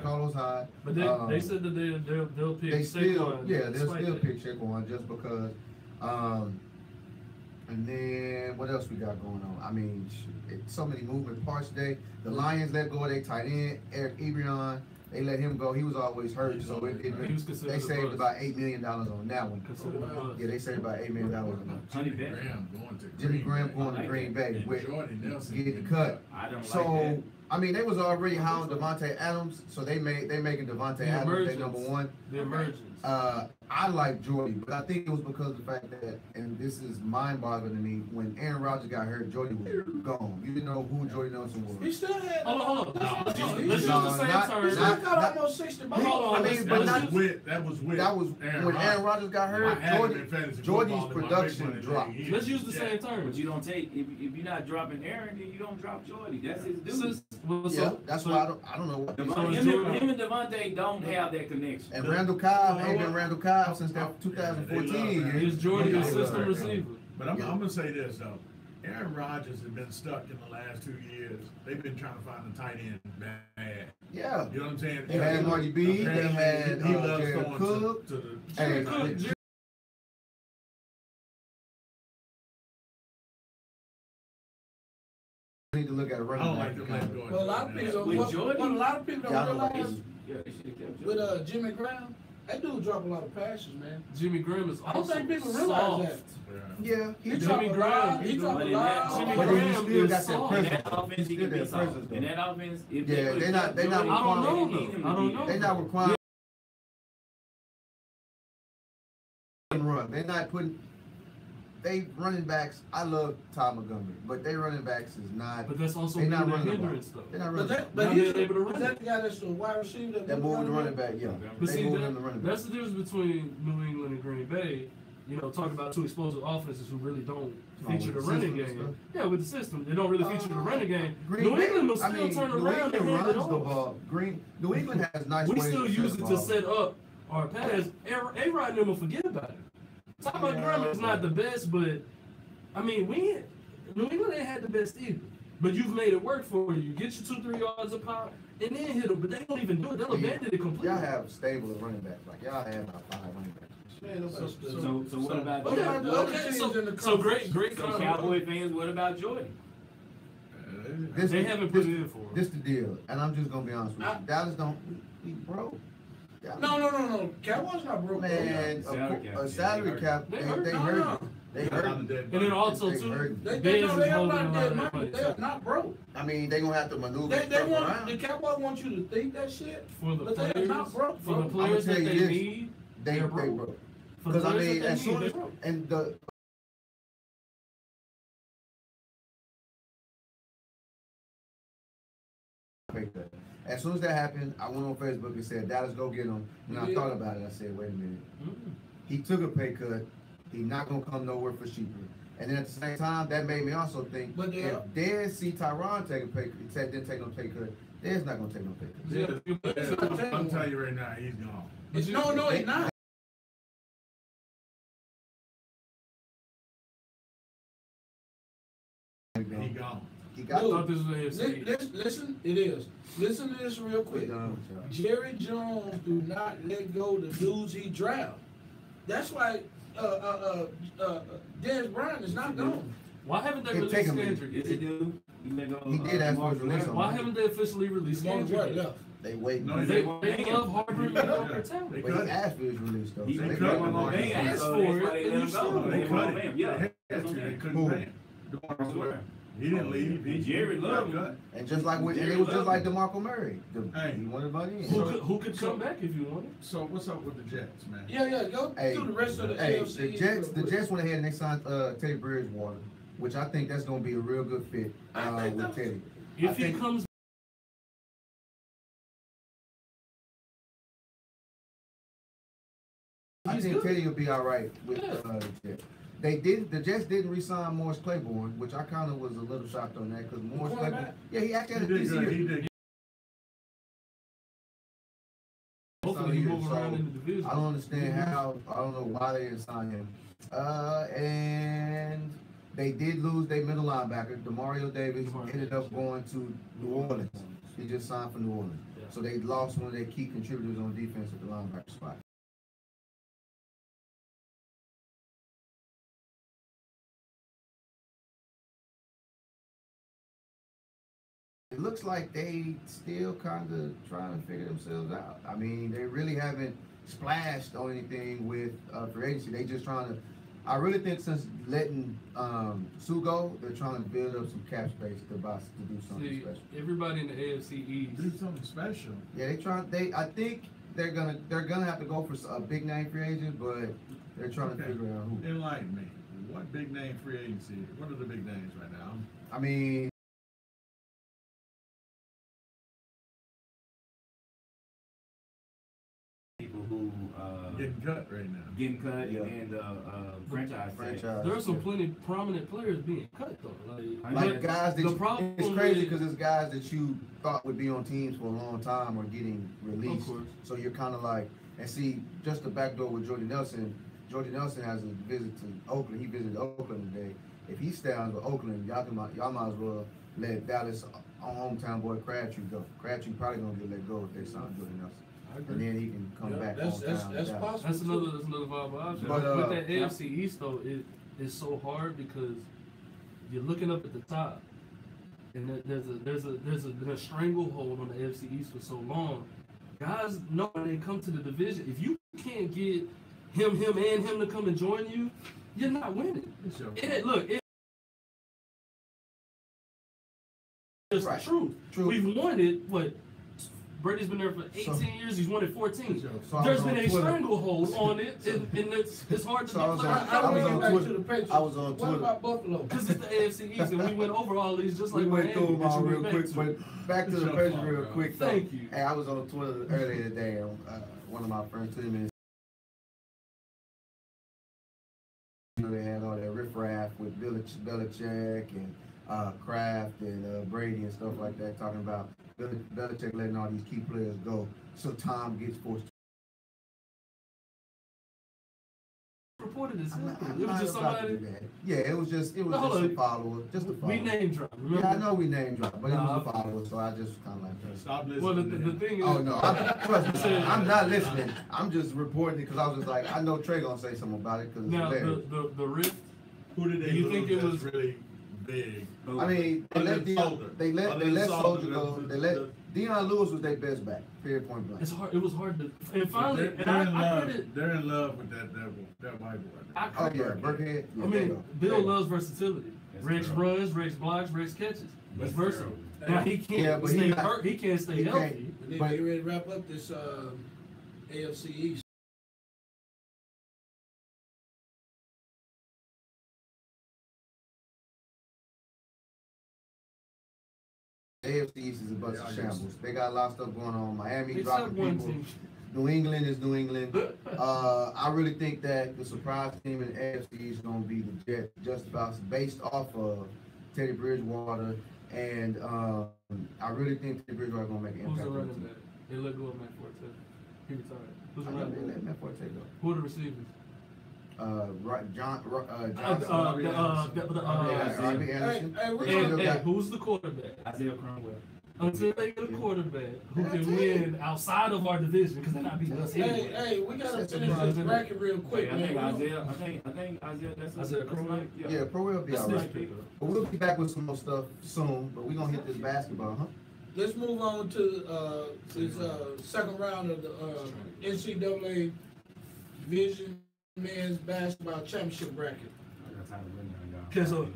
Carlos Hyde.
But they said that they'll pick Saquon.
They'll still pick Saquon just because. And then what else we got going on? I mean, so many moving parts today. The Lions let go of their tight end, Eric Ebron. They let him go. He was always hurt, so they saved about $8 million on that one. Yeah, they saved about $8 million on that. Jimmy Graham going to Green Bay with getting cut. So I mean, they was already high on Devontae Adams, so they making Devontae Adams their number one.
The emergence.
I like Jordy, but I think it was because of the fact that, and this is mind-boggling to me, when Aaron Rodgers got hurt, Jordy was gone. You didn't know who Jordy Nelson was.
He still had.
Hold on. Let's use the
He
same term.
still got almost 60 balls.
That was
when Aaron Rodgers got hurt. Jordy's production dropped.
Let's use the same term.
But you don't take if you're not dropping Aaron, then you don't drop Jordy. That's his dude.
Yeah, that's why I don't know what.
Him and Devontae don't have that connection.
And Randall Cobb ain't been Randall Cobb since that 2014.
He's Jordy's system receiver.
But I'm gonna say this though. Aaron Rodgers has been stuck in the last 2 years. They've been trying to find a tight end bad.
Yeah.
You know what I'm saying?
They had Marty B. They had Jared Cook. Need to look at a running back.
Well, a lot of people, what a lot of people don't realize with Jimmy Graham, that dude drop a lot of passes, man.
Jimmy Graham is
I don't
also
think people realize that.
Yeah,
he dropped a lot. He dropped a lot.
Jimmy
But
Graham
he still got
soft.
that presence.
In that offense, if
Yeah, they're not requiring.
I don't know.
They're not requiring run. They're not putting. They running backs. I love Todd Montgomery, but they running backs is not.
But that's also
they're not
a
running
hindrance, though.
They're not running.
But he's able to run. That the guy that's the wide receiver
that moved the running back. Yeah,
But
they
see,
moved him the running back.
that's the difference between New England and Green Bay. You know, talk about two explosive offenses who really don't feature the running game. Yeah, with the system, they don't really feature the running game. New England will still turn around and hand it off.
New England has nice
We
ways
still
to
use it
set
to
the
set up our pass. A-Rod and them will forget about it. Todd Montgomery is not the best, but I mean, New England ain't had the best either. But you've made it work for you. You get your 2-3 yards of power and then hit them, but they don't even do it. They'll abandon it completely.
Y'all have stable running backs. Like y'all have about 5 running backs.
So what about
Okay, so great
so Cowboy fans, what about Jordan?
They haven't put it in for him.
This the deal, and I'm just gonna be honest with you. Dallas don't we broke.
No. Cowboys not broke.
Man, a salary cap. They hurt. They hurt.
And then also too,
they have not dead money. They are not broke.
I mean, they gonna have to maneuver
They
stuff
want
around.
the Cowboys want you to think that shit,
for the
but they are not broke.
for the players that they need,
they broke. Because I mean, as soon as and the. As soon as that happened, I went on Facebook and said, Dallas, go get him. And I thought about it. I said, wait a minute. He took a pay cut. He's not going to come nowhere for cheaper. And then at the same time, that made me also think, if Dez see Tyron take a pay cut, didn't take no pay cut, Dez not going to take no pay cut.
I'm telling you right now, he's gone.
No, he's not.
He gone.
He got
Listen, it is. Listen to this real quick. Jerry Jones do not let go the dudes he draft. That's why Dez Bryant is not gone.
Why haven't they released Kendrick?
He did ask for his release.
Why haven't they officially released Kendrick?
They wait.
They love Harvard mediocre talent.
But he asked for his release though.
They asked for it, and you still
They cut him. Yeah, they couldn't pay him. He didn't leave.
Jerry loved him.
And just like it was just like DeMarco Murray. He wanted money.
Who could come back if you wanted?
So what's up with the Jets, man?
Yeah, go through the rest of the AFC.
The Jets went ahead and they signed Teddy Bridgewater, which I think that's going to be a real good fit with Teddy.
If he comes.
I think Teddy will be all right with the Jets. The Jets didn't re-sign Morris Claiborne, which I kind of was a little shocked on that because Morris Claiborne, he actually had a decent year.
He did.
Hopefully he moves around in the division.
I don't understand how. I don't know why they didn't sign him. And they did lose their middle linebacker. DeMario Davis ended up going to New Orleans. He just signed for New Orleans. So they lost one of their key contributors on defense at the linebacker spot. it looks like they still kind of trying to figure themselves out. I mean, they really haven't splashed on anything with free agency. They just trying to. I really think since letting Sue go, they're trying to build up some cap space to do something special.
Everybody in the AFC East
Do something special.
Yeah, I think they're gonna have to go for a big name free agent, but they're trying to figure out who.
Enlighten me. What big name free agency? What are the big names right now?
I mean.
People who
Getting cut right now.
getting cut and franchise.
There are some plenty prominent players being cut though.
Like guys that
the problem
it's crazy
is-
because it's guys that you thought would be on teams for a long time are getting released.
Of course.
So you're kind of like, and see, just the backdoor with Jordy Nelson. Jordy Nelson has a visit to Oakland. He visited Oakland today. If he stays with Oakland, y'all might as well let Dallas hometown boy Crabtree go. Crabtree probably gonna get let go if they sign Jordy Nelson. And then he can come back.
That's possible.
That's another viable option.
But,
with that AFC East though, it's so hard because you're looking up at the top, and there's been a stranglehold on the AFC East for so long. Guys know when they come to the division, if you can't get him to come and join you, you're not winning. It's
Right.
True. We've won it. What? Brady's been there for 18 years. He's won it 14. There's been a stranglehold on it, and it's hard to
So I was on
What
Twitter.
about Buffalo?
because it's the AFC East, and we went over all these just like
We went through
Miami,
them all
that you
real
went
quick,
back to.
but back to the Patriots real quick.
Thank you.
Hey, I was on Twitter earlier today, and one of my friends tweeted me. They had all that riffraff with Belichick and Kraft and Brady and stuff like that, talking about Belichick letting all these key players go, so Tom gets forced.
Reported this.
I'm
It was
not
just
about to
somebody.
do that. Yeah, it was just
No,
a
hold on.
follower, just a follower.
We name drop. Remember?
Yeah, I know we name drop, but it
Nah,
was a follower, so I just kind of like that.
Stop listening.
Well,
to
the
him.
thing is,
Oh no, trust me, I'm not listening. I'm just reporting it because I was just like, I know Trey gonna say something about it because it's
now
hilarious.
the rift.
Who did they
You
lose
think it
that's
was-
really big?
I mean, they let Soldier go. They let Deion Lewis was their best back. Period. Point blank.
It's hard. It was hard to. And finally,
They're
and
in
I
love.
get it.
They're in love with that white boy.
I
Oh yeah, Burkhead. Yeah,
I
there you
mean,
go.
Bill
There you go.
loves versatility. Rex runs, Rex blocks, Rex catches. He's versatile. Now he can't
Yeah, but
stay
he not-
hurt. He can't stay
he
healthy.
can't.
We need to get ready to wrap up this AFC East.
AFC East is a bunch of shambles. They got a lot of stuff going on. Miami
Except
dropping
one
people.
team.
New England is New England. I really think that the surprise team in the AFC is going to be the Jets, just about based off of Teddy Bridgewater, and I really think Teddy Bridgewater is going to make an
Who's
impact.
the
on the
running
team.
back? They let go of Matt Forte. He retired. Who's the
I know
running
they
back?
let Matt Forte go.
Who are the receivers?
Johnson.
Robbie
Anderson.
And who's the quarterback?
Isaiah Cromwell.
Until they get a quarterback who can win outside of our division, because they're not beating us anyway.
Hey, we gotta finish this bracket real quick,
I think
man.
Isaiah. I think Isaiah. That's
Isaiah Cromwell?
Yeah, Pro will be
That's
all right.
nice.
But we'll be back with some more stuff soon. But we're gonna hit this basketball, huh?
Let's move on to this second round of the NCAA Division Men's Basketball Championship bracket.
Okay, so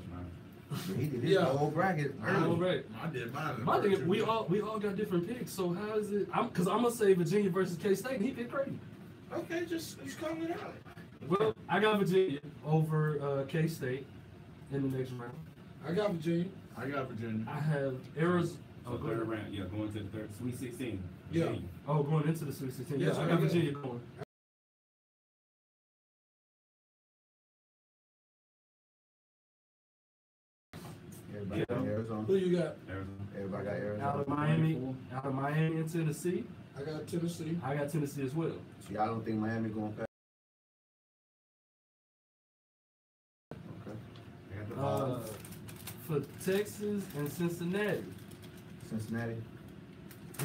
He did his
Yeah.
whole bracket.
all right.
I did mine.
My thing is, we all got different picks. So how is it? Because I'm gonna say Virginia versus K-State, and he picked Creighton.
Okay, just call it out.
Well, I got Virginia over K-State in the next round.
I got Virginia.
I got Virginia.
I have Arizona.
Oh, third round. Yeah, going to the third Sweet 16.
Yeah.
Virginia.
Oh, going into the Sweet 16.
Yes,
Yeah, I
I
got
got-
Virginia going.
Everybody got Arizona.
Who you got?
Arizona.
Everybody got Arizona.
Out of Miami and Tennessee.
I got Tennessee.
I got Tennessee as well.
See, I don't think Miami going past. Okay.
I got the
For Texas and Cincinnati.
Cincinnati.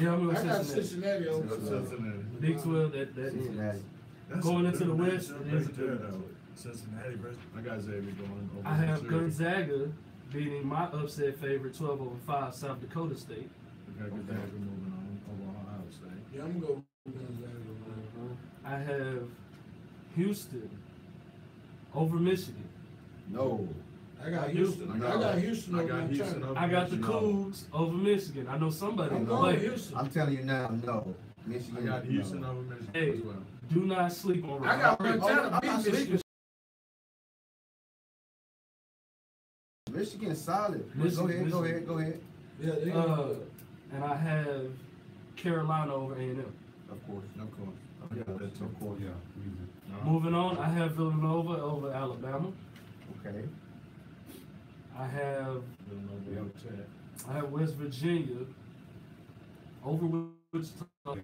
Yeah, I'm
I
going
got
Cincinnati.
Cincinnati over
Cincinnati.
Big 12, that
Cincinnati.
is.
That's
Going
a
into
good
the West,
matchup
it is
right
a good
there, though. Cincinnati versus. I got Xavier going over.
I have
Missouri.
Gonzaga beating my upset favorite 12-5 South Dakota State.
Okay, Gonzaga moving on over Ohio State.
Yeah, I'm gonna go with Gonzaga.
I have Houston over Michigan.
No.
I got Houston. I got Houston over
I got the Cougs over Michigan. I know somebody.
I'm going with Houston.
I'm telling you now, no. Michigan.
I got Houston over Michigan
Hey,
as well.
do not sleep on
I got Montana beat Michigan.
Michigan is solid.
Michigan,
Go ahead.
Yeah, they
and I have Carolina over A&M.
Of course.
Yeah, that's
Of course.
Moving on, I have Villanova over Alabama.
Okay.
I have West Virginia over Wichita.
Okay.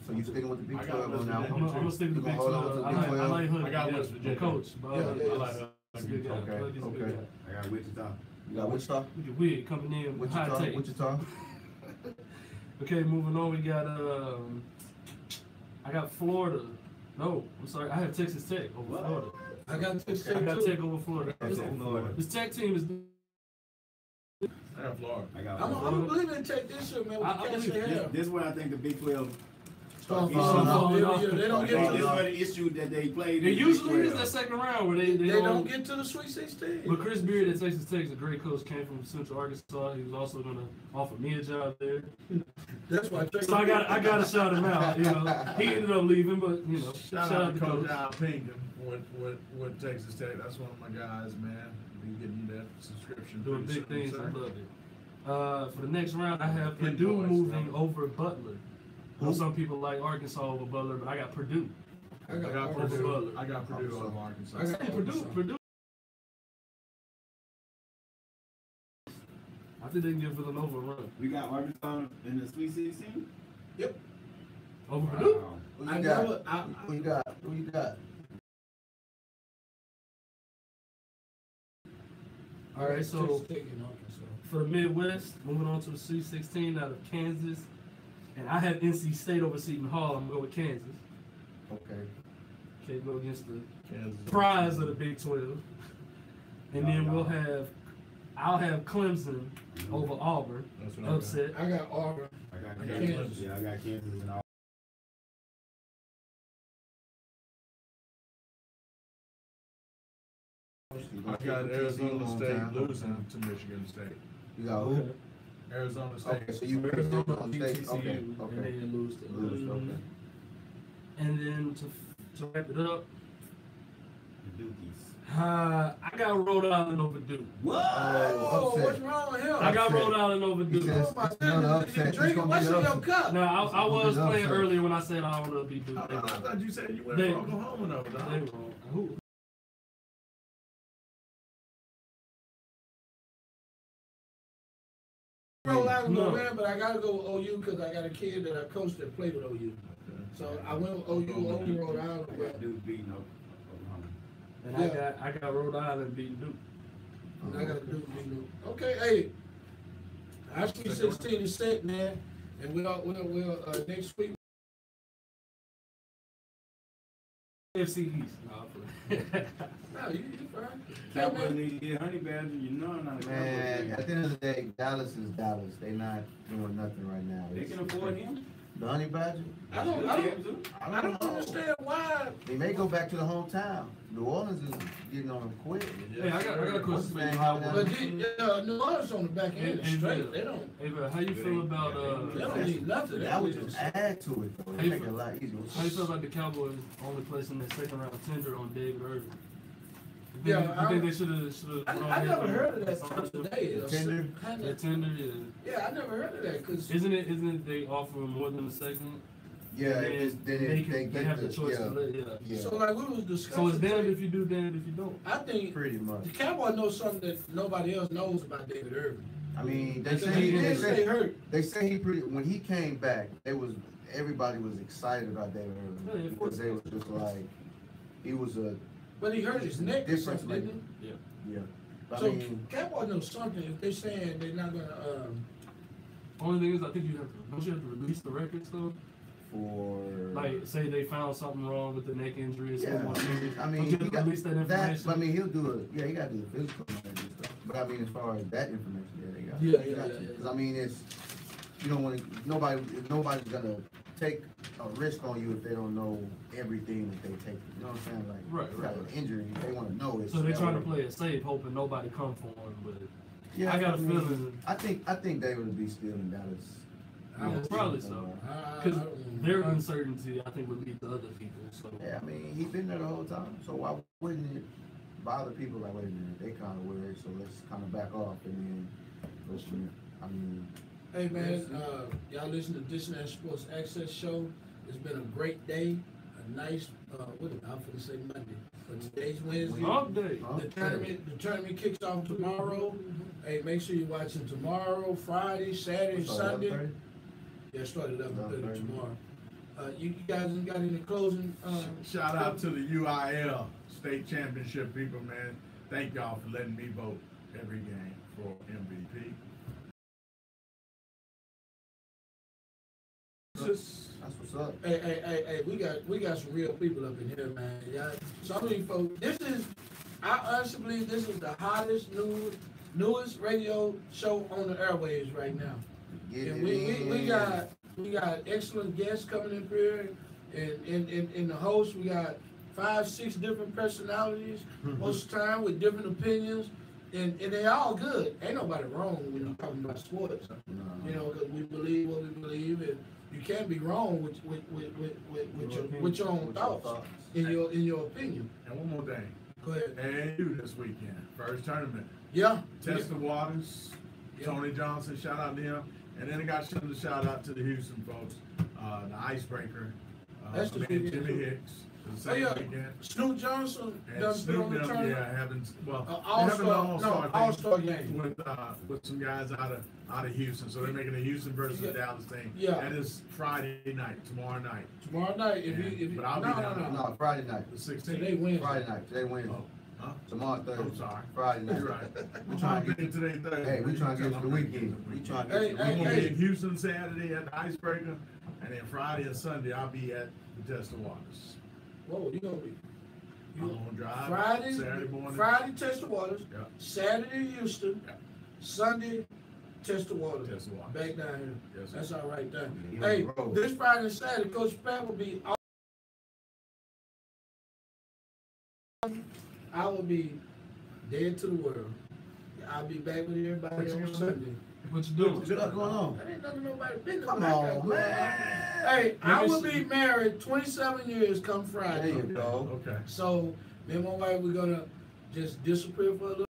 So you sticking with the Big 12 on now?
I'm gonna stick with the Big 12. I like Hood.
I got West Virginia.
The coach. But I like Hood. He's a good guy.
Okay.
He's a good guy.
I got Wichita.
You got Wichita?
Look at Wig coming in with high take.
Wichita.
Okay, moving on, we got I got Florida. No, I'm sorry, I have Texas Tech over Florida.
I got Texas Tech.
I got Tech over Florida.
Florida.
This Tech team is.
I got Florida.
I'm gonna believe in Tech this year, man.
I believe
This is where I think the Big 12
They don't get
this is
to
where the issue that they played.
It usually is that second round where they
don't get to the Sweet 16.
But Chris Beard at Texas Tech is a great coach, came from Central Arkansas. He was also gonna offer me a job there.
That's why.
So I gotta shout him out. You know, he ended up leaving, but you know,
Shout out to Coach Al Pinkham with Texas Tech. That's one of my guys, man. We getting that subscription.
Doing
pretty
big
soon,
things.
sir.
I love it. For the next round, I have Purdue moving over Butler. I know some people like Arkansas over Butler, but I got Purdue.
I got Purdue. I got Purdue over Arkansas.
I got
Purdue. I think they can give Villanova a run.
We got Arkansas in the Sweet 16?
Yep.
Over Purdue?
Who you got? Who you got?
All right, so for the Midwest, moving on to the Sweet 16 out of Kansas, and I have NC State over Seton Hall. I'm going to go with Kansas.
Okay.
Okay, go against the prize of the Big 12. And then I'll have Clemson over Auburn.
That's what
upset.
I got Auburn.
I got
Kansas.
Yeah, I got Kansas and Auburn.
I got Arizona State losing to Michigan State.
You got who?
Arizona State.
Okay, so you Arizona State. Okay.
And they lose to
Okay.
And then to wrap it up,
The Dukies.
I got Rhode Island over Duke.
What?
Oh, what's wrong with him?
I got Rhode Island over Duke.
Oh my goodness, drinking. What's in your cup?
No, I was playing earlier when I said I want to be Duke.
I thought you said you went
They-
for Oklahoma though, dog.
They wrong. Who?
Rhode Island
No.
go in, but I gotta go with OU because I got a kid that I coached that played with OU. So I went with OU over Rhode Island.
I got Duke beating Oklahoma.
And
Yeah.
I got Rhode Island beating Duke.
And I gotta do. Okay, hey. Our Sweet 16 is set, man, and we'll next week.
AFC East.
No, you fine.
Cowboys need to get Honey Badger. You know I'm not a Cowboys
Man,
fan.
at the end of the day, Dallas is Dallas. They not doing nothing right now.
They can afford him.
The Honey Badger?
I don't understand why.
They may go back to the hometown. New Orleans is getting on them quick.
Hey, I got a
What's
question
his
for
name?
But New Orleans on the back end is straight. They don't.
Hey, bro, how you feel about
They don't need nothing.
That would just add to it, though.
How
It
you
make it a
feel-
lot easier.
How you feel about the Cowboys only placing their second round tender on David Irving?
Yeah,
you think they should have?
I never heard of that till today.
Tender?
The tender, yeah.
Yeah, I never heard of that because
Isn't it they offer more than a second?
Yeah,
And
then
they
get
have the
the-
choice
yeah.
to let,
Yeah.
so like we was discussing.
So it's damned if you do, damned if you don't.
I think
Pretty much.
the Cowboys know something that nobody else knows about David Irving.
I mean, they
Because
say
he
they
did stay
say
hurt.
they say he pretty when he came back. Everybody was excited about David
Yeah,
Irving
of course.
because they was just like he was a
But he hurt his neck or
difference
something,
maker.
didn't he?
Yeah.
Yeah, but
So
I mean,
Cowboys know something. If they're saying they're not gonna,
Only thing is, I think don't you have to release the records though?
for
Like, say they found something wrong with the neck injury or
yeah,
something.
I mean,
Don't you have to release that
that.
information?
I mean, he'll do it. Yeah, he got to do the physical and stuff. But I mean, as far as that information, yeah, they got.
Yeah.
Because I mean, it's you don't want to. Nobody's gonna take a risk on you if they don't know everything that they take. You know what I'm saying? Like,
Right.
you got an injury, they want to know it.
So they're trying to play it safe, hoping nobody come for him. But
Yeah,
I got a feeling.
I think David will be still in Dallas.
Yeah, probably so. Because their uncertainty, I think, would lead to other people. So
Yeah, I mean, he's been there the whole time. So why wouldn't it bother people? Like, wait a minute, they kind of worried, so let's kind of back off and then go from there. I mean.
Hey man, y'all listen to Disinat Sports Access show. It's been a great day, a nice. I'm gonna say Monday, but today's Wednesday.
Hump day.
The tournament kicks off tomorrow. Hey, make sure you're watching tomorrow, Friday, Saturday, Sunday. Yeah, start at 11:30 tomorrow. You guys got any closing?
Shout out to the UIL state championship people, man. Thank y'all for letting me vote every game for MVP.
That's what's up.
Hey, we got some real people up in here, man. Yeah, some of you folks. I honestly believe this is the hottest, newest radio show on the airwaves right now. And we got excellent guests coming in here, and in the host we got 5-6 different personalities most of the time with different opinions, and they all good. Ain't nobody wrong when you're talking about sports. You know, because we believe what we believe, and you can't be wrong with your own thoughts in your opinion.
And one more thing.
Go ahead.
And you this weekend, first tournament.
Yeah.
Test the waters.
Yeah.
Tony Johnson, shout out to him. And then I got something to shout out to the Houston folks, the Icebreaker,
That's the
man,
weekend,
Jimmy
too.
Hicks. The same weekend.
Snoop Johnson
And
does been
Snoop
on the
them,
tournament.
yeah, having
All-Star
All-Star
game.
with some guys out of Houston. So they're making a Houston versus Dallas thing.
Yeah.
That is Friday night, tomorrow night.
Tomorrow night, if you
But I'll be down.
No, Friday night.
The 16th.
Today Wednesday.
Friday night. Today Wednesday.
Huh?
Tomorrow Thursday.
I'm sorry.
Friday night.
You're right.
We trying to get
today Thursday.
Hey, we trying to get to the weekend. We trying to get to the
We're gonna be in
weekend.
Houston Saturday at the Icebreaker, and then Friday and Sunday I'll be at the Test the Waters.
Whoa, you gonna be?
I'm gonna drive Saturday morning.
Friday, Test the Waters.
Yeah.
Saturday, Houston.
Yeah.
Sunday, Test the Waters.
Test the Waters.
Back down here.
Yes, sir.
That's all right there.
Yeah,
Hey,
bro.
this Friday and Saturday, Coach Pat will be. I will be dead to the world. I'll be back with everybody on Sunday.
What you doing?
What's going on?
That ain't nothing nobody business.
Come on, man.
Hey, I will be married 27 years come
There
Friday.
you go.
Okay.
So, me and my wife, we're gonna just disappear for a little.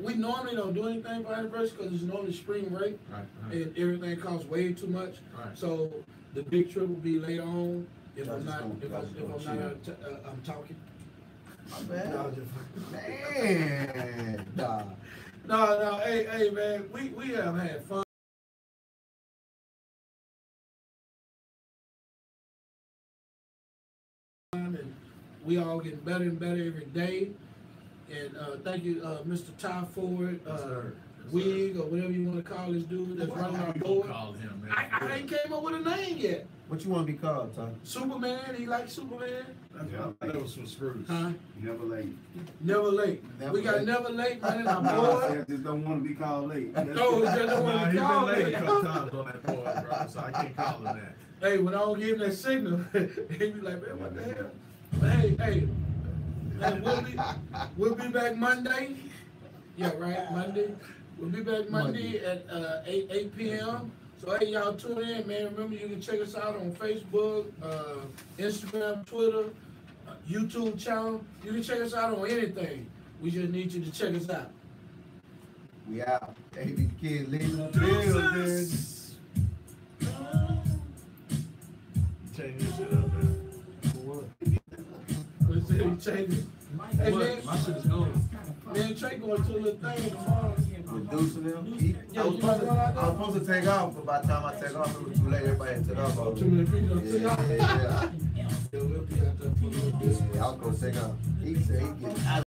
We normally don't do anything for anniversary because it's normally spring break
Right.
and everything costs way too much.
Right.
So the big trip will be later on. If
Y'all
I'm
just
not,
gonna-
if
y'all
I'm,
just
if
gonna
I'm not,
chill.
I'm talking.
My
No,
bad.
I'm just-
Man. Nah.
No, hey, man, we have had fun. And we all getting better and better every day. And thank you, Mr. Ty Ford, Wig, or whatever you want to call this dude that's running our
You
board.
call him, man.
I ain't came up with a name yet.
What you want to be called, Ty?
Superman, he likes Superman.
That was some spruce.
Huh?
Never late.
Never late.
Never
We got
late.
never late, man, in our
I
board.
just don't want to be called late.
No, just don't
Nah,
want
he
to call
been late a
me.
couple times on that board, bro, so I can't call him that.
Hey, when I don't give him that signal, he be like, man, what the hell? But hey, we'll be back Monday. Yeah, right, Monday. We'll be back Monday at 8 p.m. So hey, y'all tune in, man. Remember, you can check us out on Facebook, Instagram, Twitter, YouTube channel. You can check us out on anything. We just need you to check us out.
We out. AB Kid leaving the building.
Change your shit up, man.
Let's see if he changes. Hey, man,
My shit is going.
man, Trey going to a little thing tomorrow.
Reducing them. I was supposed to take off, but by the time I take off, it was too late. Everybody had took off.
Too many people to take off.
Yeah.
Yeah, we'll be out there for a little bit.
I was going to take off. He said he get